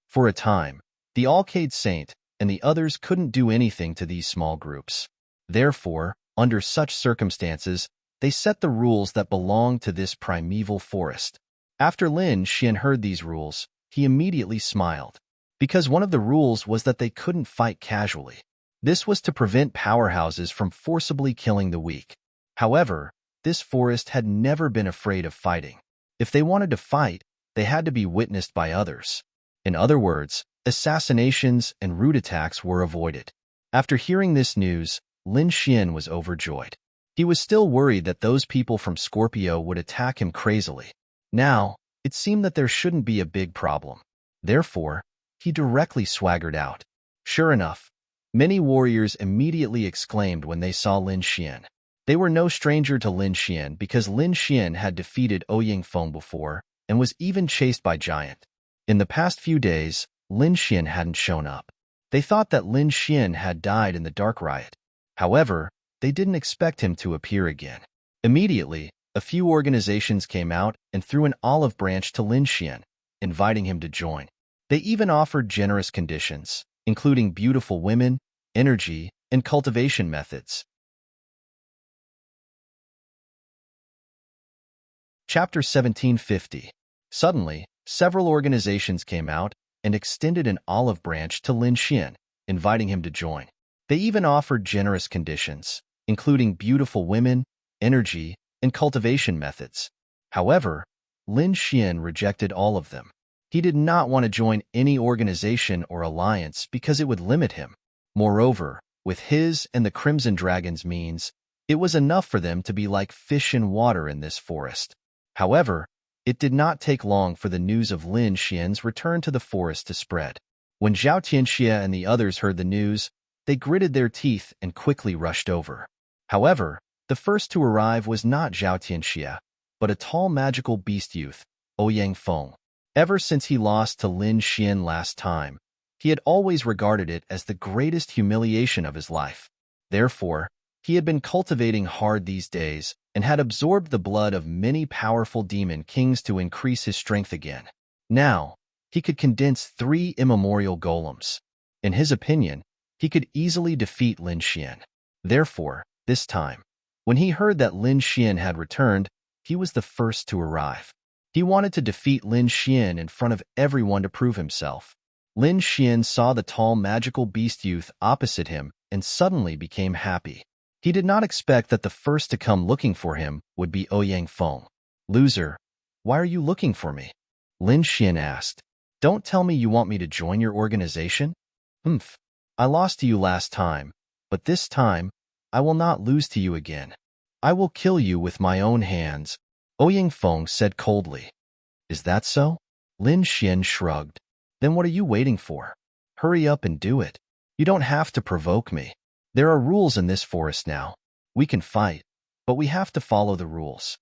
For a time, the Alcade Saint and the others couldn't do anything to these small groups. Therefore, under such circumstances, they set the rules that belonged to this primeval forest. After Lin Xian heard these rules, he immediately smiled, because one of the rules was that they couldn't fight casually. This was to prevent powerhouses from forcibly killing the weak. However, this forest had never been afraid of fighting. If they wanted to fight, they had to be witnessed by others. In other words, assassinations and rude attacks were avoided. After hearing this news, Lin Xian was overjoyed. He was still worried that those people from Scorpio would attack him crazily. Now, it seemed that there shouldn't be a big problem. Therefore, he directly swaggered out. Sure enough, many warriors immediately exclaimed when they saw Lin Xian. They were no stranger to Lin Xian because Lin Xian had defeated Ouyang Feng before and was even chased by Giant. In the past few days, Lin Xian hadn't shown up. They thought that Lin Xian had died in the Dark Riot. However, they didn't expect him to appear again. Immediately, a few organizations came out and threw an olive branch to Lin Xian, inviting him to join. They even offered generous conditions, including beautiful women, energy, and cultivation methods. Chapter 1750. Suddenly, several organizations came out and extended an olive branch to Lin Xian, inviting him to join. They even offered generous conditions, including beautiful women, energy, and cultivation methods. However, Lin Xian rejected all of them. He did not want to join any organization or alliance because it would limit him. Moreover, with his and the Crimson Dragon's means, it was enough for them to be like fish in water in this forest. However, it did not take long for the news of Lin Xian's return to the forest to spread. When Zhao Tianxia and the others heard the news, they gritted their teeth and quickly rushed over. However, the first to arrive was not Zhao Tianxia, but a tall magical beast youth, Ouyang Feng. Ever since he lost to Lin Xian last time, he had always regarded it as the greatest humiliation of his life. Therefore, he had been cultivating hard these days and had absorbed the blood of many powerful demon kings to increase his strength again. Now, he could condense 3 immemorial golems. In his opinion, he could easily defeat Lin Xian. Therefore, this time, when he heard that Lin Xian had returned, he was the first to arrive. He wanted to defeat Lin Xian in front of everyone to prove himself. Lin Xian saw the tall magical beast youth opposite him and suddenly became happy. He did not expect that the first to come looking for him would be Ouyang Feng. "Loser, why are you looking for me?" Lin Xian asked. "Don't tell me you want me to join your organization?" "Humph, I lost to you last time, but this time, I will not lose to you again. I will kill you with my own hands," Ouyang Feng said coldly. "Is that so?" Lin Xian shrugged. "Then what are you waiting for? Hurry up and do it. You don't have to provoke me. There are rules in this forest now. We can fight, but we have to follow the rules.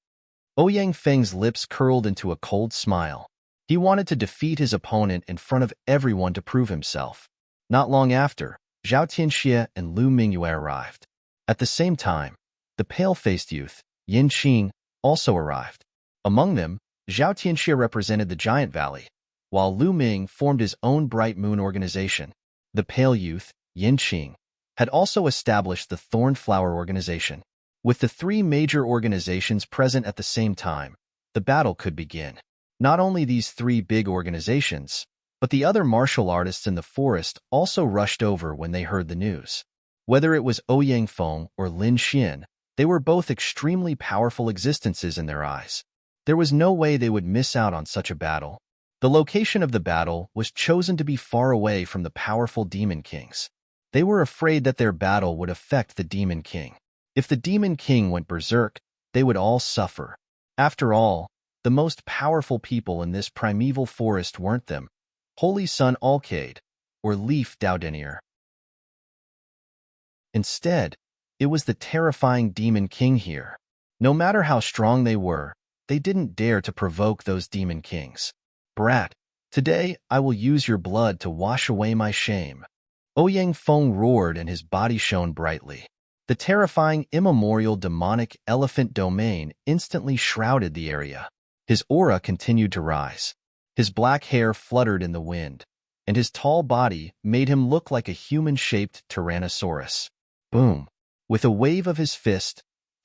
Ouyang Feng's lips curled into a cold smile. He wanted to defeat his opponent in front of everyone to prove himself. Not long after, Zhao Tianxie and Lu Mingyue arrived. At the same time, the pale-faced youth, Yin Qing, also arrived. Among them, Zhao Tianxie represented the Giant Valley, while Lu Ming formed his own Bright Moon organization. The pale youth, Yin Qing, had also established the Thorn Flower organization. With the three major organizations present at the same time, the battle could begin. Not only these three big organizations, but the other martial artists in the forest also rushed over when they heard the news. Whether it was Ouyang Feng or Lin Xian, they were both extremely powerful existences in their eyes. There was no way they would miss out on such a battle. The location of the battle was chosen to be far away from the powerful Demon Kings. They were afraid that their battle would affect the Demon King. If the Demon King went berserk, they would all suffer. After all, the most powerful people in this primeval forest weren't them, Holy Sun Alcade, or Leaf Daudenier. Instead, it was the terrifying Demon King here. No matter how strong they were, they didn't dare to provoke those Demon Kings. Brat, today I will use your blood to wash away my shame. Ouyang Feng roared and his body shone brightly. The terrifying immemorial demonic elephant domain instantly shrouded the area. His aura continued to rise. His black hair fluttered in the wind, and his tall body made him look like a human-shaped Tyrannosaurus. Boom! With a wave of his fist,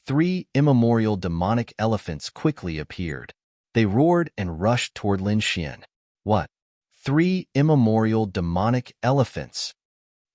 three immemorial demonic elephants quickly appeared. They roared and rushed toward Lin Xian. What? 3 immemorial demonic elephants?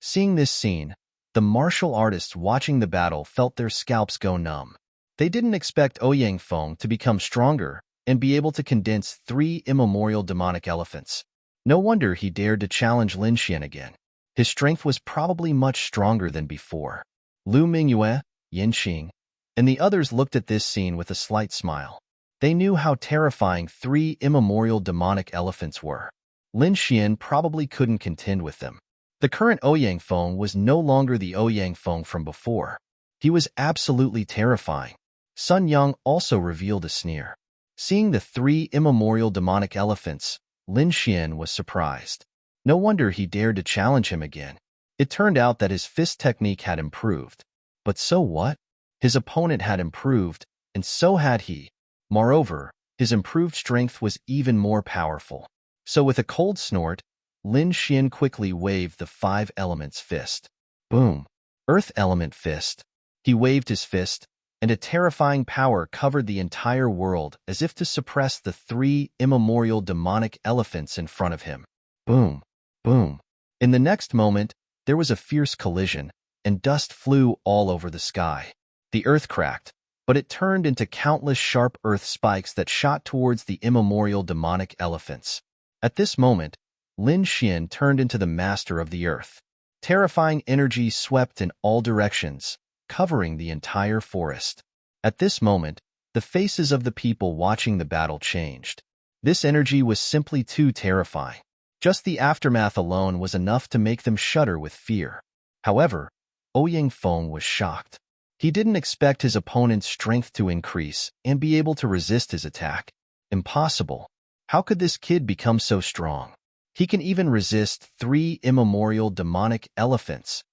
Seeing this scene, the martial artists watching the battle felt their scalps go numb. They didn't expect Ouyang Feng to become stronger and be able to condense 3 immemorial demonic elephants. No wonder he dared to challenge Lin Xian again. His strength was probably much stronger than before. Lu Mingyue, Yin Qing, and the others looked at this scene with a slight smile. They knew how terrifying 3 immemorial demonic elephants were. Lin Xian probably couldn't contend with them. The current Ouyang Feng was no longer the Ouyang Feng from before. He was absolutely terrifying. Sun Yang also revealed a sneer. Seeing the 3 immemorial demonic elephants, Lin Xian was surprised. No wonder he dared to challenge him again. It turned out that his fist technique had improved. But so what? His opponent had improved, and so had he. Moreover, his improved strength was even more powerful. So with a cold snort, Lin Xian quickly waved the 5 elements fist. Boom! Earth element fist. He waved his fist, and a terrifying power covered the entire world as if to suppress the 3 immemorial demonic elephants in front of him. Boom! Boom! In the next moment, there was a fierce collision, and dust flew all over the sky. The earth cracked, but it turned into countless sharp earth spikes that shot towards the immemorial demonic elephants. At this moment, Lin Xian turned into the master of the earth. Terrifying energy swept in all directions, covering the entire forest. At this moment, the faces of the people watching the battle changed. This energy was simply too terrifying. Just the aftermath alone was enough to make them shudder with fear. However, Ouyang Feng was shocked. He didn't expect his opponent's strength to increase and be able to resist his attack. Impossible. How could this kid become so strong? He can even resist 3 immemorial demonic elephants.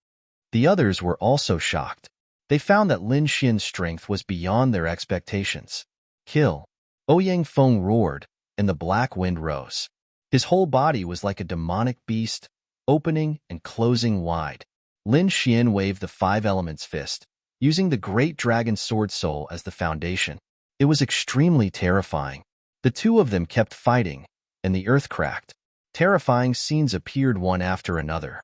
The others were also shocked. They found that Lin Xian's strength was beyond their expectations. Kill! Ouyang Feng roared, and the black wind rose. His whole body was like a demonic beast, opening and closing wide. Lin Xian waved the 5 elements fist, using the great dragon sword soul as the foundation. It was extremely terrifying. The two of them kept fighting, and the earth cracked. Terrifying scenes appeared one after another.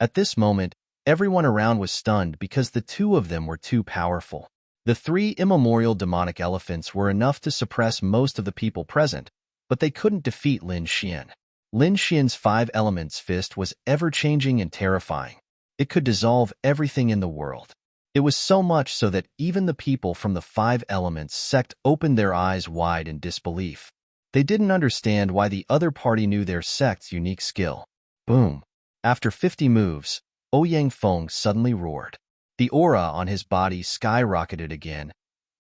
At this moment, everyone around was stunned because the two of them were too powerful. The 3 immemorial demonic elephants were enough to suppress most of the people present, but they couldn't defeat Lin Xian. Lin Xian's 5 elements fist was ever-changing and terrifying. It could dissolve everything in the world. It was so much so that even the people from the 5 elements sect opened their eyes wide in disbelief. They didn't understand why the other party knew their sect's unique skill. Boom! After 50 moves, Ouyang Feng suddenly roared. The aura on his body skyrocketed again,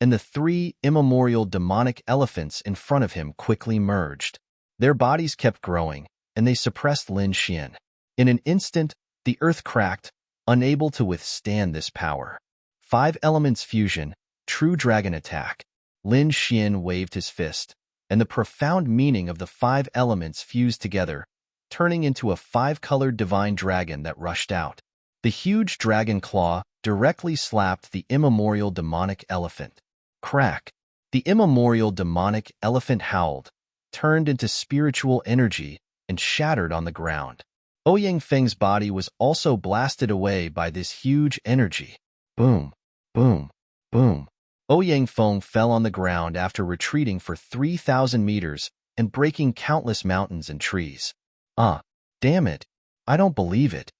and the three immemorial demonic elephants in front of him quickly merged. Their bodies kept growing, and they suppressed Lin Xian. In an instant, the earth cracked, unable to withstand this power. 5 elements fusion, true dragon attack. Lin Xian waved his fist, and the profound meaning of the 5 elements fused together, turning into a 5-colored divine dragon that rushed out. The huge dragon claw directly slapped the immemorial demonic elephant. Crack! The immemorial demonic elephant howled, turned into spiritual energy, and shattered on the ground. Ouyang Feng's body was also blasted away by this huge energy. Boom, boom, boom. Ouyang Feng fell on the ground after retreating for 3,000 meters and breaking countless mountains and trees. Damn it! I don't believe it.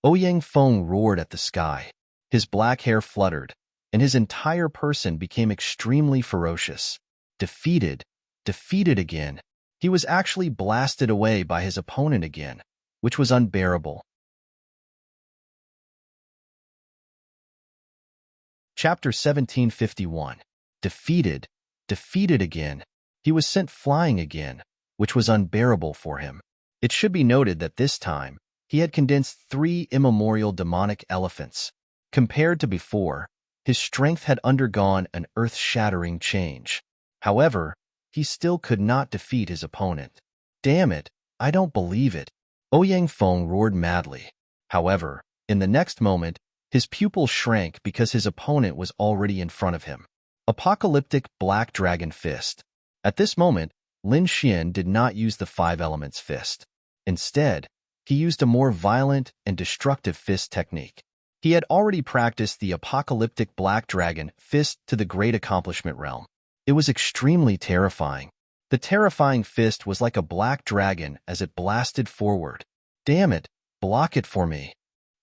Ouyang Feng roared at the sky. His black hair fluttered, and his entire person became extremely ferocious. Defeated again. He was actually blasted away by his opponent again, which was unbearable. Chapter 1751. Defeated again. He was sent flying again, which was unbearable for him. It should be noted that this time, he had condensed 3 immemorial demonic elephants. Compared to before, his strength had undergone an earth-shattering change. However, he still could not defeat his opponent. Damn it, I don't believe it. Ouyang Feng roared madly. However, in the next moment, his pupil shrank because his opponent was already in front of him. Apocalyptic Black Dragon Fist. At this moment, Lin Xian did not use the 5 elements fist. Instead, he used a more violent and destructive fist technique. He had already practiced the Apocalyptic Black Dragon Fist to the Great Accomplishment realm. It was extremely terrifying. The terrifying fist was like a black dragon as it blasted forward. Damn it, block it for me.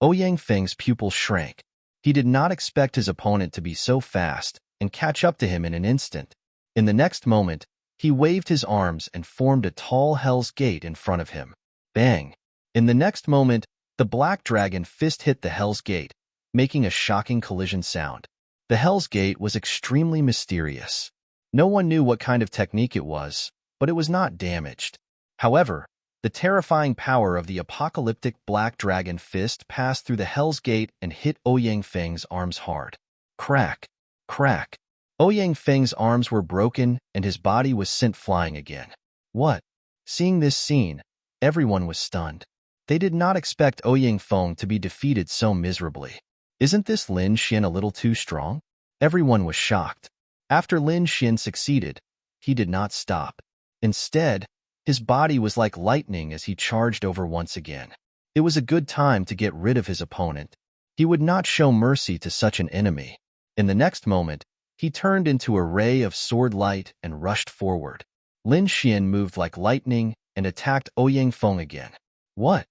Ouyang Feng's pupil shrank. He did not expect his opponent to be so fast and catch up to him in an instant. In the next moment, he waved his arms and formed a tall Hell's Gate in front of him. Bang! In the next moment, the Black Dragon Fist hit the Hell's Gate, making a shocking collision sound. The Hell's Gate was extremely mysterious. No one knew what kind of technique it was, but it was not damaged. However, the terrifying power of the Apocalyptic Black Dragon Fist passed through the Hell's Gate and hit Ouyang Feng's arms hard. Crack! Crack! Ouyang Feng's arms were broken and his body was sent flying again. What? Seeing this scene, everyone was stunned. They did not expect Ouyang Feng to be defeated so miserably. Isn't this Lin Xian a little too strong? Everyone was shocked. After Lin Xian succeeded, he did not stop. Instead, his body was like lightning as he charged over once again. It was a good time to get rid of his opponent. He would not show mercy to such an enemy. In the next moment, he turned into a ray of sword light and rushed forward. Lin Xian moved like lightning and attacked Ouyang Feng again. What?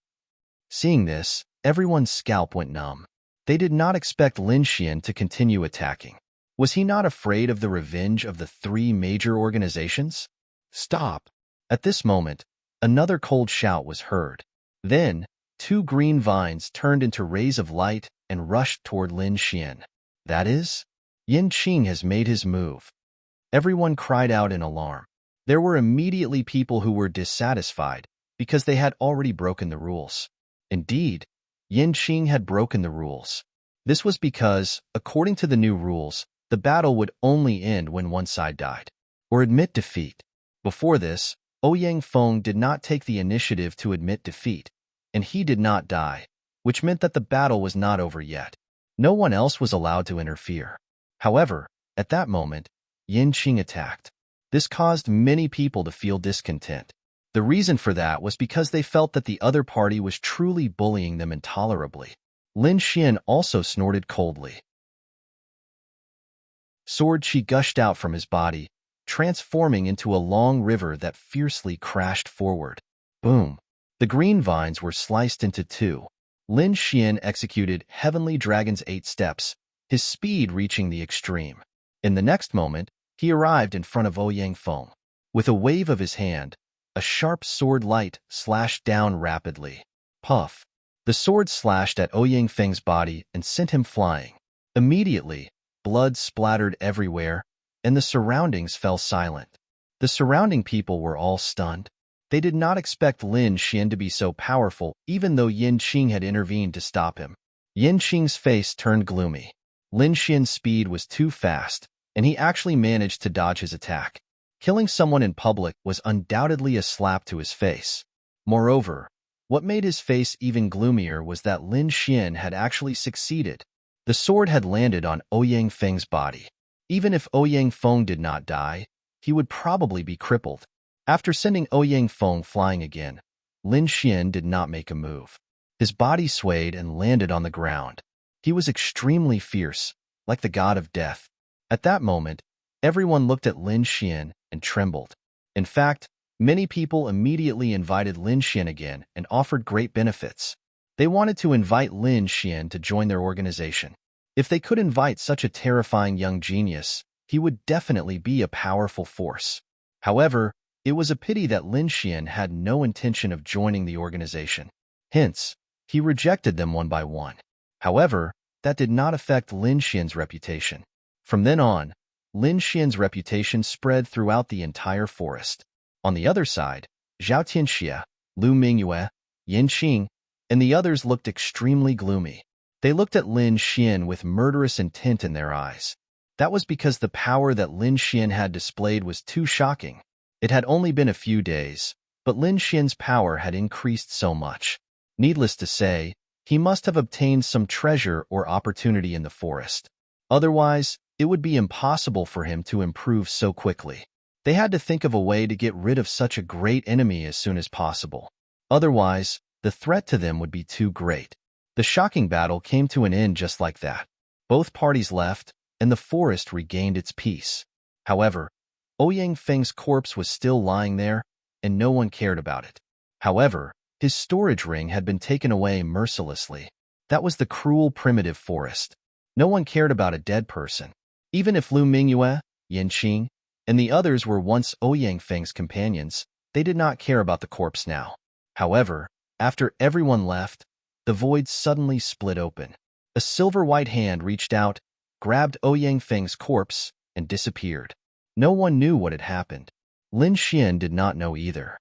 Seeing this, everyone's scalp went numb. They did not expect Lin Xian to continue attacking. Was he not afraid of the revenge of the 3 major organizations? Stop! At this moment, another cold shout was heard. Then, 2 green vines turned into rays of light and rushed toward Lin Xian. That is, Yin Qing has made his move. Everyone cried out in alarm. There were immediately people who were dissatisfied because they had already broken the rules. Indeed, Yin Qing had broken the rules. This was because, according to the new rules, the battle would only end when one side died, or admit defeat. Before this, Ouyang Feng did not take the initiative to admit defeat, and he did not die, which meant that the battle was not over yet. No one else was allowed to interfere. However, at that moment, Yin Qing attacked. This caused many people to feel discontent. The reason for that was because they felt that the other party was truly bullying them intolerably. Lin Xian also snorted coldly. Sword chi gushed out from his body, transforming into a long river that fiercely crashed forward. Boom! The green vines were sliced into 2. Lin Xian executed Heavenly Dragon's 8 steps, his speed reaching the extreme. In the next moment, he arrived in front of Ouyang Feng. With a wave of his hand, a sharp sword light slashed down rapidly. Puff! The sword slashed at Ouyang Feng's body and sent him flying. Immediately, blood splattered everywhere, and the surroundings fell silent. The surrounding people were all stunned. They did not expect Lin Xian to be so powerful, even though Yin Qing had intervened to stop him. Yin Qing's face turned gloomy. Lin Xian's speed was too fast, and he actually managed to dodge his attack. Killing someone in public was undoubtedly a slap to his face. Moreover, what made his face even gloomier was that Lin Xian had actually succeeded. The sword had landed on Ouyang Feng's body. Even if Ouyang Feng did not die, he would probably be crippled. After sending Ouyang Feng flying again, Lin Xian did not make a move. His body swayed and landed on the ground. He was extremely fierce, like the god of death. At that moment, everyone looked at Lin Xian and trembled. In fact, many people immediately invited Lin Xian again and offered great benefits. They wanted to invite Lin Xian to join their organization. If they could invite such a terrifying young genius, he would definitely be a powerful force. However, it was a pity that Lin Xian had no intention of joining the organization. Hence, he rejected them one by one. However, that did not affect Lin Xian's reputation. From then on, Lin Xian's reputation spread throughout the entire forest. On the other side, Zhao Tianxia, Lu Mingyue, Yin Qing, and the others looked extremely gloomy. They looked at Lin Xian with murderous intent in their eyes. That was because the power that Lin Xian had displayed was too shocking. It had only been a few days, but Lin Xian's power had increased so much. Needless to say, he must have obtained some treasure or opportunity in the forest. Otherwise, it would be impossible for him to improve so quickly. They had to think of a way to get rid of such a great enemy as soon as possible. Otherwise, the threat to them would be too great. The shocking battle came to an end just like that. Both parties left, and the forest regained its peace. However, Ouyang Feng's corpse was still lying there, and no one cared about it. However, his storage ring had been taken away mercilessly. That was the cruel primitive forest. No one cared about a dead person. Even if Lu Mingyue, Yin Qing, and the others were once Ouyang Feng's companions, they did not care about the corpse now. However, after everyone left, the void suddenly split open. A silver-white hand reached out, grabbed Ouyang Feng's corpse, and disappeared. No one knew what had happened. Lin Xian did not know either.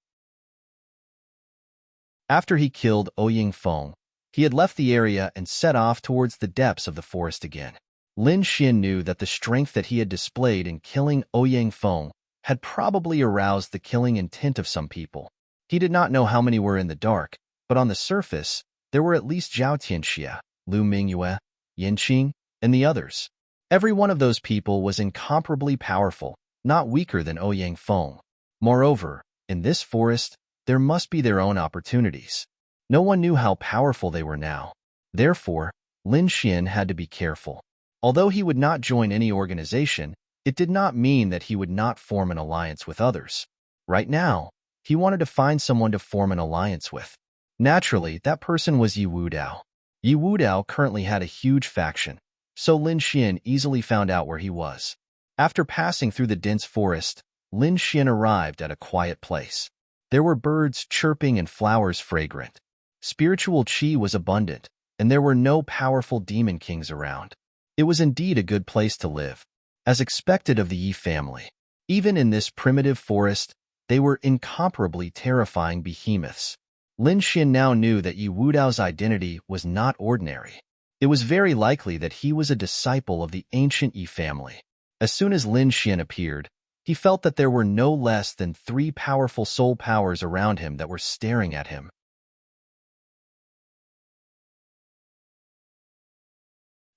After he killed Ouyang Feng, he had left the area and set off towards the depths of the forest again. Lin Xian knew that the strength that he had displayed in killing Ouyang Feng had probably aroused the killing intent of some people. He did not know how many were in the dark, but on the surface, there were at least Zhao Tianxia, Lu Mingyue, Yin Qing, and the others. Every one of those people was incomparably powerful, not weaker than Ouyang Feng. Moreover, in this forest, there must be their own opportunities. No one knew how powerful they were now. Therefore, Lin Xian had to be careful. Although he would not join any organization, it did not mean that he would not form an alliance with others. Right now, he wanted to find someone to form an alliance with. Naturally, that person was Yi Wudao. Yi Wudao currently had a huge faction, so Lin Xian easily found out where he was. After passing through the dense forest, Lin Xian arrived at a quiet place. There were birds chirping and flowers fragrant. Spiritual qi was abundant, and there were no powerful demon kings around. It was indeed a good place to live, as expected of the Yi family. Even in this primitive forest, they were incomparably terrifying behemoths. Lin Xian now knew that Yi Wudao's identity was not ordinary. It was very likely that he was a disciple of the ancient Yi family. As soon as Lin Xian appeared, he felt that there were no less than 3 powerful soul powers around him that were staring at him.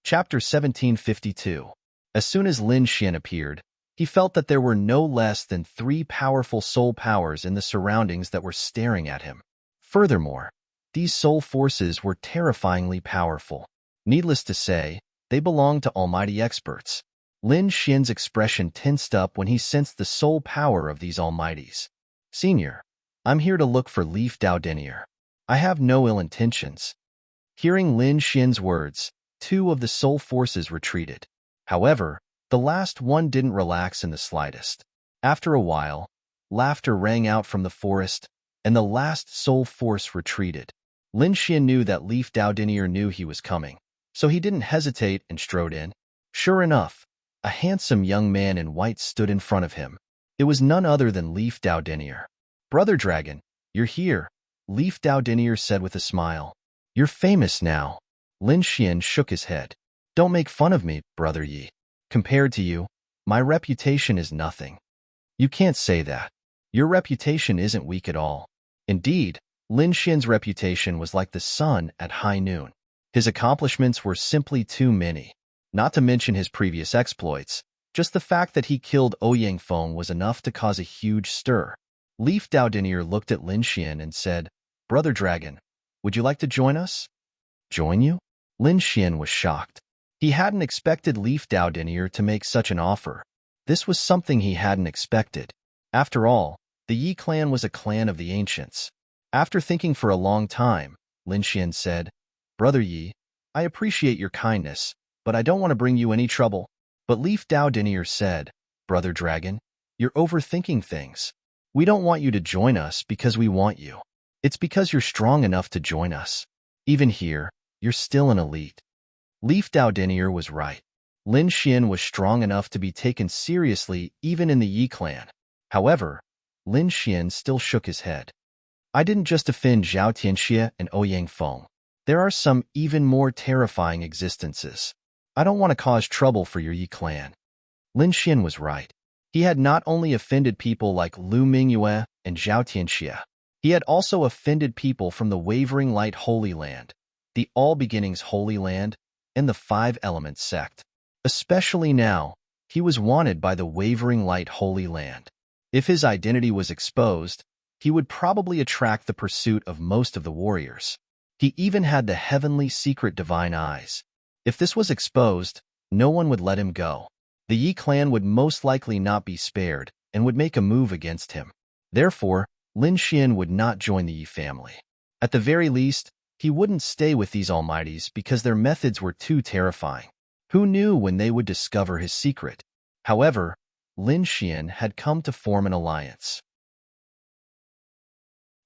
Chapter 1752. As soon as Lin Xian appeared, he felt that there were no less than 3 powerful soul powers in the surroundings that were staring at him. Furthermore, these soul forces were terrifyingly powerful. Needless to say, they belonged to almighty experts. Lin Xian's expression tensed up when he sensed the soul power of these almighties. "Senior, I'm here to look for Leaf Dao Denier. I have no ill intentions." Hearing Lin Xian's words, 2 of the soul forces retreated. However, the last one didn't relax in the slightest. After a while, laughter rang out from the forest, and the last soul force retreated. Lin Xian knew that Leaf Dao Denier knew he was coming, so he didn't hesitate and strode in. Sure enough, a handsome young man in white stood in front of him. It was none other than Leaf Doudinier. "Brother Dragon, you're here," Leaf Doudinier said with a smile. "You're famous now." Lin Xian shook his head. "Don't make fun of me, Brother Yi. Compared to you, my reputation is nothing." "You can't say that. Your reputation isn't weak at all." Indeed, Lin Xian's reputation was like the sun at high noon. His accomplishments were simply too many. Not to mention his previous exploits, just the fact that he killed Ouyang Feng was enough to cause a huge stir. Leaf Doudinier looked at Lin Xian and said, "Brother Dragon, would you like to join us?" "Join you?" Lin Xian was shocked. He hadn't expected Leaf Doudinier to make such an offer. This was something he hadn't expected. After all, the Yi clan was a clan of the ancients. After thinking for a long time, Lin Xian said, "Brother Yi, I appreciate your kindness, but I don't want to bring you any trouble." But Leaf Doudinier said, "Brother Dragon, you're overthinking things. We don't want you to join us because we want you. It's because you're strong enough to join us. Even here, you're still an elite." Leaf Doudinier was right. Lin Xian was strong enough to be taken seriously even in the Yi clan. However, Lin Xian still shook his head. "I didn't just offend Zhao Tianxie and Ouyang Feng. There are some even more terrifying existences. I don't want to cause trouble for your Yi clan." Lin Xian was right. He had not only offended people like Lu Mingyue and Zhao Tianxie, he had also offended people from the Wavering Light Holy Land, the All Beginnings Holy Land, and the Five Elements sect. Especially now, he was wanted by the Wavering Light Holy Land. If his identity was exposed, he would probably attract the pursuit of most of the warriors. He even had the heavenly secret divine eyes. If this was exposed, no one would let him go. The Yi clan would most likely not be spared and would make a move against him. Therefore, Lin Xian would not join the Yi family. At the very least, he wouldn't stay with these almighties because their methods were too terrifying. Who knew when they would discover his secret? However, Lin Xian had come to form an alliance.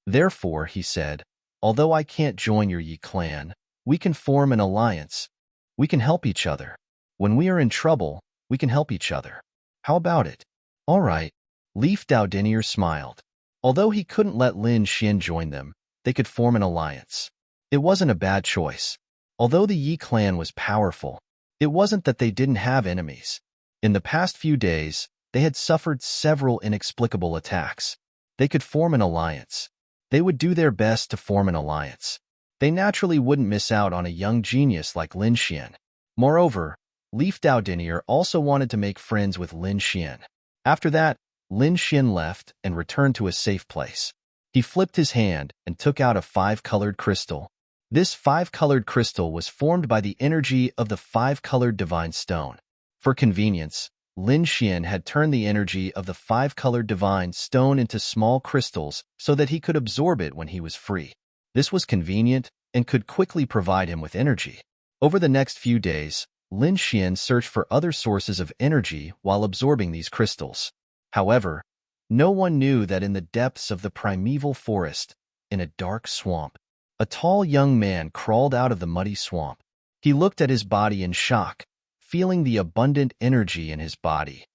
Therefore, he said, "Although I can't join your Yi clan, we can form an alliance. We can help each other. When we are in trouble, we can help each other. How about it?" "All right." Leaf Doudinier smiled. Although he couldn't let Lin Xian join them, they could form an alliance. It wasn't a bad choice. Although the Yi clan was powerful, it wasn't that they didn't have enemies. In the past few days, they had suffered several inexplicable attacks. They could form an alliance. They would do their best to form an alliance. They naturally wouldn't miss out on a young genius like Lin Xian. Moreover, Leaf Doudinier also wanted to make friends with Lin Xian. After that, Lin Xian left and returned to a safe place. He flipped his hand and took out a 5-colored crystal. This 5-colored crystal was formed by the energy of the 5-colored divine stone. For convenience, Lin Xian had turned the energy of the 5-colored divine stone into small crystals so that he could absorb it when he was free. This was convenient and could quickly provide him with energy. Over the next few days, Lin Xian searched for other sources of energy while absorbing these crystals. However, no one knew that in the depths of the primeval forest, in a dark swamp, a tall young man crawled out of the muddy swamp. He looked at his body in shock, feeling the abundant energy in his body.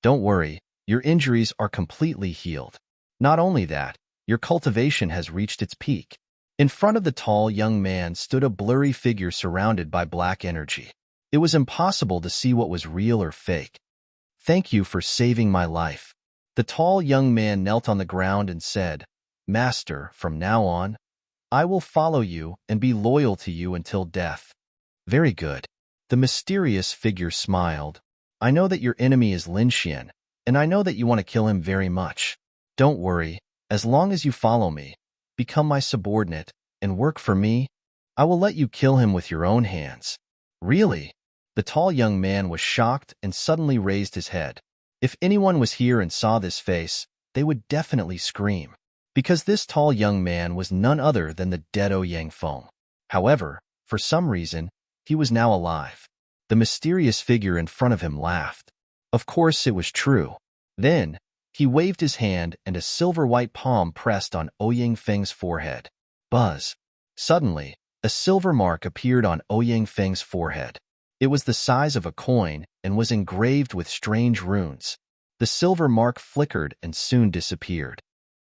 "Don't worry, your injuries are completely healed. Not only that, your cultivation has reached its peak." In front of the tall young man stood a blurry figure surrounded by black energy. It was impossible to see what was real or fake. "Thank you for saving my life." The tall young man knelt on the ground and said, "Master, from now on, I will follow you and be loyal to you until death." "Very good." The mysterious figure smiled. "I know that your enemy is Lin Xian, and I know that you want to kill him very much. Don't worry, as long as you follow me, become my subordinate, and work for me, I will let you kill him with your own hands." "Really?" The tall young man was shocked and suddenly raised his head. If anyone was here and saw this face, they would definitely scream, because this tall young man was none other than the dead Ouyang Feng. However, for some reason, he was now alive. The mysterious figure in front of him laughed. Of course, it was true. Then, he waved his hand and a silver-white palm pressed on Ouyang Feng's forehead. Buzz. Suddenly, A silver mark appeared on Ouyang Feng's forehead. It was the size of a coin and was engraved with strange runes. The silver mark flickered and soon disappeared.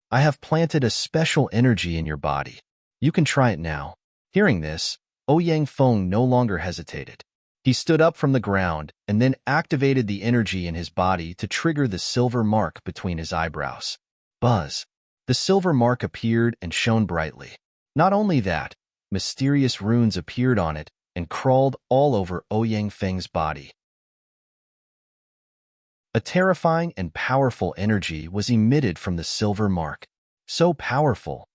I have planted a special energy in your body. You can try it now. Hearing this, Ouyang Feng no longer hesitated. He stood up from the ground and then activated the energy in his body to trigger the silver mark between his eyebrows. Buzz. The silver mark appeared and shone brightly. Not only that, mysterious runes appeared on it and crawled all over Ouyang Feng's body. A terrifying and powerful energy was emitted from the silver mark. So powerful,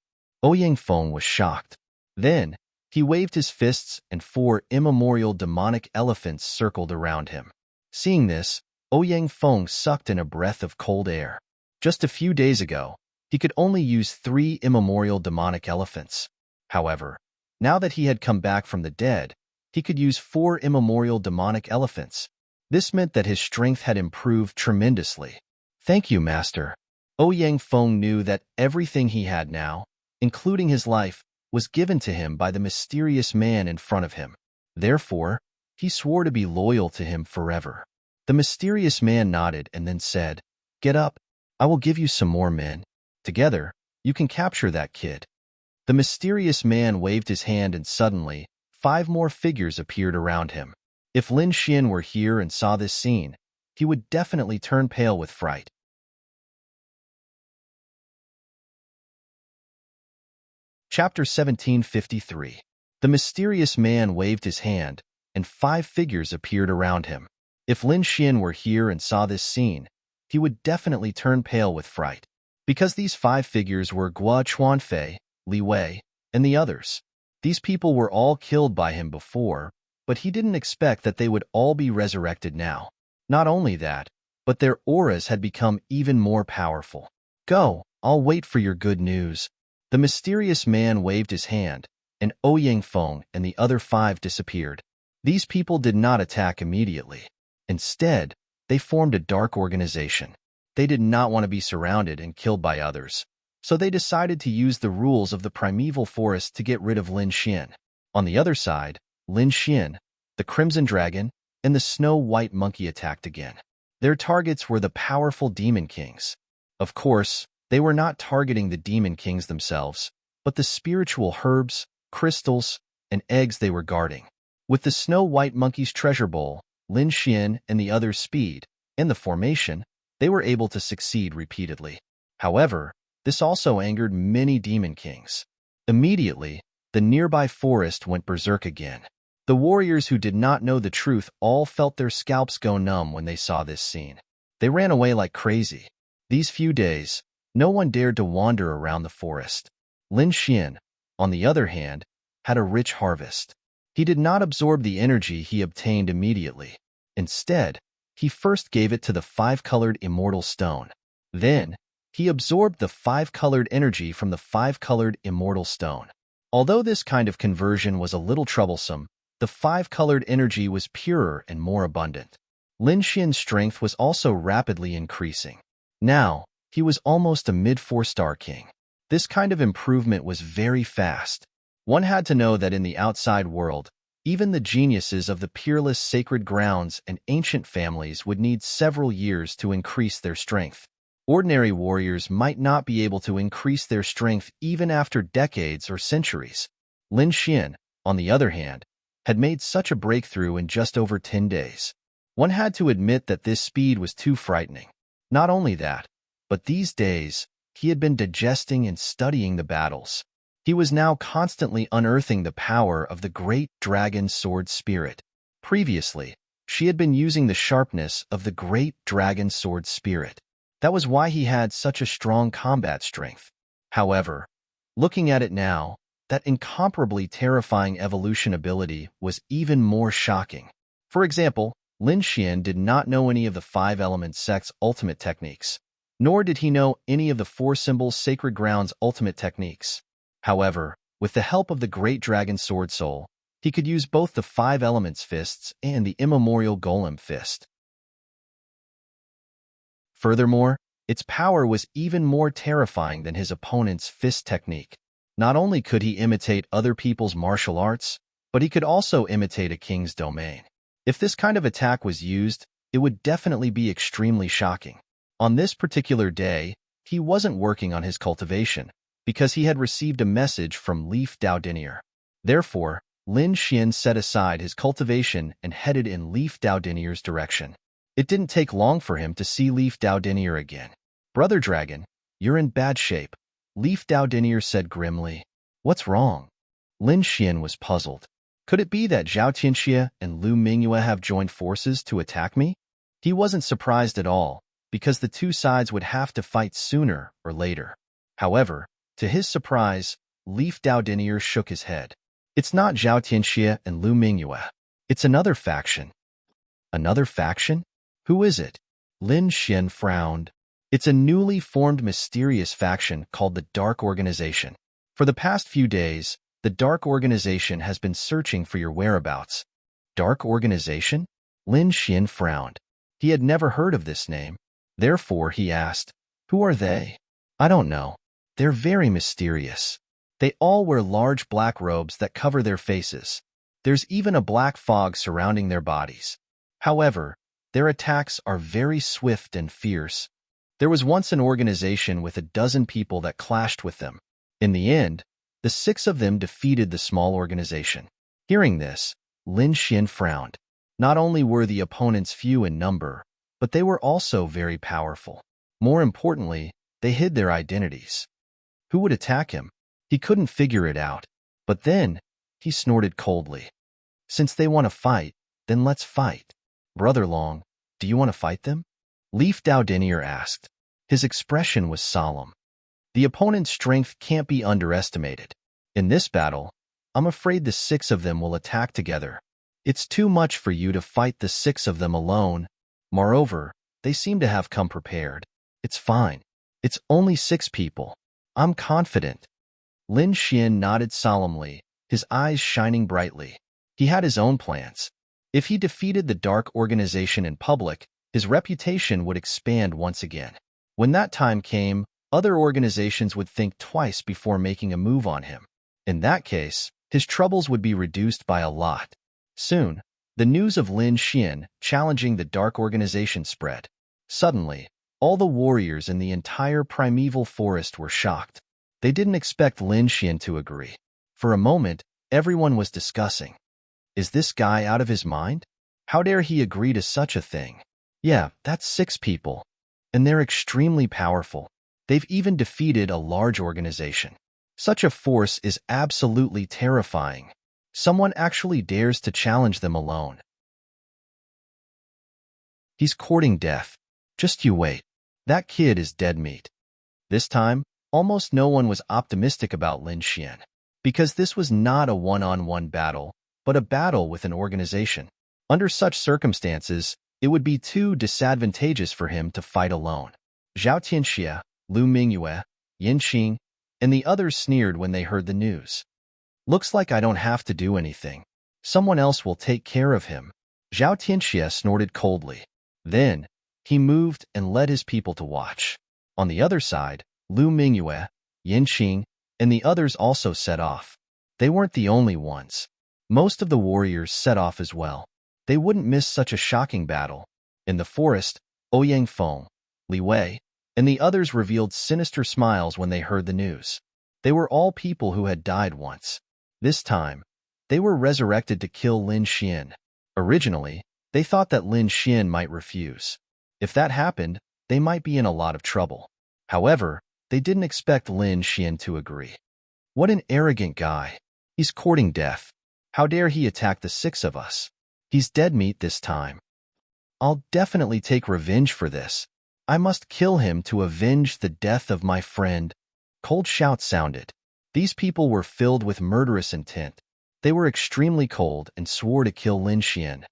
Ouyang Feng was shocked. Then, he waved his fists and 4 immemorial demonic elephants circled around him. Seeing this, Ouyang Feng sucked in a breath of cold air. Just a few days ago, he could only use 3 immemorial demonic elephants. However, now that he had come back from the dead, he could use 4 immemorial demonic elephants. This meant that his strength had improved tremendously. Thank you, Master. Ouyang Feng knew that everything he had now, including his life, was given to him by the mysterious man in front of him. Therefore, he swore to be loyal to him forever. The mysterious man nodded and then said, "Get up. I will give you some more men. Together, you can capture that kid." The mysterious man waved his hand and suddenly, 5 more figures appeared around him. If Lin Xian were here and saw this scene, he would definitely turn pale with fright. Chapter 1753. The mysterious man waved his hand, and 5 figures appeared around him. If Lin Xian were here and saw this scene, he would definitely turn pale with fright. Because these 5 figures were Guo Chuanfei, Li Wei, and the others. These people were all killed by him before, but he didn't expect that they would all be resurrected now. Not only that, but their auras had become even more powerful. Go, I'll wait for your good news. The mysterious man waved his hand, and Ouyang Feng and the other 5 disappeared. These people did not attack immediately. Instead, they formed a dark organization. They did not want to be surrounded and killed by others, so they decided to use the rules of the primeval forest to get rid of Lin Xian. On the other side, Lin Xian, the Crimson Dragon, and the Snow White Monkey attacked again. Their targets were the powerful Demon Kings. Of course, they were not targeting the Demon Kings themselves, but the spiritual herbs, crystals, and eggs they were guarding. With the Snow White Monkey's treasure bowl, Lin Xian and the others' speed, and the formation, they were able to succeed repeatedly. However, this also angered many Demon Kings. Immediately, the nearby forest went berserk again. The warriors who did not know the truth all felt their scalps go numb when they saw this scene. They ran away like crazy. These few days, no one dared to wander around the forest. Lin Xian, on the other hand, had a rich harvest. He did not absorb the energy he obtained immediately. Instead, he first gave it to the 5-colored immortal stone. Then, he absorbed the 5-colored energy from the 5-colored immortal stone. Although this kind of conversion was a little troublesome, the 5-colored energy was purer and more abundant. Lin Xian's strength was also rapidly increasing. Now, he was almost a mid-4-star king. This kind of improvement was very fast. One had to know that in the outside world, even the geniuses of the peerless sacred grounds and ancient families would need several years to increase their strength. Ordinary warriors might not be able to increase their strength even after decades or centuries. Lin Xian, on the other hand, had made such a breakthrough in just over 10 days. One had to admit that this speed was too frightening. Not only that, but these days, he had been digesting and studying the battles. He was now constantly unearthing the power of the great dragon sword spirit. Previously, she had been using the sharpness of the great dragon sword spirit. That was why he had such a strong combat strength. However, looking at it now, that incomparably terrifying evolution ability was even more shocking. For example, Lin Xian did not know any of the 5-element sect's ultimate techniques, nor did he know any of the 4 symbols sacred ground's ultimate techniques. However, with the help of the great dragon sword soul, he could use both the 5 elements fists and the immemorial golem fist. Furthermore, its power was even more terrifying than his opponent's fist technique. Not only could he imitate other people's martial arts, but he could also imitate a king's domain. If this kind of attack was used, it would definitely be extremely shocking. On this particular day, he wasn't working on his cultivation, because he had received a message from Leaf Doudinier. Therefore, Lin Xian set aside his cultivation and headed in Leaf Doudinier's direction. It didn't take long for him to see Leaf Doudinier again. "Brother Dragon, you're in bad shape," Leaf Doudinier said grimly. "What's wrong?" Lin Xian was puzzled. Could it be that Zhao Tianxie and Lu Mingyue have joined forces to attack me? He wasn't surprised at all, because the two sides would have to fight sooner or later. However, to his surprise, Leaf Doudinier shook his head. "It's not Zhao Tianxie and Lu Mingyue. It's another faction." "Another faction? Who is it?" Lin Xian frowned. "It's a newly formed mysterious faction called the Dark Organization. For the past few days, the Dark Organization has been searching for your whereabouts." "Dark Organization?" Lin Xian frowned. He had never heard of this name. Therefore, he asked, "Who are they?" "I don't know. They're very mysterious. They all wear large black robes that cover their faces. There's even a black fog surrounding their bodies. However, their attacks are very swift and fierce. There was once an organization with a dozen people that clashed with them. In the end, the 6 of them defeated the small organization." Hearing this, Lin Xian frowned. Not only were the opponents few in number, but they were also very powerful. More importantly, they hid their identities. Who would attack him? He couldn't figure it out. But then, he snorted coldly. "Since they want to fight, then let's fight." "Brother Long, do you want to fight them?" Leaf Doudinier asked. His expression was solemn. "The opponent's strength can't be underestimated. In this battle, I'm afraid the 6 of them will attack together. It's too much for you to fight the 6 of them alone. Moreover, they seem to have come prepared." "It's fine. It's only 6 people. I'm confident." Lin Xian nodded solemnly, his eyes shining brightly. He had his own plans. If he defeated the Dark Organization in public, his reputation would expand once again. When that time came, other organizations would think twice before making a move on him. In that case, his troubles would be reduced by a lot. Soon, the news of Lin Xian challenging the Dark Organization spread. Suddenly, all the warriors in the entire primeval forest were shocked. They didn't expect Lin Xian to agree. For a moment, everyone was discussing. Is this guy out of his mind? How dare he agree to such a thing? Yeah, that's 6 people. And they're extremely powerful. They've even defeated a large organization. Such a force is absolutely terrifying. Someone actually dares to challenge them alone. He's courting death. Just you wait. That kid is dead meat. This time, almost no one was optimistic about Lin Xian, because this was not a one-on-one battle, but a battle with an organization. Under such circumstances, it would be too disadvantageous for him to fight alone. Zhao Tianxie, Lu Mingyue, Yin Qing, and the others sneered when they heard the news. "Looks like I don't have to do anything. Someone else will take care of him." Zhao Tianxie snorted coldly. Then, he moved and led his people to watch. On the other side, Lu Mingyue, Yin Qing, and the others also set off. They weren't the only ones. Most of the warriors set off as well. They wouldn't miss such a shocking battle. In the forest, Ouyang Feng, Li Wei, and the others revealed sinister smiles when they heard the news. They were all people who had died once. This time, they were resurrected to kill Lin Xian. Originally, they thought that Lin Xian might refuse. If that happened, they might be in a lot of trouble. However, they didn't expect Lin Xian to agree. What an arrogant guy. He's courting death. How dare he attack the 6 of us? He's dead meat this time. I'll definitely take revenge for this. I must kill him to avenge the death of my friend. Cold shouts sounded. These people were filled with murderous intent. They were extremely cold and swore to kill Lin Xian.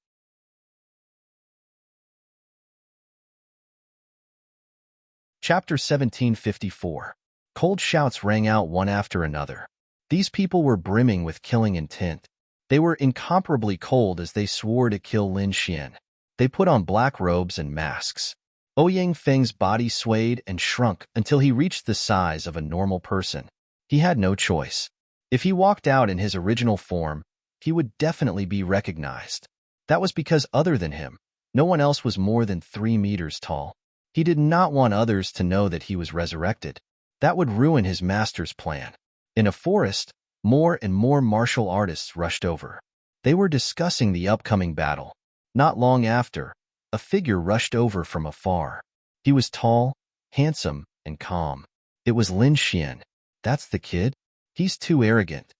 Chapter 1754. Cold shouts rang out one after another. These people were brimming with killing intent. They were incomparably cold as they swore to kill Lin Xian. They put on black robes and masks. Ouyang Feng's body swayed and shrunk until he reached the size of a normal person. He had no choice. If he walked out in his original form, he would definitely be recognized. That was because other than him, no one else was more than 3 meters tall. He did not want others to know that he was resurrected. That would ruin his master's plan. In a forest, more and more martial artists rushed over. They were discussing the upcoming battle. Not long after, a figure rushed over from afar. He was tall, handsome, and calm. It was Lin Xian. That's the kid? He's too arrogant.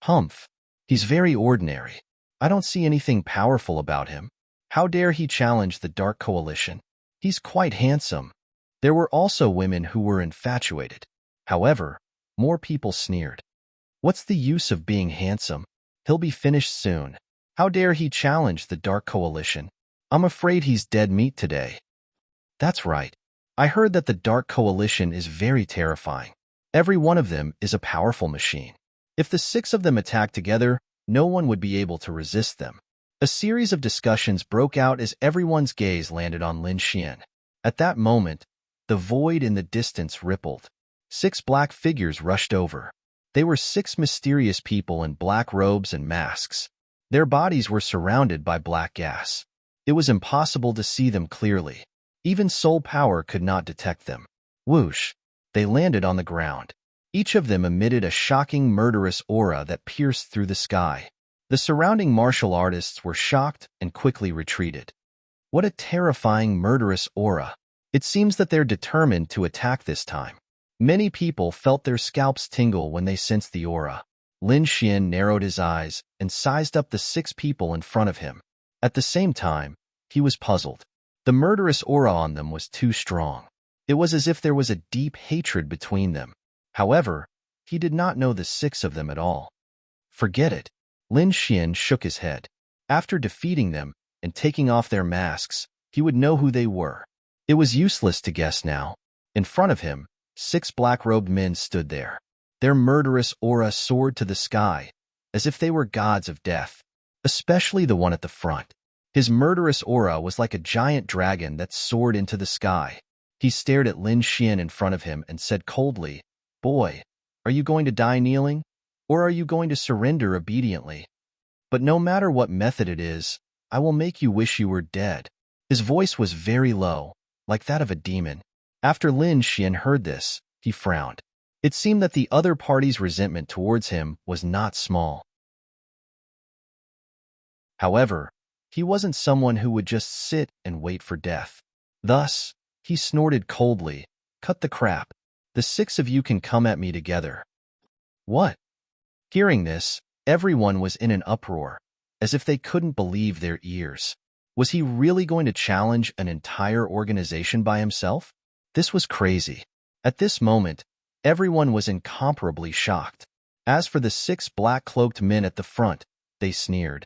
Humph. He's very ordinary. I don't see anything powerful about him. How dare he challenge the Dark Coalition? He's quite handsome. There were also women who were infatuated. However, more people sneered. What's the use of being handsome? He'll be finished soon. How dare he challenge the Dark Coalition? I'm afraid he's dead meat today. That's right. I heard that the Dark Coalition is very terrifying. Every one of them is a powerful machine. If the 6 of them attacked together, no one would be able to resist them. A series of discussions broke out as everyone's gaze landed on Lin Xian. At that moment, the void in the distance rippled. 6 black figures rushed over. They were 6 mysterious people in black robes and masks. Their bodies were surrounded by black gas. It was impossible to see them clearly. Even soul power could not detect them. Whoosh! They landed on the ground. Each of them emitted a shocking, murderous aura that pierced through the sky. The surrounding martial artists were shocked and quickly retreated. What a terrifying, murderous aura. It seems that they're determined to attack this time. Many people felt their scalps tingle when they sensed the aura. Lin Xian narrowed his eyes and sized up the 6 people in front of him. At the same time, he was puzzled. The murderous aura on them was too strong. It was as if there was a deep hatred between them. However, he did not know the 6 of them at all. Forget it. Lin Xian shook his head. After defeating them and taking off their masks, he would know who they were. It was useless to guess now. In front of him, 6 black-robed men stood there. Their murderous aura soared to the sky, as if they were gods of death, especially the one at the front. His murderous aura was like a giant dragon that soared into the sky. He stared at Lin Xian in front of him and said coldly, "Boy, are you going to die kneeling? Or are you going to surrender obediently? But no matter what method it is, I will make you wish you were dead." His voice was very low, like that of a demon. After Lin Xian heard this, he frowned. It seemed that the other party's resentment towards him was not small. However, he wasn't someone who would just sit and wait for death. Thus, he snorted coldly, "Cut the crap. The 6 of you can come at me together." What? Hearing this, everyone was in an uproar, as if they couldn't believe their ears. Was he really going to challenge an entire organization by himself? This was crazy. At this moment, everyone was incomparably shocked. As for the 6 black-cloaked men at the front, they sneered.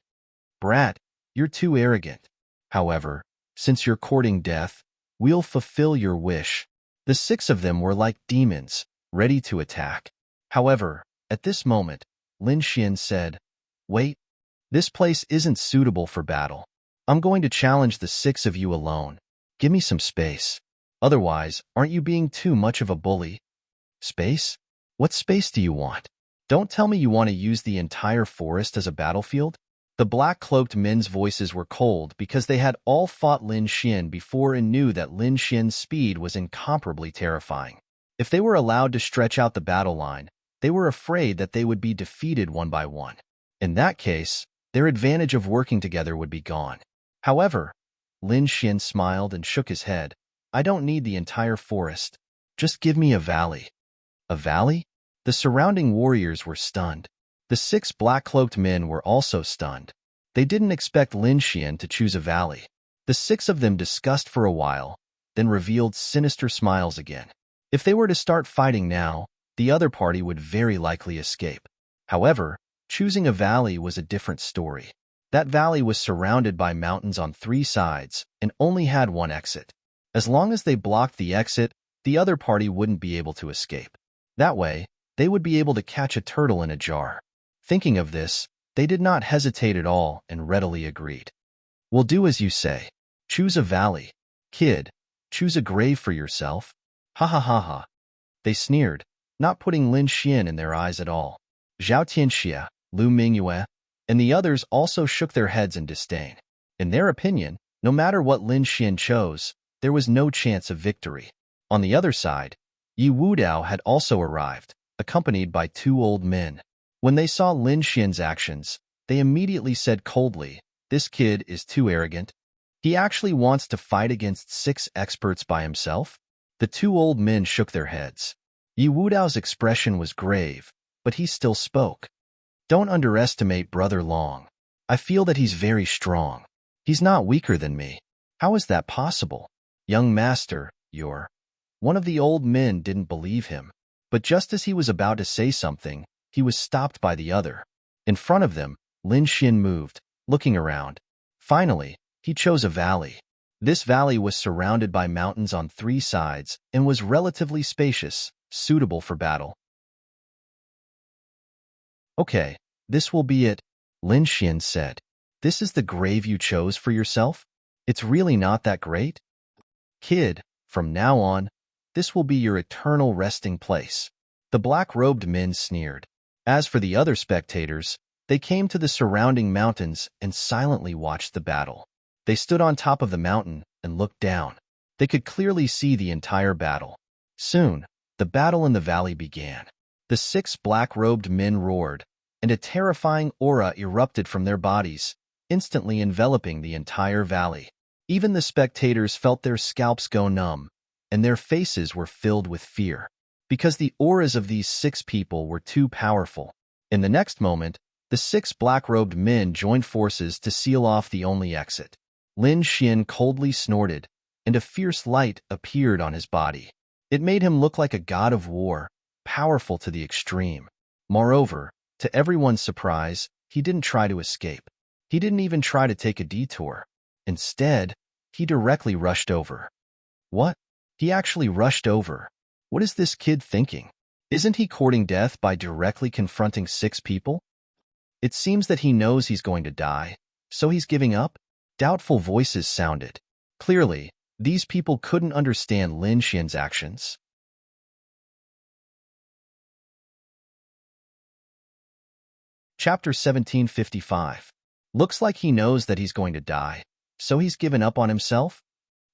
"Brat, you're too arrogant. However, since you're courting death, we'll fulfill your wish." The 6 of them were like demons, ready to attack. However, at this moment, Lin Xian said, "Wait, this place isn't suitable for battle. I'm going to challenge the 6 of you alone. Give me some space. Otherwise, aren't you being too much of a bully?" "Space? What space do you want? Don't tell me you want to use the entire forest as a battlefield?" The black-cloaked men's voices were cold because they had all fought Lin Xian before and knew that Lin Xian's speed was incomparably terrifying. If they were allowed to stretch out the battle line, they were afraid that they would be defeated one by one. In that case, their advantage of working together would be gone. However, Lin Xian smiled and shook his head. "I don't need the entire forest. Just give me a valley." A valley? The surrounding warriors were stunned. The 6 black-cloaked men were also stunned. They didn't expect Lin Xian to choose a valley. The 6 of them discussed for a while, then revealed sinister smiles again. If they were to start fighting now, the other party would very likely escape. However, choosing a valley was a different story. That valley was surrounded by mountains on 3 sides and only had one exit. As long as they blocked the exit, the other party wouldn't be able to escape. That way, they would be able to catch a turtle in a jar. Thinking of this, they did not hesitate at all and readily agreed. "We'll do as you say. Choose a valley. Kid, choose a grave for yourself." "Ha ha ha ha." They sneered. not putting Lin Xian in their eyes at all. Zhao Tianxia, Lu Mingyue, and the others also shook their heads in disdain. In their opinion, no matter what Lin Xian chose, there was no chance of victory. On the other side, Yi Wudao had also arrived, accompanied by 2 old men. When they saw Lin Xian's actions, they immediately said coldly, "This kid is too arrogant. He actually wants to fight against 6 experts by himself?" The 2 old men shook their heads. Yi Wudao's expression was grave, but he still spoke. "Don't underestimate Brother Long. I feel that he's very strong. He's not weaker than me. How is that possible? Young master, you're—" One of the old men didn't believe him, but just as he was about to say something, he was stopped by the other. In front of them, Lin Xian moved, looking around. Finally, he chose a valley. This valley was surrounded by mountains on 3 sides and was relatively spacious, suitable for battle. "Okay, this will be it," Lin Xian said. "This is the grave you chose for yourself? It's really not that great? Kid, from now on, this will be your eternal resting place." The black-robed men sneered. As for the other spectators, they came to the surrounding mountains and silently watched the battle. They stood on top of the mountain and looked down. They could clearly see the entire battle. Soon, the battle in the valley began. The 6 black-robed men roared, and a terrifying aura erupted from their bodies, instantly enveloping the entire valley. Even the spectators felt their scalps go numb, and their faces were filled with fear, because the auras of these 6 people were too powerful. In the next moment, the 6 black-robed men joined forces to seal off the only exit. Lin Xian coldly snorted, and a fierce light appeared on his body. It made him look like a god of war, powerful to the extreme. Moreover, to everyone's surprise, he didn't try to escape. He didn't even try to take a detour. Instead, he directly rushed over. What? He actually rushed over. What is this kid thinking? Isn't he courting death by directly confronting 6 people? It seems that he knows he's going to die, so he's giving up? Doubtful voices sounded. Clearly, these people couldn't understand Lin Xian's actions. Chapter 1755. Looks like he knows that he's going to die, so he's given up on himself?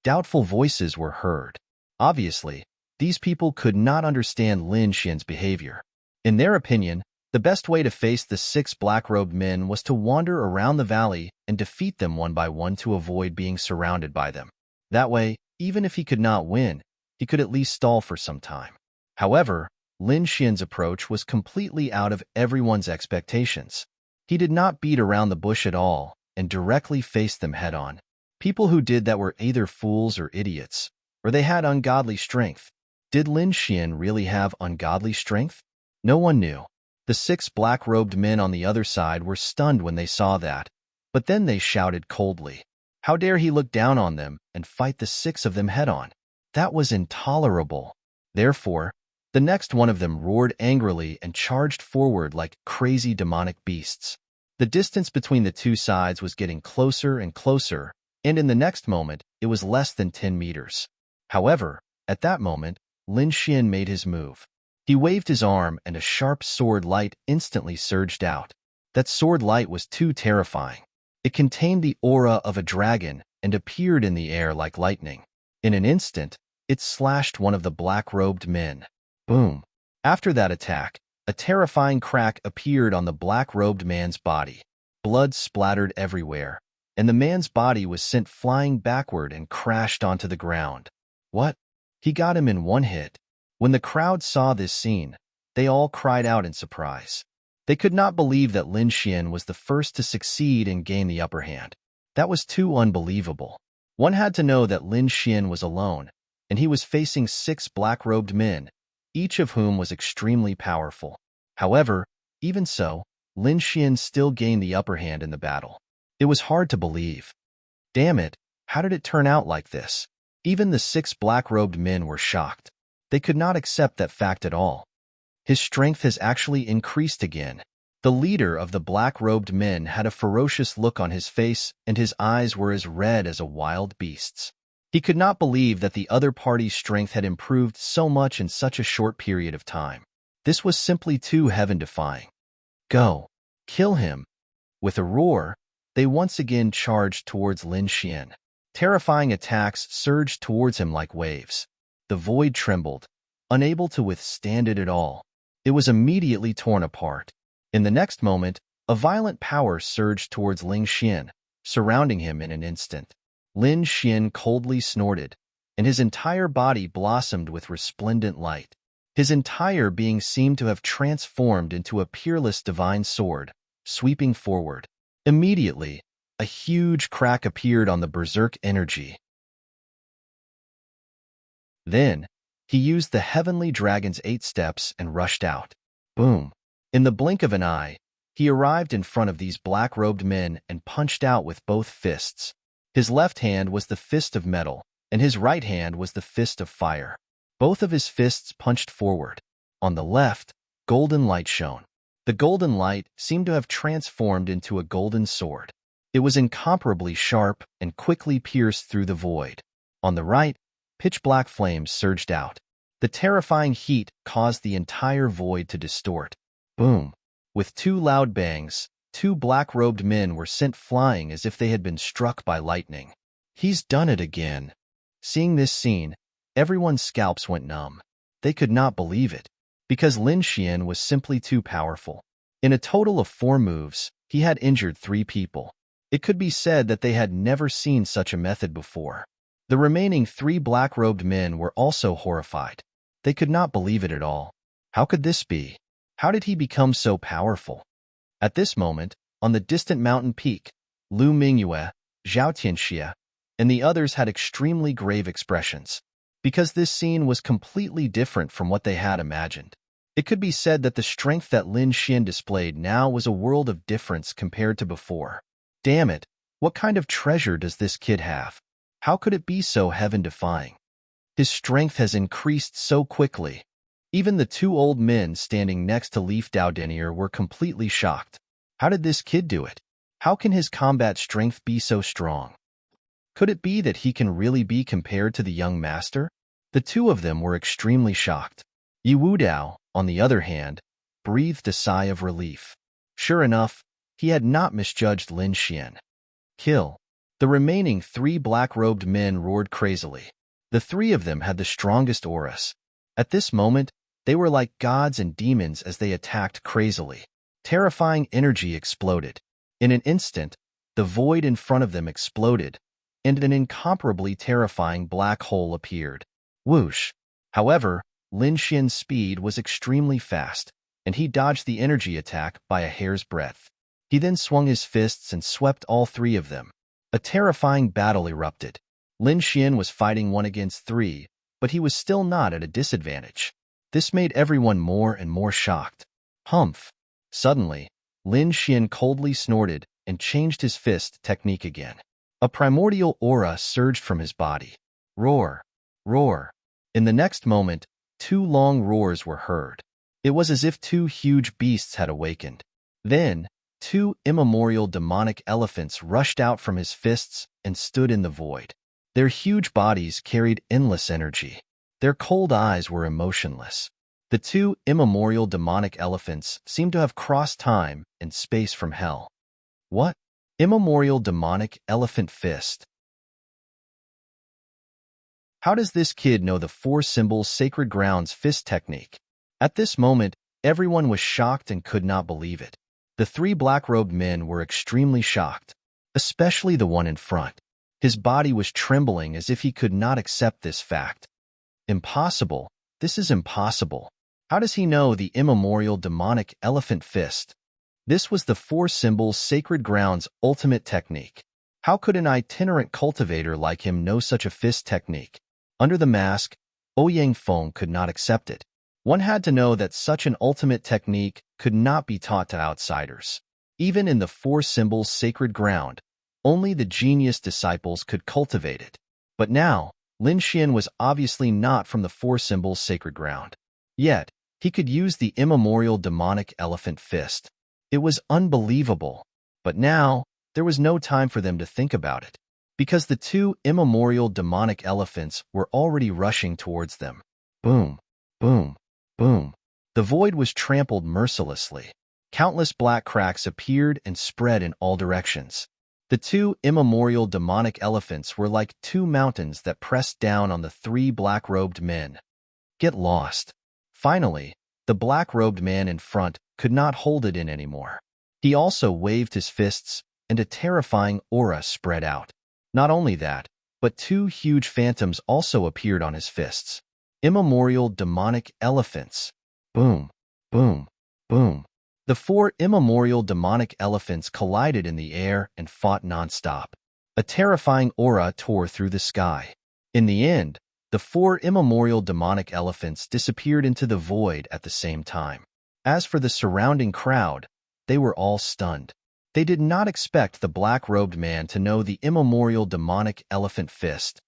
Doubtful voices were heard. Obviously, these people could not understand Lin Xian's behavior. In their opinion, the best way to face the 6 black-robed men was to wander around the valley and defeat them one by one to avoid being surrounded by them. That way, even if he could not win, he could at least stall for some time. However, Lin Xian's approach was completely out of everyone's expectations. He did not beat around the bush at all and directly faced them head-on. People who did that were either fools or idiots, or they had ungodly strength. Did Lin Xian really have ungodly strength? No one knew. The 6 black-robed men on the other side were stunned when they saw that, but then they shouted coldly. How dare he look down on them and fight the 6 of them head-on? That was intolerable. Therefore, the next one of them roared angrily and charged forward like crazy demonic beasts. The distance between the 2 sides was getting closer and closer, and in the next moment, it was less than 10 meters. However, at that moment, Lin Xian made his move. He waved his arm and a sharp sword light instantly surged out. That sword light was too terrifying. It contained the aura of a dragon and appeared in the air like lightning. In an instant, it slashed one of the black-robed men. Boom! After that attack, a terrifying crack appeared on the black-robed man's body. Blood splattered everywhere, and the man's body was sent flying backward and crashed onto the ground. What? He got him in one hit. When the crowd saw this scene, they all cried out in surprise. They could not believe that Lin Xian was the first to succeed and gain the upper hand. That was too unbelievable. One had to know that Lin Xian was alone, and he was facing 6 black-robed men, each of whom was extremely powerful. However, even so, Lin Xian still gained the upper hand in the battle. It was hard to believe. Damn it, how did it turn out like this? Even the 6 black-robed men were shocked. They could not accept that fact at all. His strength has actually increased again. The leader of the black-robed men had a ferocious look on his face, and his eyes were as red as a wild beast's. He could not believe that the other party's strength had improved so much in such a short period of time. This was simply too heaven-defying. Go. Kill him. With a roar, they once again charged towards Lin Xian. Terrifying attacks surged towards him like waves. The void trembled, unable to withstand it at all. It was immediately torn apart. In the next moment, a violent power surged towards Lin Xian, surrounding him in an instant. Lin Xian coldly snorted, and his entire body blossomed with resplendent light. His entire being seemed to have transformed into a peerless divine sword, sweeping forward. Immediately, a huge crack appeared on the berserk energy. Then, he used the heavenly dragon's 8 steps and rushed out. Boom! In the blink of an eye, he arrived in front of these black-robed men and punched out with both fists. His left hand was the fist of metal, and his right hand was the fist of fire. Both of his fists punched forward. On the left, golden light shone. The golden light seemed to have transformed into a golden sword. It was incomparably sharp and quickly pierced through the void. On the right, pitch-black flames surged out. The terrifying heat caused the entire void to distort. Boom! With 2 loud bangs, 2 black-robed men were sent flying as if they had been struck by lightning. He's done it again. Seeing this scene, everyone's scalps went numb. They could not believe it, because Lin Xian was simply too powerful. In a total of 4 moves, he had injured 3 people. It could be said that they had never seen such a method before. The remaining 3 black-robed men were also horrified. They could not believe it at all. How could this be? How did he become so powerful? At this moment, on the distant mountain peak, Lu Mingyue, Zhao Tianxia, and the others had extremely grave expressions, because this scene was completely different from what they had imagined. It could be said that the strength that Lin Xian displayed now was a world of difference compared to before. Damn it, what kind of treasure does this kid have? How could it be so heaven-defying? His strength has increased so quickly. Even the 2 old men standing next to Leaf Dowdenier were completely shocked. How did this kid do it? How can his combat strength be so strong? Could it be that he can really be compared to the young master? The 2 of them were extremely shocked. Yi Wudao, on the other hand, breathed a sigh of relief. Sure enough, he had not misjudged Lin Xian. Kill. The remaining 3 black-robed men roared crazily. The 3 of them had the strongest auras. At this moment, they were like gods and demons as they attacked crazily. Terrifying energy exploded. In an instant, the void in front of them exploded, and an incomparably terrifying black hole appeared. Whoosh! However, Lin Xian's speed was extremely fast, and he dodged the energy attack by a hair's breadth. He then swung his fists and swept all 3 of them. A terrifying battle erupted. Lin Xian was fighting 1 against 3, but he was still not at a disadvantage. This made everyone more and more shocked. Humph! Suddenly, Lin Xian coldly snorted and changed his fist technique again. A primordial aura surged from his body. Roar! Roar! In the next moment, 2 long roars were heard. It was as if 2 huge beasts had awakened. Then, 2 immemorial demonic elephants rushed out from his fists and stood in the void. Their huge bodies carried endless energy. Their cold eyes were emotionless. The 2 immemorial demonic elephants seemed to have crossed time and space from hell. What? Immemorial demonic elephant fist? How does this kid know the 4 symbols sacred grounds fist technique? At this moment, everyone was shocked and could not believe it. The 3 black-robed men were extremely shocked, especially the one in front. His body was trembling as if he could not accept this fact. Impossible. This is impossible. How does he know the immemorial demonic elephant fist? This was the 4 symbols sacred grounds ultimate technique. How could an itinerant cultivator like him know such a fist technique? Under the mask, Ouyang Feng could not accept it. One had to know that such an ultimate technique could not be taught to outsiders. Even in the 4 symbols sacred ground, only the genius disciples could cultivate it. But now, Lin Xian was obviously not from the 4 symbols sacred ground. Yet, he could use the immemorial demonic elephant fist. It was unbelievable. But now, there was no time for them to think about it, because the 2 immemorial demonic elephants were already rushing towards them. Boom, boom, boom. The void was trampled mercilessly. Countless black cracks appeared and spread in all directions. The two immemorial demonic elephants were like two mountains that pressed down on the three black-robed men. Get lost. Finally, the black-robed man in front could not hold it in anymore. He also waved his fists, and a terrifying aura spread out. Not only that, but two huge phantoms also appeared on his fists. Immemorial demonic elephants. Boom, boom, boom. The four immemorial demonic elephants collided in the air and fought nonstop. A terrifying aura tore through the sky. In the end, the four immemorial demonic elephants disappeared into the void at the same time. As for the surrounding crowd, they were all stunned. They did not expect the black-robed man to know the immemorial demonic elephant fist.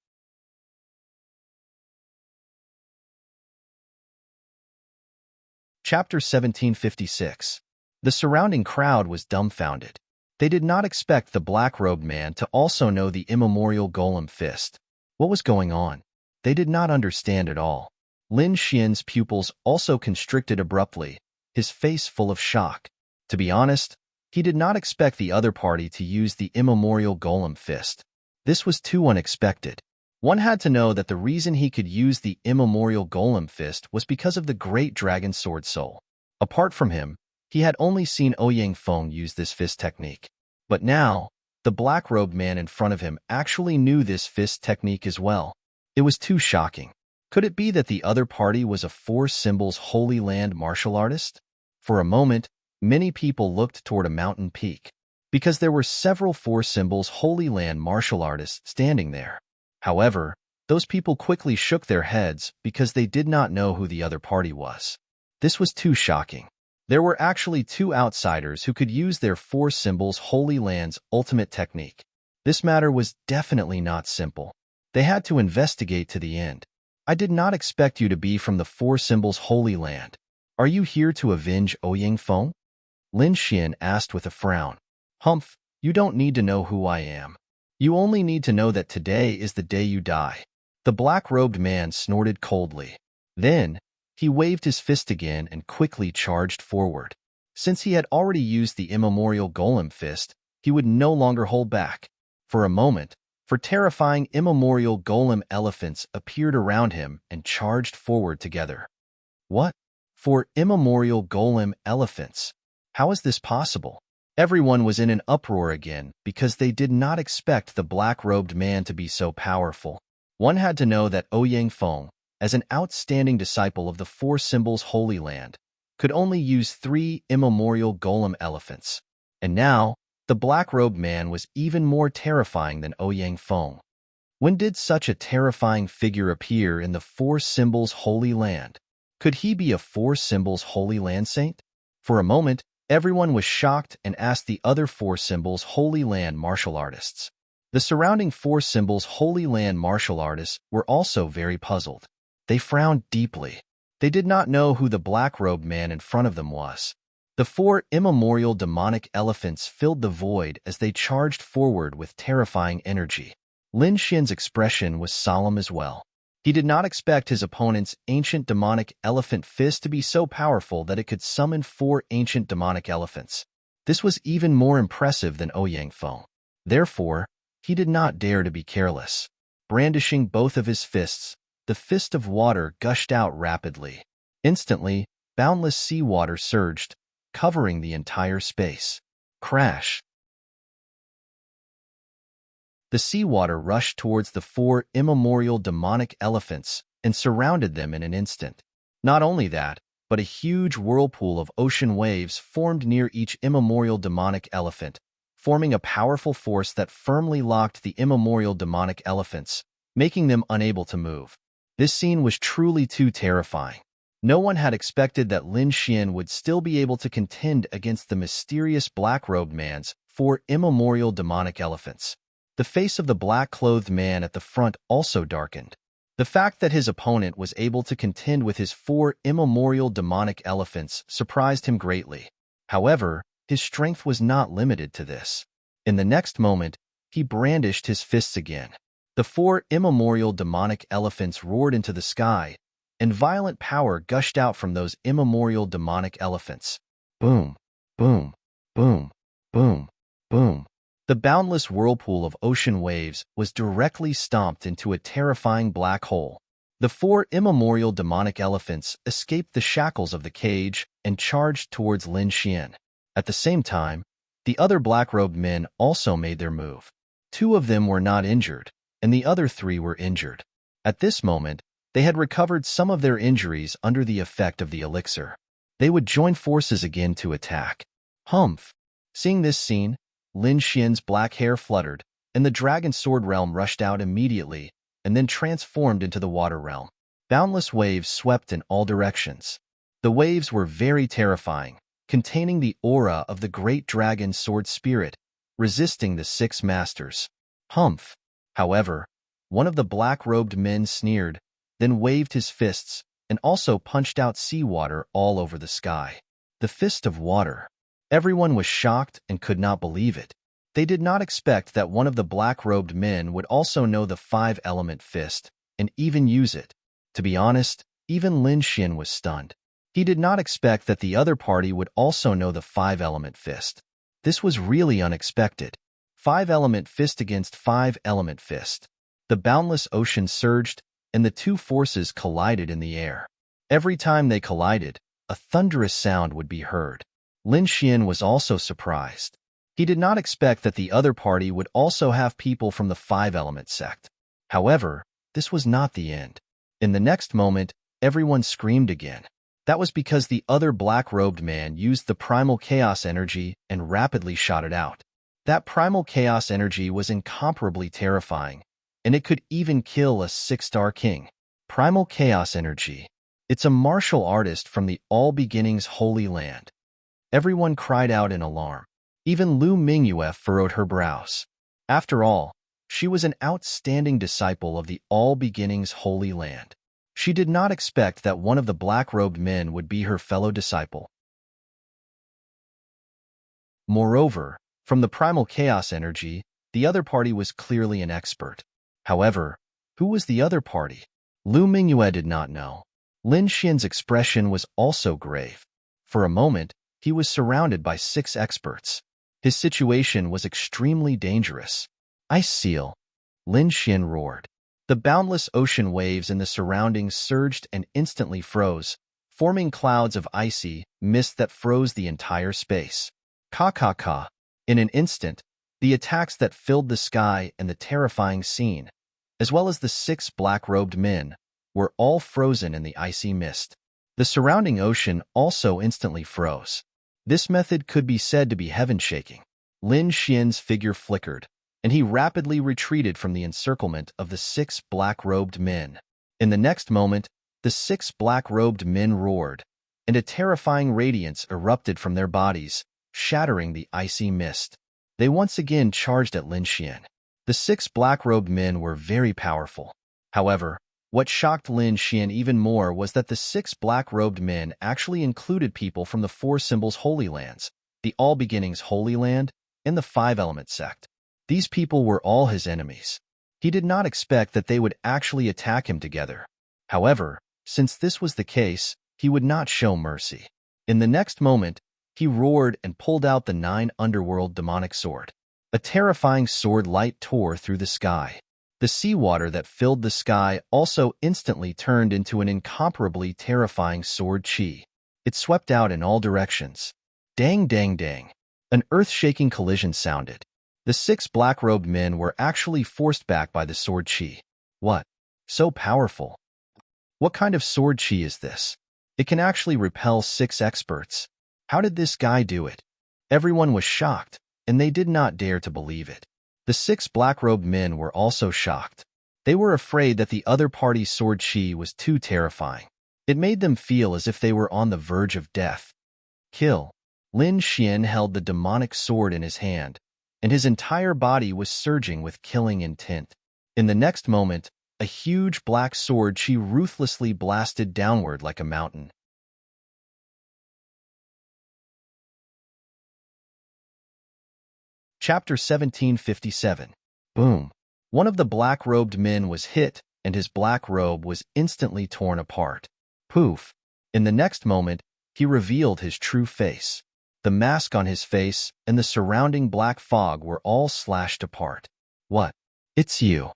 Chapter 1756. The surrounding crowd was dumbfounded. They did not expect the black-robed man to also know the immemorial golem fist. What was going on? They did not understand at all. Lin Xian's pupils also constricted abruptly, his face full of shock. To be honest, he did not expect the other party to use the immemorial golem fist. This was too unexpected. One had to know that the reason he could use the immemorial golem fist was because of the great dragon sword soul. Apart from him, he had only seen Ouyang Feng use this fist technique. But now, the black-robed man in front of him actually knew this fist technique as well. It was too shocking. Could it be that the other party was a Four Symbols Holy Land martial artist? For a moment, many people looked toward a mountain peak, because there were several Four Symbols Holy Land martial artists standing there. However, those people quickly shook their heads because they did not know who the other party was. This was too shocking. There were actually two outsiders who could use their Four Symbols Holy Land's ultimate technique. This matter was definitely not simple. They had to investigate to the end. I did not expect you to be from the Four Symbols Holy Land. Are you here to avenge Ouyang Feng? Lin Xian asked with a frown. Humph, you don't need to know who I am. You only need to know that today is the day you die. The black-robed man snorted coldly. Then, he waved his fist again and quickly charged forward. Since he had already used the immemorial golem fist, he would no longer hold back. For a moment, terrifying immemorial golem elephants appeared around him and charged forward together. What? For immemorial golem elephants? How is this possible? Everyone was in an uproar again because they did not expect the black-robed man to be so powerful. One had to know that Ouyang Feng, as an outstanding disciple of the Four Symbols Holy Land, could only use 3 immemorial golem elephants. And now, the black-robed man was even more terrifying than Ouyang Feng. When did such a terrifying figure appear in the Four Symbols Holy Land? Could he be a Four Symbols Holy Land saint? For a moment, everyone was shocked and asked the other Four Symbols Holy Land martial artists. The surrounding Four Symbols Holy Land martial artists were also very puzzled. They frowned deeply. They did not know who the black-robed man in front of them was. The 4 immemorial demonic elephants filled the void as they charged forward with terrifying energy. Lin Xian's expression was solemn as well. He did not expect his opponent's ancient demonic elephant fist to be so powerful that it could summon 4 ancient demonic elephants. This was even more impressive than Ouyang Feng. Therefore, he did not dare to be careless. Brandishing both of his fists, the fist of water gushed out rapidly. Instantly, boundless seawater surged, covering the entire space. Crash! The seawater rushed towards the 4 immemorial demonic elephants and surrounded them in an instant. Not only that, but a huge whirlpool of ocean waves formed near each immemorial demonic elephant, forming a powerful force that firmly locked the immemorial demonic elephants, making them unable to move. This scene was truly too terrifying. No one had expected that Lin Xian would still be able to contend against the mysterious black-robed man's 4 immemorial demonic elephants. The face of the black-clothed man at the front also darkened. The fact that his opponent was able to contend with his 4 immemorial demonic elephants surprised him greatly. However, his strength was not limited to this. In the next moment, he brandished his fists again. The 4 immemorial demonic elephants roared into the sky, and violent power gushed out from those immemorial demonic elephants. Boom, boom, boom, boom, boom. The boundless whirlpool of ocean waves was directly stomped into a terrifying black hole. The four immemorial demonic elephants escaped the shackles of the cage and charged towards Lin Xian. At the same time, the other black-robed men also made their move. Two of them were not injured, and the other three were injured. At this moment, they had recovered some of their injuries under the effect of the elixir. They would join forces again to attack. Humph! Seeing this scene, Lin Xian's black hair fluttered, and the dragon sword realm rushed out immediately, and then transformed into the water realm. Boundless waves swept in all directions. The waves were very terrifying, containing the aura of the great dragon sword spirit, resisting the six masters. Humph! However, one of the black-robed men sneered, then waved his fists, and also punched out seawater all over the sky. The fist of water. Everyone was shocked and could not believe it. They did not expect that one of the black-robed men would also know the five-element fist, and even use it. To be honest, even Lin Xian was stunned. He did not expect that the other party would also know the five-element fist. This was really unexpected. Five-element fist against five-element fist. The boundless ocean surged, and the two forces collided in the air. Every time they collided, a thunderous sound would be heard. Lin Xian was also surprised. He did not expect that the other party would also have people from the five-element sect. However, this was not the end. In the next moment, everyone screamed again. That was because the other black-robed man used the primal chaos energy and rapidly shot it out. That primal chaos energy was incomparably terrifying, and it could even kill a six-star king. Primal chaos energy. It's a martial artist from the All Beginnings Holy Land. Everyone cried out in alarm. Even Lu Mingyue furrowed her brows. After all, she was an outstanding disciple of the All Beginnings Holy Land. She did not expect that one of the black-robed men would be her fellow disciple. Moreover, from the primal chaos energy, the other party was clearly an expert. However, who was the other party? Lu Mingyue did not know. Lin Xian's expression was also grave. For a moment, he was surrounded by six experts. His situation was extremely dangerous. Ice seal! Lin Xian roared. The boundless ocean waves in the surroundings surged and instantly froze, forming clouds of icy mist that froze the entire space. Ka. In an instant, the attacks that filled the sky and the terrifying scene, as well as the six black-robed men, were all frozen in the icy mist. The surrounding ocean also instantly froze. This method could be said to be heaven-shaking. Lin Xian's figure flickered, and he rapidly retreated from the encirclement of the six black-robed men. In the next moment, the six black-robed men roared, and a terrifying radiance erupted from their bodies, shattering the icy mist. They once again charged at Lin Xian. The six black-robed men were very powerful. However, what shocked Lin Xian even more was that the six black-robed men actually included people from the Four Symbols Holy Lands, the All Beginnings Holy Land, and the Five-Element Sect. These people were all his enemies. He did not expect that they would actually attack him together. However, since this was the case, he would not show mercy. In the next moment, he roared and pulled out the 9 underworld demonic sword. A terrifying sword light tore through the sky. The seawater that filled the sky also instantly turned into an incomparably terrifying sword chi. It swept out in all directions. Dang. An earth-shaking collision sounded. The six black-robed men were actually forced back by the sword chi. What? So powerful. What kind of sword chi is this? It can actually repel 6 experts. How did this guy do it? Everyone was shocked, and they did not dare to believe it. The 6 black-robed men were also shocked. They were afraid that the other party's sword chi was too terrifying. It made them feel as if they were on the verge of death. Kill. Lin Xian held the demonic sword in his hand, and his entire body was surging with killing intent. In the next moment, a huge black sword chi ruthlessly blasted downward like a mountain. Chapter 1757. Boom. One of the black-robed men was hit, and his black robe was instantly torn apart. Poof! In the next moment, he revealed his true face. The mask on his face and the surrounding black fog were all slashed apart. What? It's you.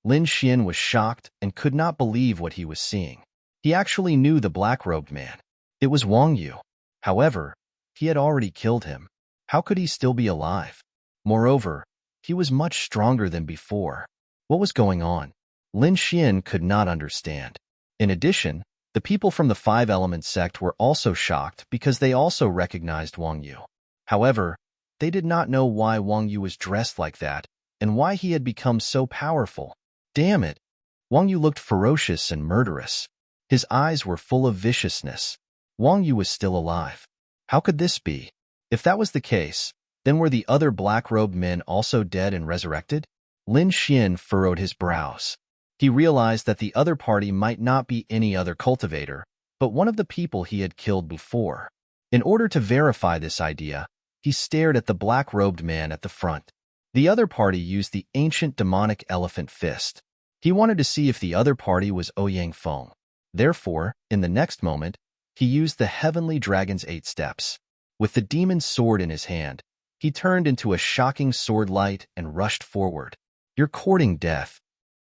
Lin Xian was shocked and could not believe what he was seeing. He actually knew the black-robed man. It was Wang Yu. However, he had already killed him. How could he still be alive? Moreover, he was much stronger than before. What was going on? Lin Xian could not understand. In addition, the people from the Five Element sect were also shocked because they also recognized Wang Yu. However, they did not know why Wang Yu was dressed like that and why he had become so powerful. Damn it! Wang Yu looked ferocious and murderous. His eyes were full of viciousness. Wang Yu was still alive. How could this be? If that was the case, then were the other black-robed men also dead and resurrected? Lin Xian furrowed his brows. He realized that the other party might not be any other cultivator, but one of the people he had killed before. In order to verify this idea, he stared at the black-robed man at the front. The other party used the ancient demonic elephant fist. He wanted to see if the other party was Ouyang Feng. Therefore, in the next moment, he used the heavenly dragon's 8 steps. With the demon's sword in his hand, he turned into a shocking sword light and rushed forward. You're courting death.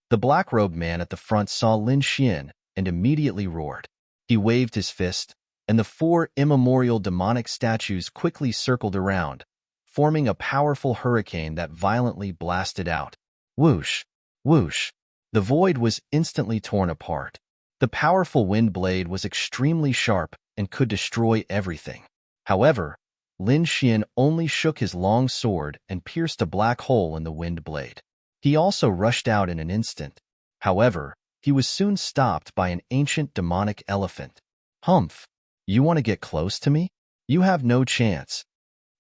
The black-robed man at the front saw Lin Xian and immediately roared. He waved his fist, and the 4 immemorial demonic statues quickly circled around, forming a powerful hurricane that violently blasted out. Whoosh! Whoosh! The void was instantly torn apart. The powerful wind blade was extremely sharp and could destroy everything. However, Lin Xian only shook his long sword and pierced a black hole in the wind blade. He also rushed out in an instant. However, he was soon stopped by an ancient demonic elephant. Humph! You want to get close to me? You have no chance.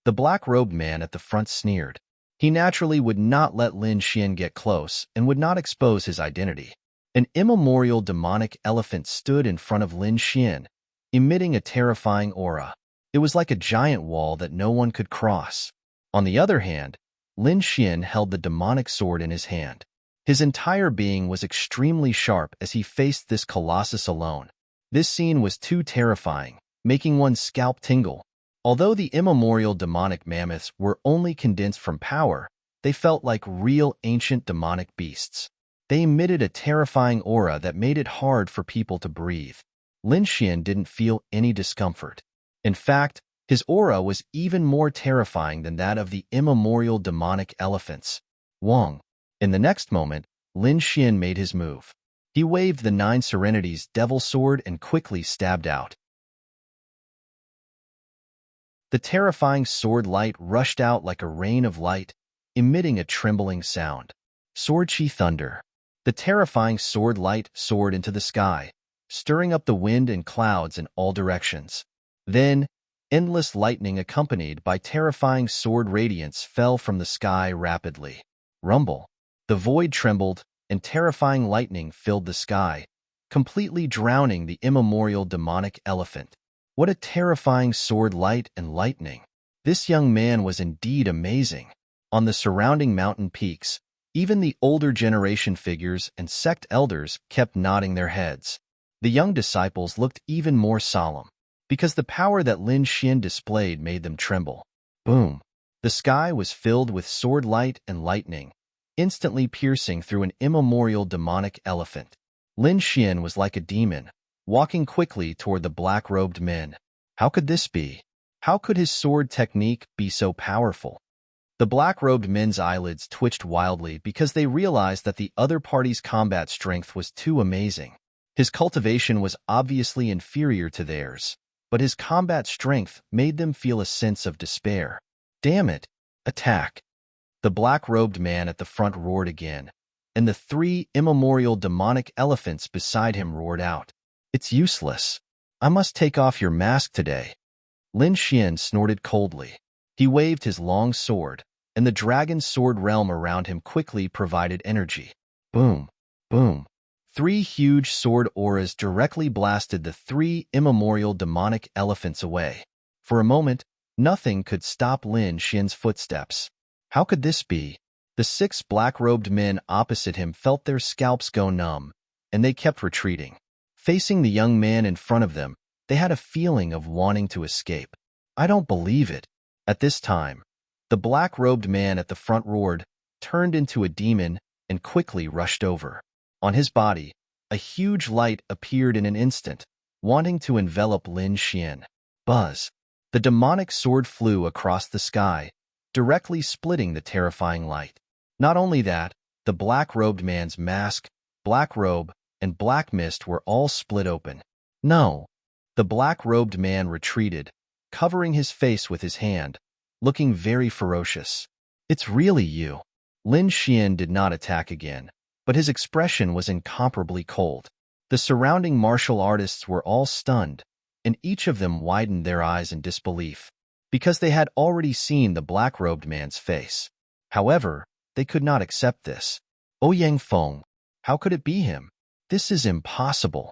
The black-robed man at the front sneered. He naturally would not let Lin Xian get close and would not expose his identity. An immemorial demonic elephant stood in front of Lin Xian, emitting a terrifying aura. It was like a giant wall that no one could cross. On the other hand, Lin Xian held the demonic sword in his hand. His entire being was extremely sharp as he faced this colossus alone. This scene was too terrifying, making one's scalp tingle. Although the immemorial demonic mammoths were only condensed from power, they felt like real ancient demonic beasts. They emitted a terrifying aura that made it hard for people to breathe. Lin Xian didn't feel any discomfort. In fact, his aura was even more terrifying than that of the immemorial demonic elephants. Wang. In the next moment, Lin Xian made his move. He waved the 9 Serenities devil sword and quickly stabbed out. The terrifying sword light rushed out like a rain of light, emitting a trembling sound. Sword chi thunder. The terrifying sword light soared into the sky, stirring up the wind and clouds in all directions. Then, endless lightning accompanied by terrifying sword radiance fell from the sky rapidly. Rumble. The void trembled, and terrifying lightning filled the sky, completely drowning the immemorial demonic elephant. What a terrifying sword light and lightning! This young man was indeed amazing. On the surrounding mountain peaks, even the older generation figures and sect elders kept nodding their heads. The young disciples looked even more solemn, because the power that Lin Xian displayed made them tremble. Boom! The sky was filled with sword light and lightning, instantly piercing through an immemorial demonic elephant. Lin Xian was like a demon, walking quickly toward the black-robed men. How could this be? How could his sword technique be so powerful? The black-robed men's eyelids twitched wildly because they realized that the other party's combat strength was too amazing. His cultivation was obviously inferior to theirs, but his combat strength made them feel a sense of despair. Damn it! Attack! The black-robed man at the front roared again, and the 3 immemorial demonic elephants beside him roared out. It's useless. I must take off your mask today. Lin Xian snorted coldly. He waved his long sword, and the dragon's sword realm around him quickly provided energy. Boom! Boom! 3 huge sword auras directly blasted the 3 immemorial demonic elephants away. For a moment, nothing could stop Lin Xian's footsteps. How could this be? The 6 black-robed men opposite him felt their scalps go numb, and they kept retreating. Facing the young man in front of them, they had a feeling of wanting to escape. I don't believe it. At this time, the black-robed man at the front roared, turned into a demon, and quickly rushed over. On his body, a huge light appeared in an instant, wanting to envelop Lin Xian. Buzz! The demonic sword flew across the sky, directly splitting the terrifying light. Not only that, the black-robed man's mask, black robe, and black mist were all split open. No! The black-robed man retreated, covering his face with his hand, looking very ferocious. It's really you. Lin Xian did not attack again, but his expression was incomparably cold. The surrounding martial artists were all stunned, and each of them widened their eyes in disbelief, because they had already seen the black-robed man's face. However, they could not accept this. Ouyang Feng, how could it be him? This is impossible.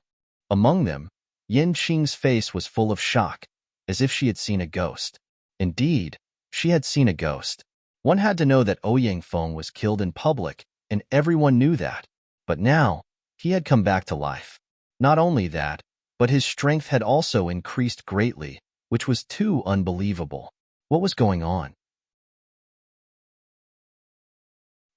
Among them, Yin Qing's face was full of shock, as if she had seen a ghost. Indeed, she had seen a ghost. One had to know that Ouyang Feng was killed in public, and everyone knew that. But now, he had come back to life. Not only that, but his strength had also increased greatly, which was too unbelievable. What was going on?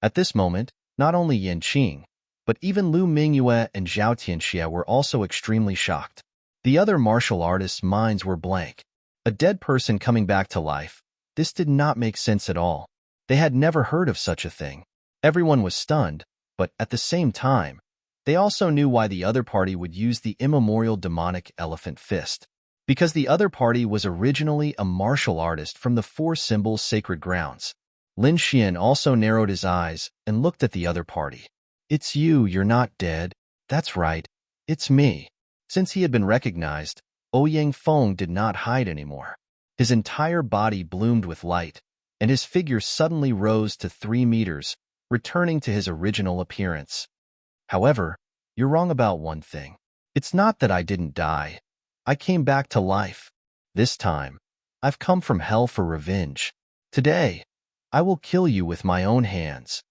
At this moment, not only Yin Qing, but even Lu Mingyue and Zhao Tianxia were also extremely shocked. The other martial artists' minds were blank. A dead person coming back to life. This did not make sense at all. They had never heard of such a thing. Everyone was stunned, but at the same time, they also knew why the other party would use the immemorial demonic elephant fist. Because the other party was originally a martial artist from the Four Symbols Sacred Grounds. Lin Xian also narrowed his eyes and looked at the other party. It's you, you're not dead. That's right, it's me. Since he had been recognized, Ouyang Feng did not hide anymore. His entire body bloomed with light, and his figure suddenly rose to 3 meters, returning to his original appearance. However, you're wrong about one thing. It's not that I didn't die. I came back to life. This time, I've come from hell for revenge. Today, I will kill you with my own hands.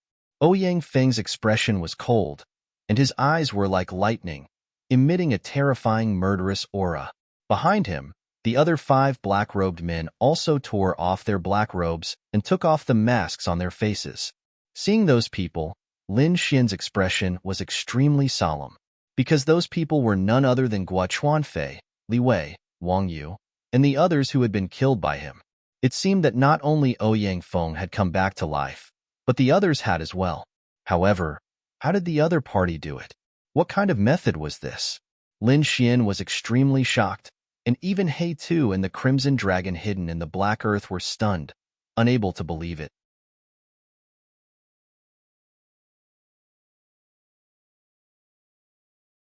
Ouyang Feng's expression was cold, and his eyes were like lightning, emitting a terrifying murderous aura. Behind him, the other 5 black-robed men also tore off their black robes and took off the masks on their faces. Seeing those people, Lin Xian's expression was extremely solemn, because those people were none other than Guo Chuanfei, Li Wei, Wang Yu, and the others who had been killed by him. It seemed that not only Ouyang Feng had come back to life, but the others had as well. However, how did the other party do it? What kind of method was this? Lin Xian was extremely shocked, and even He Tu and the Crimson Dragon hidden in the Black Earth were stunned, unable to believe it.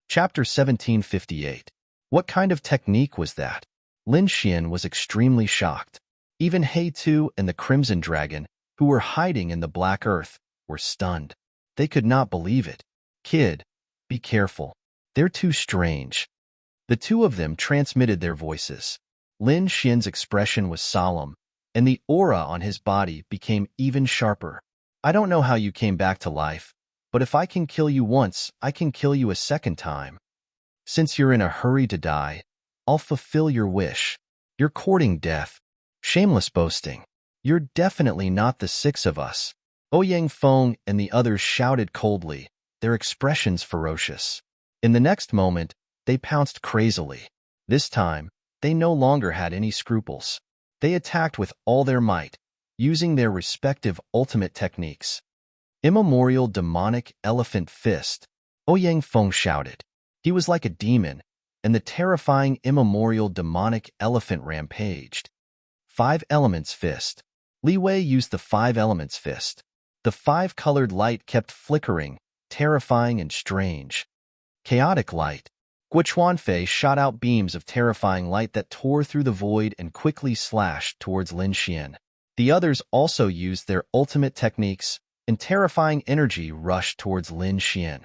Chapter 1758. What kind of technique was that? Lin Xian was extremely shocked. Even He Tu and the Crimson Dragon, who were hiding in the Black Earth, were stunned. They could not believe it. Kid, be careful. They're too strange. The two of them transmitted their voices. Lin Xian's expression was solemn, and the aura on his body became even sharper. I don't know how you came back to life, but if I can kill you once, I can kill you a second time. Since you're in a hurry to die, I'll fulfill your wish. You're courting death. Shameless boasting. You're definitely not the 6 of us. Ouyang Feng and the others shouted coldly, their expressions ferocious. In the next moment, they pounced crazily. This time, they no longer had any scruples. They attacked with all their might, using their respective ultimate techniques. Immemorial demonic elephant fist, Ouyang Feng shouted. He was like a demon, and the terrifying immemorial demonic elephant rampaged. 5 Elements Fist. Li Wei used the 5 Elements Fist. The 5-colored light kept flickering, terrifying and strange. Chaotic light. Guo Chuanfei shot out beams of terrifying light that tore through the void and quickly slashed towards Lin Xian. The others also used their ultimate techniques, and terrifying energy rushed towards Lin Xian.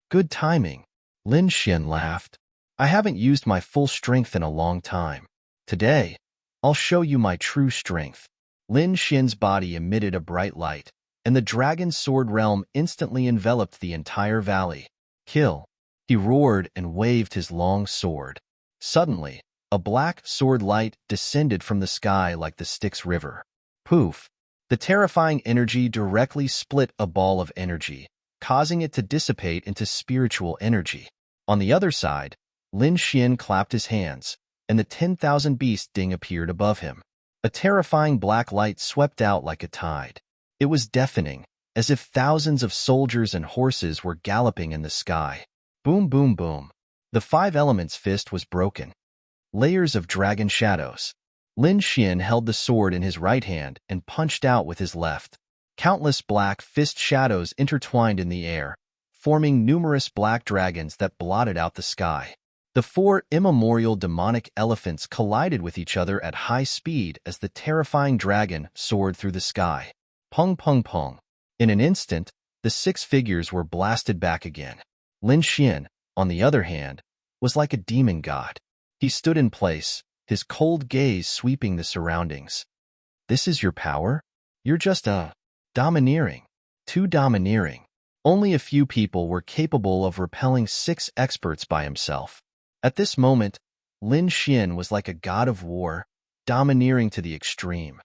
Good timing. Lin Xian laughed. I haven't used my full strength in a long time. Today, I'll show you my true strength. Lin Xian's body emitted a bright light, and the dragon's sword realm instantly enveloped the entire valley. Kill. He He roared and waved his long sword. Suddenly, a black sword light descended from the sky like the Styx River. Poof! The terrifying energy directly split a ball of energy, causing it to dissipate into spiritual energy. On the other side, Lin Xian clapped his hands, and the 10,000 beast ding appeared above him. A terrifying black light swept out like a tide. It was deafening, as if thousands of soldiers and horses were galloping in the sky. Boom, boom, boom. The five elements fist was broken. Layers of dragon shadows. Lin Xian held the sword in his right hand and punched out with his left. Countless black fist shadows intertwined in the air, forming numerous black dragons that blotted out the sky. The four immemorial demonic elephants collided with each other at high speed as the terrifying dragon soared through the sky. Pung, pung, pung. In an instant, the six figures were blasted back again. Lin Xian, on the other hand, was like a demon god. He stood in place, his cold gaze sweeping the surroundings. This is your power? You're just domineering. Too domineering. Only a few people were capable of repelling 6 experts by himself. At this moment, Lin Xian was like a god of war, domineering to the extreme.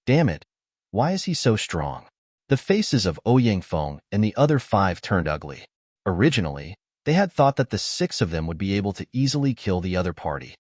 Damn it, why is he so strong? The faces of Ouyang Feng and the other 5 turned ugly. Originally, they had thought that the 6 of them would be able to easily kill the other party.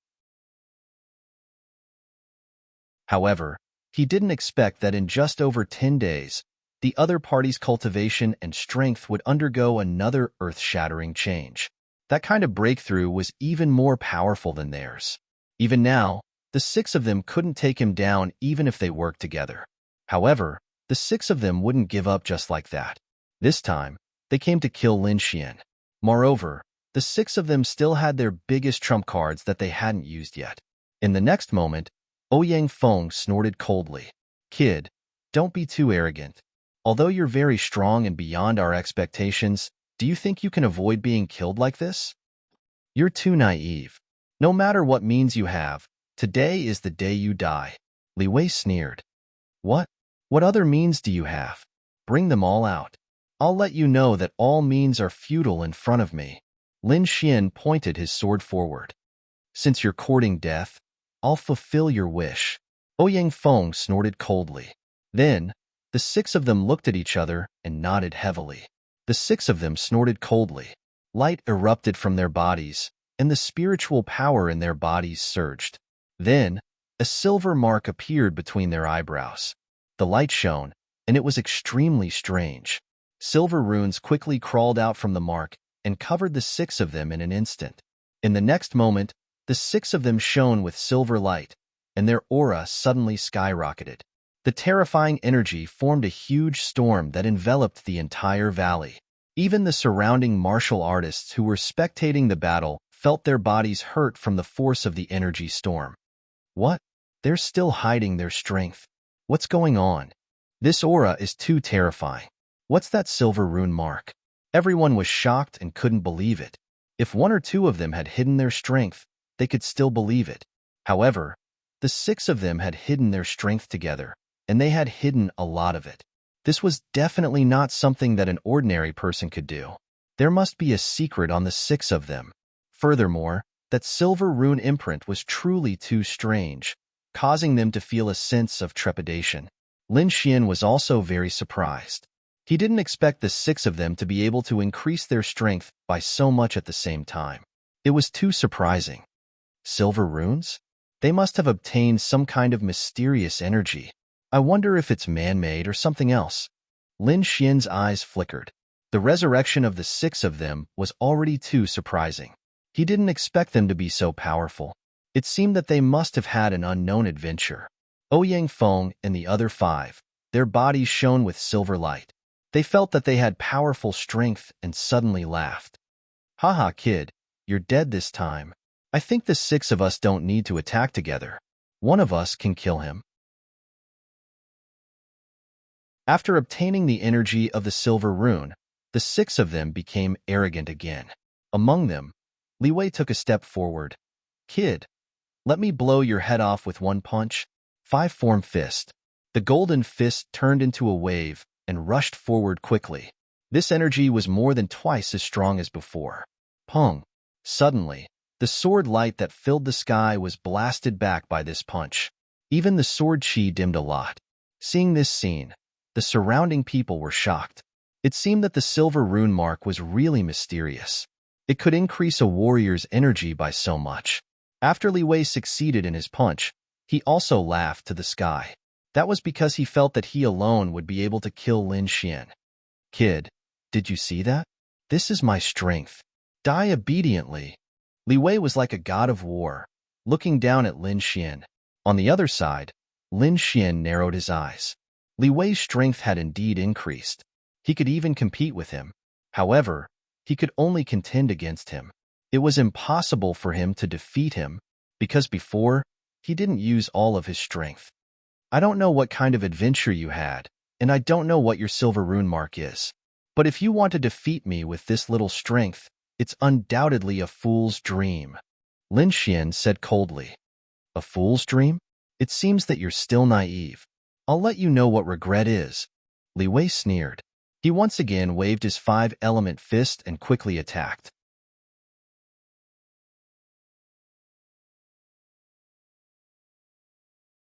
However, he didn't expect that in just over 10 days, the other party's cultivation and strength would undergo another earth-shattering change. That kind of breakthrough was even more powerful than theirs. Even now, the 6 of them couldn't take him down even if they worked together. However, the 6 of them wouldn't give up just like that. This time, they came to kill Lin Xian. Moreover, the 6 of them still had their biggest trump cards that they hadn't used yet. In the next moment, Ouyang Feng snorted coldly. Kid, don't be too arrogant. Although you're very strong and beyond our expectations, do you think you can avoid being killed like this? You're too naive. No matter what means you have, today is the day you die. Li Wei sneered. What? What other means do you have? Bring them all out. I'll let you know that all means are futile in front of me. Lin Xian pointed his sword forward. Since you're courting death, I'll fulfill your wish. Ouyang Feng snorted coldly. Then, the 6 of them looked at each other and nodded heavily. The 6 of them snorted coldly. Light erupted from their bodies, and the spiritual power in their bodies surged. Then, a silver mark appeared between their eyebrows. The light shone, and it was extremely strange. Silver runes quickly crawled out from the mark and covered the 6 of them in an instant. In the next moment, the 6 of them shone with silver light, and their aura suddenly skyrocketed. The terrifying energy formed a huge storm that enveloped the entire valley. Even the surrounding martial artists who were spectating the battle felt their bodies hurt from the force of the energy storm. What? They're still hiding their strength. What's going on? This aura is too terrifying. What's that silver rune mark? Everyone was shocked and couldn't believe it. If 1 or 2 of them had hidden their strength, they could still believe it. However, the 6 of them had hidden their strength together, and they had hidden a lot of it. This was definitely not something that an ordinary person could do. There must be a secret on the 6 of them. Furthermore, that silver rune imprint was truly too strange, causing them to feel a sense of trepidation. Lin Xian was also very surprised. He didn't expect the 6 of them to be able to increase their strength by so much at the same time. It was too surprising. Silver runes? They must have obtained some kind of mysterious energy. I wonder if it's man-made or something else. Lin Xian's eyes flickered. The resurrection of the 6 of them was already too surprising. He didn't expect them to be so powerful. It seemed that they must have had an unknown adventure. Ouyang Feng and the other 5, their bodies shone with silver light. They felt that they had powerful strength and suddenly laughed. Haha, kid, you're dead this time. I think the 6 of us don't need to attack together. One of us can kill him. After obtaining the energy of the silver rune, the 6 of them became arrogant again. Among them, Li Wei took a step forward. Kid, let me blow your head off with one punch. 5-form fist. The golden fist turned into a wave and rushed forward quickly. This energy was more than twice as strong as before. Pong. Suddenly, the sword light that filled the sky was blasted back by this punch. Even the sword chi dimmed a lot. Seeing this scene, the surrounding people were shocked. It seemed that the silver rune mark was really mysterious. It could increase a warrior's energy by so much. After Li Wei succeeded in his punch, he also laughed to the sky. That was because he felt that he alone would be able to kill Lin Xian. Kid, did you see that? This is my strength. Die obediently. Li Wei was like a god of war, looking down at Lin Xian. On the other side, Lin Xian narrowed his eyes. Li Wei's strength had indeed increased. He could even compete with him. However, he could only contend against him. It was impossible for him to defeat him, because before, he didn't use all of his strength. I don't know what kind of adventure you had, and I don't know what your silver rune mark is. But if you want to defeat me with this little strength, it's undoubtedly a fool's dream. Lin Xian said coldly. A fool's dream? It seems that you're still naive. I'll let you know what regret is. Li Wei sneered. He once again waved his 5-element fist and quickly attacked.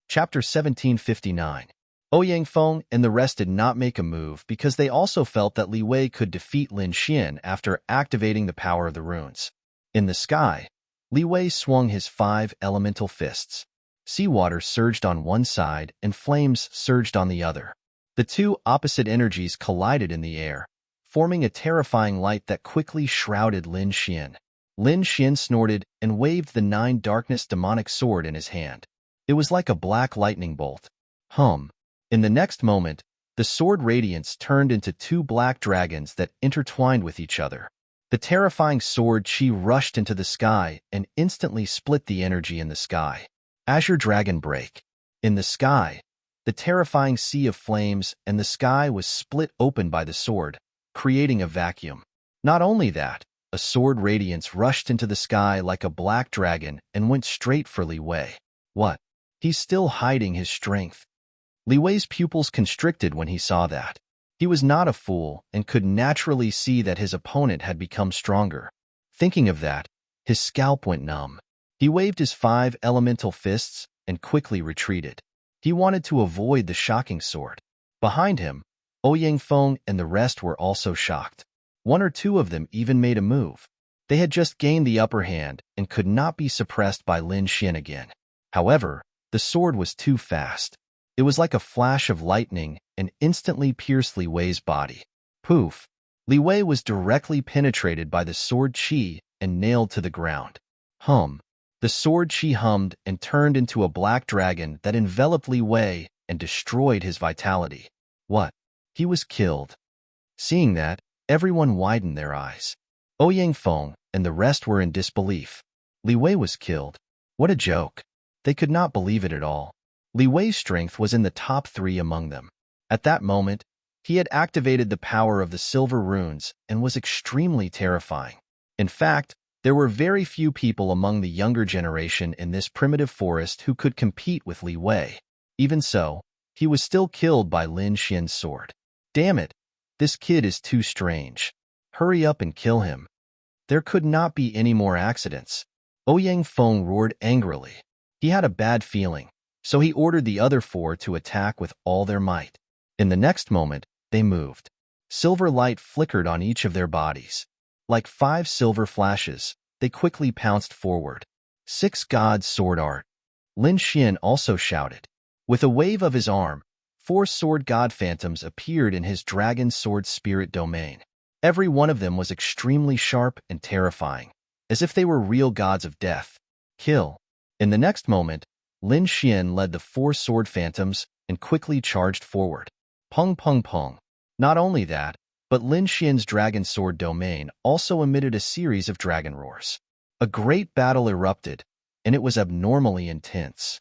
Chapter 1759. Ouyang Feng and the rest did not make a move because they also felt that Li Wei could defeat Lin Xian after activating the power of the runes. In the sky, Li Wei swung his 5 elemental fists. Seawater surged on one side and flames surged on the other. The two opposite energies collided in the air, forming a terrifying light that quickly shrouded Lin Xian. Lin Xian snorted and waved the 9 darkness demonic sword in his hand. It was like a black lightning bolt. In the next moment, the sword radiance turned into 2 black dragons that intertwined with each other. The terrifying sword chi rushed into the sky and instantly split the energy in the sky. Azure Dragon Break. In the sky, the terrifying sea of flames and the sky was split open by the sword, creating a vacuum. Not only that, a sword radiance rushed into the sky like a black dragon and went straight for Li Wei. What? He's still hiding his strength. Li Wei's pupils constricted when he saw that. He was not a fool and could naturally see that his opponent had become stronger. Thinking of that, his scalp went numb. He waved his 5 elemental fists and quickly retreated. He wanted to avoid the shocking sword. Behind him, Ouyang Feng and the rest were also shocked. 1 or 2 of them even made a move. They had just gained the upper hand and could not be suppressed by Lin Xian again. However, the sword was too fast. It was like a flash of lightning and instantly pierced Li Wei's body. Poof! Li Wei was directly penetrated by the sword chi and nailed to the ground. The sword chi hummed and turned into a black dragon that enveloped Li Wei and destroyed his vitality. What? He was killed. Seeing that, everyone widened their eyes. Ouyang Feng and the rest were in disbelief. Li Wei was killed. What a joke. They could not believe it at all. Li Wei's strength was in the top 3 among them. At that moment, he had activated the power of the silver runes and was extremely terrifying. In fact, there were very few people among the younger generation in this primitive forest who could compete with Li Wei. Even so, he was still killed by Lin Xian's sword. Damn it, this kid is too strange. Hurry up and kill him. There could not be any more accidents. Ouyang Feng roared angrily. He had a bad feeling, so he ordered the other 4 to attack with all their might. In the next moment, they moved. Silver light flickered on each of their bodies. Like 5 silver flashes, they quickly pounced forward. 6 gods sword art. Lin Xian also shouted. With a wave of his arm, 4 sword god phantoms appeared in his dragon sword spirit domain. Every one of them was extremely sharp and terrifying, as if they were real gods of death. Kill. In the next moment, Lin Xian led the 4 sword phantoms and quickly charged forward. Pung pung pung. Not only that, but Lin Xian's dragon sword domain also emitted a series of dragon roars. A great battle erupted, and it was abnormally intense.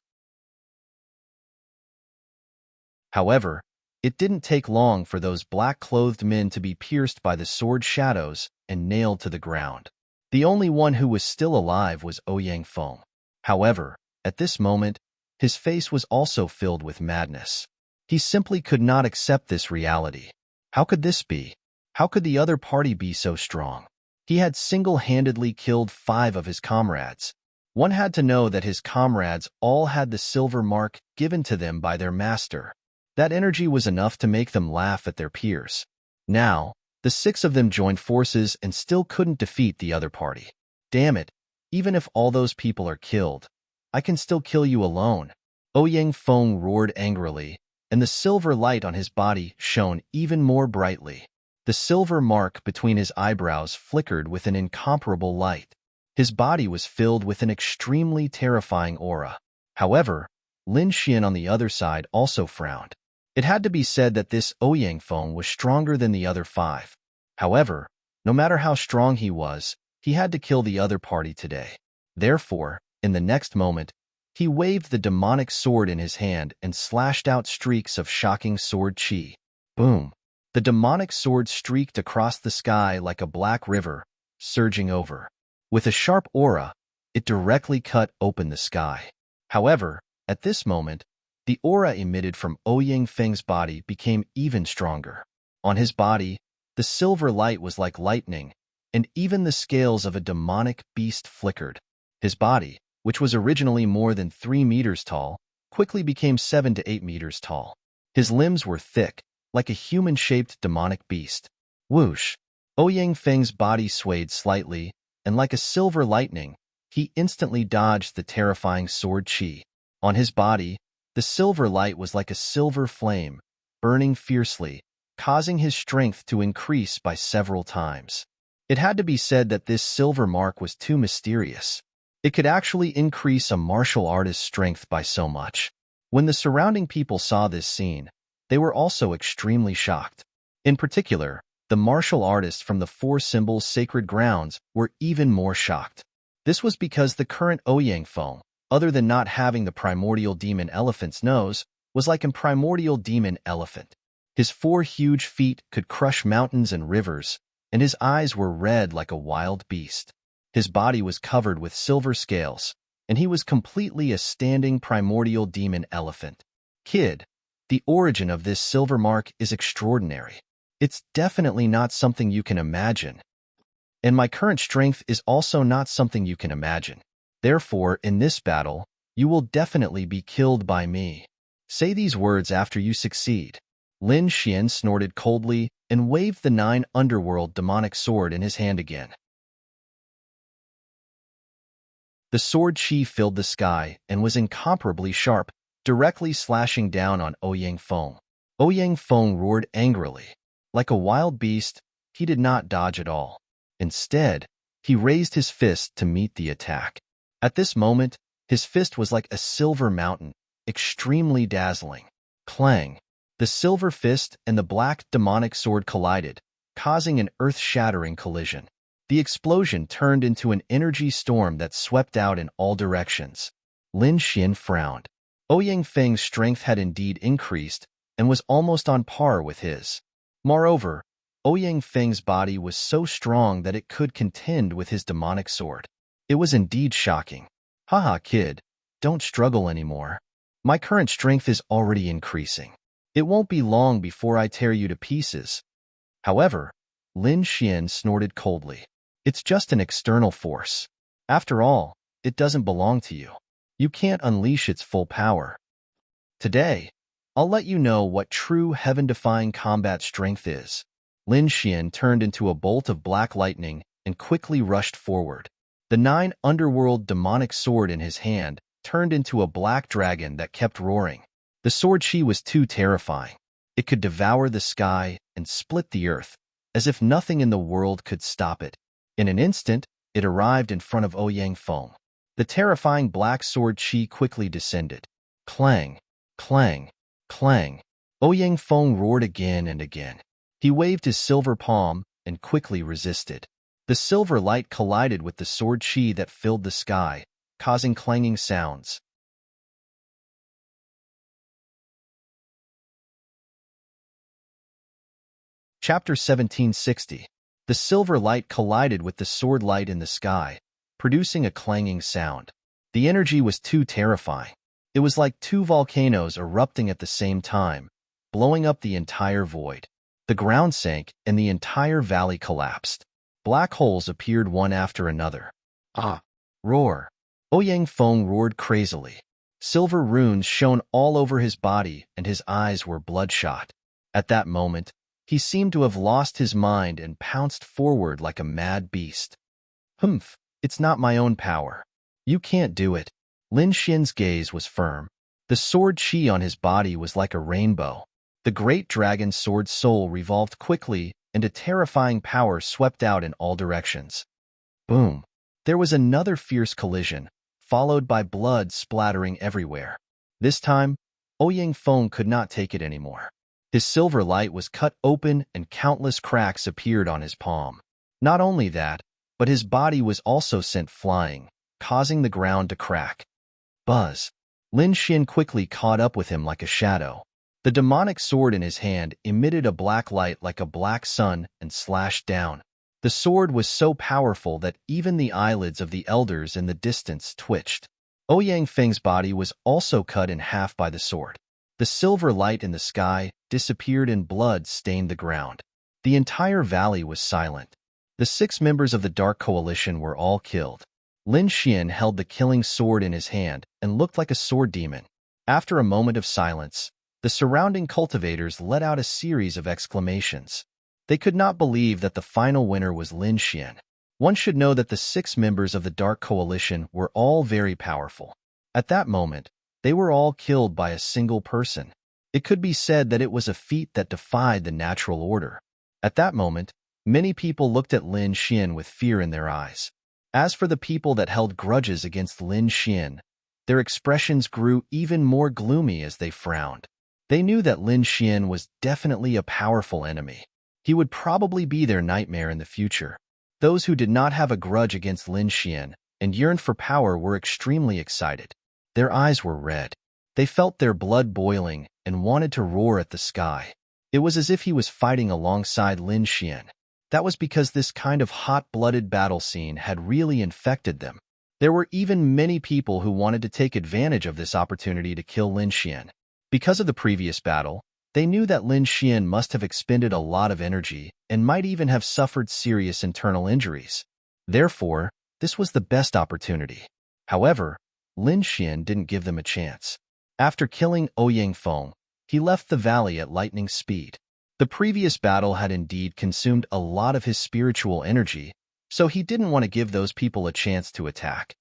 However, it didn't take long for those black-clothed men to be pierced by the sword shadows and nailed to the ground. The only one who was still alive was Ouyang Feng. However, at this moment, his face was also filled with madness. He simply could not accept this reality. How could this be? How could the other party be so strong? He had single-handedly killed 5 of his comrades. One had to know that his comrades all had the silver mark given to them by their master. That energy was enough to make them laugh at their peers. Now, the 6 of them joined forces and still couldn't defeat the other party. Damn it, even if all those people are killed, I can still kill you alone. Ouyang Feng roared angrily, and the silver light on his body shone even more brightly. The silver mark between his eyebrows flickered with an incomparable light. His body was filled with an extremely terrifying aura. However, Lin Xian on the other side also frowned. It had to be said that this Ouyang Feng was stronger than the other 5. However, no matter how strong he had to kill the other party today. Therefore, in the next moment, he waved the demonic sword in his hand and slashed out streaks of shocking sword chi. Boom! The demonic sword streaked across the sky like a black river, surging over. With a sharp aura, it directly cut open the sky. However, at this moment, the aura emitted from Ouyang Feng's body became even stronger. On his body, the silver light was like lightning, and even the scales of a demonic beast flickered. His body, which was originally more than 3 meters tall, quickly became 7 to 8 meters tall. His limbs were thick, like a human-shaped demonic beast. Whoosh! Ouyang Feng's body swayed slightly, and like a silver lightning, he instantly dodged the terrifying sword chi. On his body, the silver light was like a silver flame, burning fiercely, causing his strength to increase by several times. It had to be said that this silver mark was too mysterious. It could actually increase a martial artist's strength by so much. When the surrounding people saw this scene, they were also extremely shocked. In particular, the martial artists from the 4 symbols sacred grounds were even more shocked. This was because the current Ouyang Feng, other than not having the primordial demon elephant's nose, was like a primordial demon elephant. His 4 huge feet could crush mountains and rivers, and his eyes were red like a wild beast. His body was covered with silver scales, and he was completely a standing primordial demon elephant. Kid, the origin of this silver mark is extraordinary. It's definitely not something you can imagine. And my current strength is also not something you can imagine. Therefore, in this battle, you will definitely be killed by me. Say these words after you succeed. Lin Xian snorted coldly and waved the 9 underworld demonic sword in his hand again. The sword chi filled the sky and was incomparably sharp, directly slashing down on Ouyang Feng. Ouyang Feng roared angrily. Like a wild beast, he did not dodge at all. Instead, he raised his fist to meet the attack. At this moment, his fist was like a silver mountain, extremely dazzling. Clang! The silver fist and the black demonic sword collided, causing an earth-shattering collision. The explosion turned into an energy storm that swept out in all directions. Lin Xian frowned. Ouyang Feng's strength had indeed increased and was almost on par with his. Moreover, Ouyang Feng's body was so strong that it could contend with his demonic sword. It was indeed shocking. Haha, kid, don't struggle anymore. My current strength is already increasing. It won't be long before I tear you to pieces. However, Lin Xian snorted coldly. It's just an external force. After all, it doesn't belong to you. You can't unleash its full power. Today, I'll let you know what true heaven-defying combat strength is. Lin Xian turned into a bolt of black lightning and quickly rushed forward. The 9 underworld demonic sword in his hand turned into a black dragon that kept roaring. The sword chi was too terrifying. It could devour the sky and split the earth, as if nothing in the world could stop it. In an instant, it arrived in front of Ouyang Feng. The terrifying black sword chi quickly descended. Clang! Clang! Clang! Ouyang Feng roared again and again. He waved his silver palm and quickly resisted. The silver light collided with the sword chi that filled the sky, causing clanging sounds. Chapter 1760. The silver light collided with the sword light in the sky, producing a clanging sound. The energy was too terrifying. It was like 2 volcanoes erupting at the same time, blowing up the entire void. The ground sank and the entire valley collapsed. Black holes appeared one after another. Ah! Roar! Ouyang Feng roared crazily. Silver runes shone all over his body and his eyes were bloodshot. At that moment, he seemed to have lost his mind and pounced forward like a mad beast. Humph, it's not my own power. You can't do it. Lin Xin's gaze was firm. The sword chi on his body was like a rainbow. The great dragon sword's soul revolved quickly and a terrifying power swept out in all directions. Boom! There was another fierce collision, followed by blood splattering everywhere. This time, Ouyang Feng could not take it anymore. His silver light was cut open and countless cracks appeared on his palm. Not only that, but his body was also sent flying, causing the ground to crack. Buzz! Lin Xin quickly caught up with him like a shadow. The demonic sword in his hand emitted a black light like a black sun and slashed down. The sword was so powerful that even the eyelids of the elders in the distance twitched. Ouyang Feng's body was also cut in half by the sword. The silver light in the sky disappeared and blood stained the ground. The entire valley was silent. The 6 members of the Dark Coalition were all killed. Lin Xian held the killing sword in his hand and looked like a sword demon. After a moment of silence, the surrounding cultivators let out a series of exclamations. They could not believe that the final winner was Lin Xian. One should know that the 6 members of the Dark Coalition were all very powerful. At that moment, they were all killed by a single person. It could be said that it was a feat that defied the natural order. At that moment, many people looked at Lin Xian with fear in their eyes. As for the people that held grudges against Lin Xian, their expressions grew even more gloomy as they frowned. They knew that Lin Xian was definitely a powerful enemy. He would probably be their nightmare in the future. Those who did not have a grudge against Lin Xian and yearned for power were extremely excited. Their eyes were red. They felt their blood boiling and wanted to roar at the sky. It was as if he was fighting alongside Lin Xian. That was because this kind of hot-blooded battle scene had really infected them. There were even many people who wanted to take advantage of this opportunity to kill Lin Xian. Because of the previous battle, they knew that Lin Xian must have expended a lot of energy and might even have suffered serious internal injuries. Therefore, this was the best opportunity. However, Lin Xian didn't give them a chance. After killing Ouyang Feng, he left the valley at lightning speed. The previous battle had indeed consumed a lot of his spiritual energy, so he didn't want to give those people a chance to attack.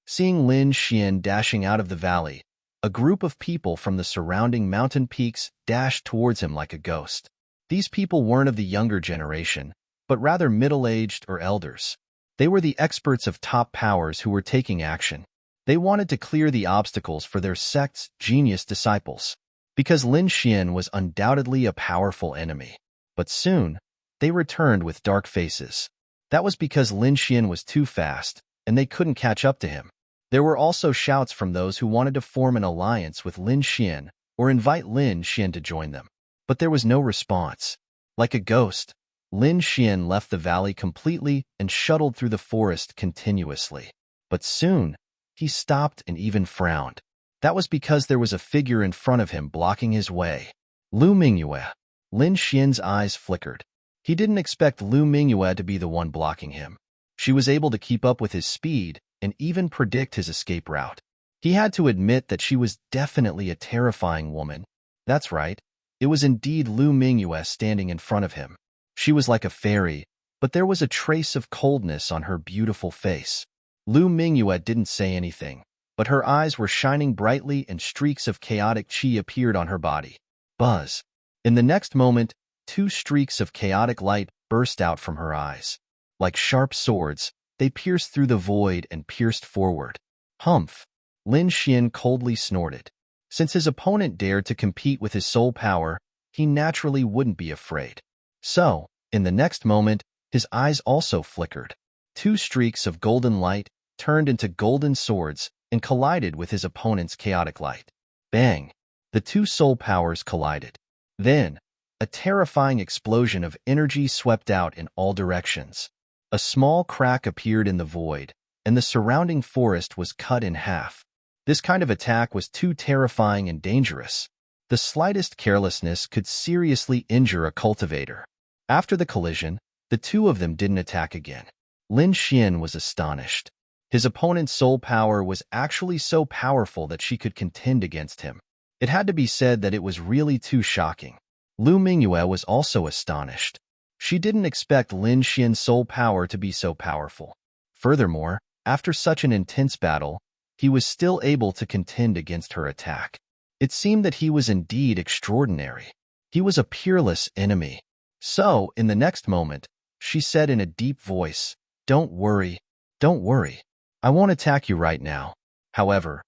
Seeing Lin Xian dashing out of the valley, a group of people from the surrounding mountain peaks dashed towards him like a ghost. These people weren't of the younger generation, but rather middle-aged or elders. They were the experts of top powers who were taking action. They wanted to clear the obstacles for their sect's genius disciples, because Lin Xian was undoubtedly a powerful enemy. But soon, they returned with dark faces. That was because Lin Xian was too fast, and they couldn't catch up to him. There were also shouts from those who wanted to form an alliance with Lin Xian or invite Lin Xian to join them. But there was no response. Like a ghost, Lin Xian left the valley completely and shuttled through the forest continuously. But soon, he stopped and even frowned. That was because there was a figure in front of him blocking his way. Lu Mingyue. Lin Xian's eyes flickered. He didn't expect Lu Mingyue to be the one blocking him. She was able to keep up with his speed and even predict his escape route. He had to admit that she was definitely a terrifying woman. That's right. It was indeed Lu Mingyue standing in front of him. She was like a fairy, but there was a trace of coldness on her beautiful face. Lu Mingyue didn't say anything, but her eyes were shining brightly and streaks of chaotic chi appeared on her body. Buzz. In the next moment, 2 streaks of chaotic light burst out from her eyes. Like sharp swords, they pierced through the void and pierced forward. Humph! Lin Xian coldly snorted. Since his opponent dared to compete with his soul power, he naturally wouldn't be afraid. So, in the next moment, his eyes also flickered. 2 streaks of golden light turned into golden swords and collided with his opponent's chaotic light. Bang! The 2 soul powers collided. Then, a terrifying explosion of energy swept out in all directions. A small crack appeared in the void, and the surrounding forest was cut in half. This kind of attack was too terrifying and dangerous. The slightest carelessness could seriously injure a cultivator. After the collision, the two of them didn't attack again. Lin Xian was astonished. His opponent's soul power was actually so powerful that she could contend against him. It had to be said that it was really too shocking. Lu Mingyue was also astonished. She didn't expect Lin Xian's soul power to be so powerful. Furthermore, after such an intense battle, he was still able to contend against her attack. It seemed that he was indeed extraordinary. He was a peerless enemy. So, in the next moment, she said in a deep voice, "Don't worry, don't worry. I won't attack you right now. However,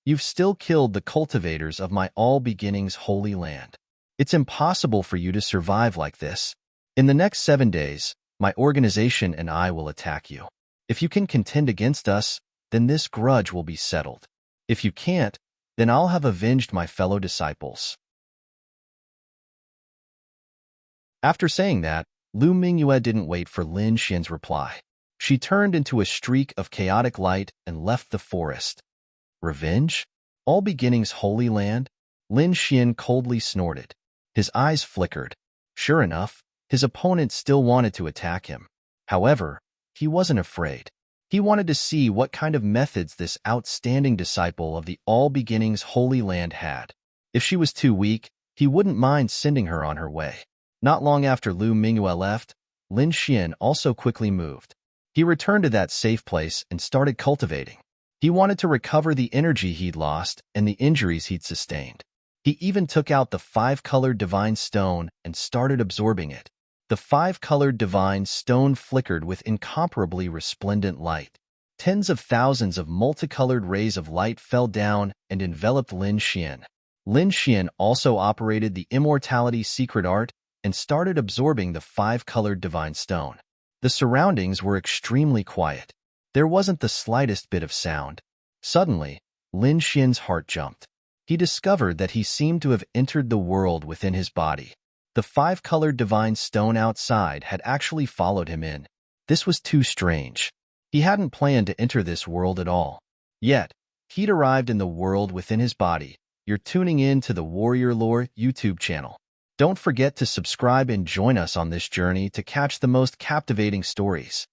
you've still killed the cultivators of my all beginnings holy land. It's impossible for you to survive like this. In the next 7 days, my organization and I will attack you. If you can contend against us, then this grudge will be settled. If you can't, then I'll have avenged my fellow disciples." After saying that, Lu Mingyue didn't wait for Lin Xian's reply. She turned into a streak of chaotic light and left the forest. Revenge? All beginnings holy land? Lin Xian coldly snorted. His eyes flickered. Sure enough, his opponent still wanted to attack him. However, he wasn't afraid. He wanted to see what kind of methods this outstanding disciple of the All Beginnings Holy Land had. If she was too weak, he wouldn't mind sending her on her way. Not long after Lu Mingyue left, Lin Xian also quickly moved. He returned to that safe place and started cultivating. He wanted to recover the energy he'd lost and the injuries he'd sustained. He even took out the 5-colored divine stone and started absorbing it. The 5-colored divine stone flickered with incomparably resplendent light. Tens of thousands of multicolored rays of light fell down and enveloped Lin Xian. Lin Xian also operated the immortality secret art and started absorbing the 5-colored divine stone. The surroundings were extremely quiet. There wasn't the slightest bit of sound. Suddenly, Lin Xian's heart jumped. He discovered that he seemed to have entered the world within his body. The 5-colored divine stone outside had actually followed him in. This was too strange. He hadn't planned to enter this world at all. Yet, he'd arrived in the world within his body. You're tuning in to the Warrior Lore YouTube channel. Don't forget to subscribe and join us on this journey to catch the most captivating stories.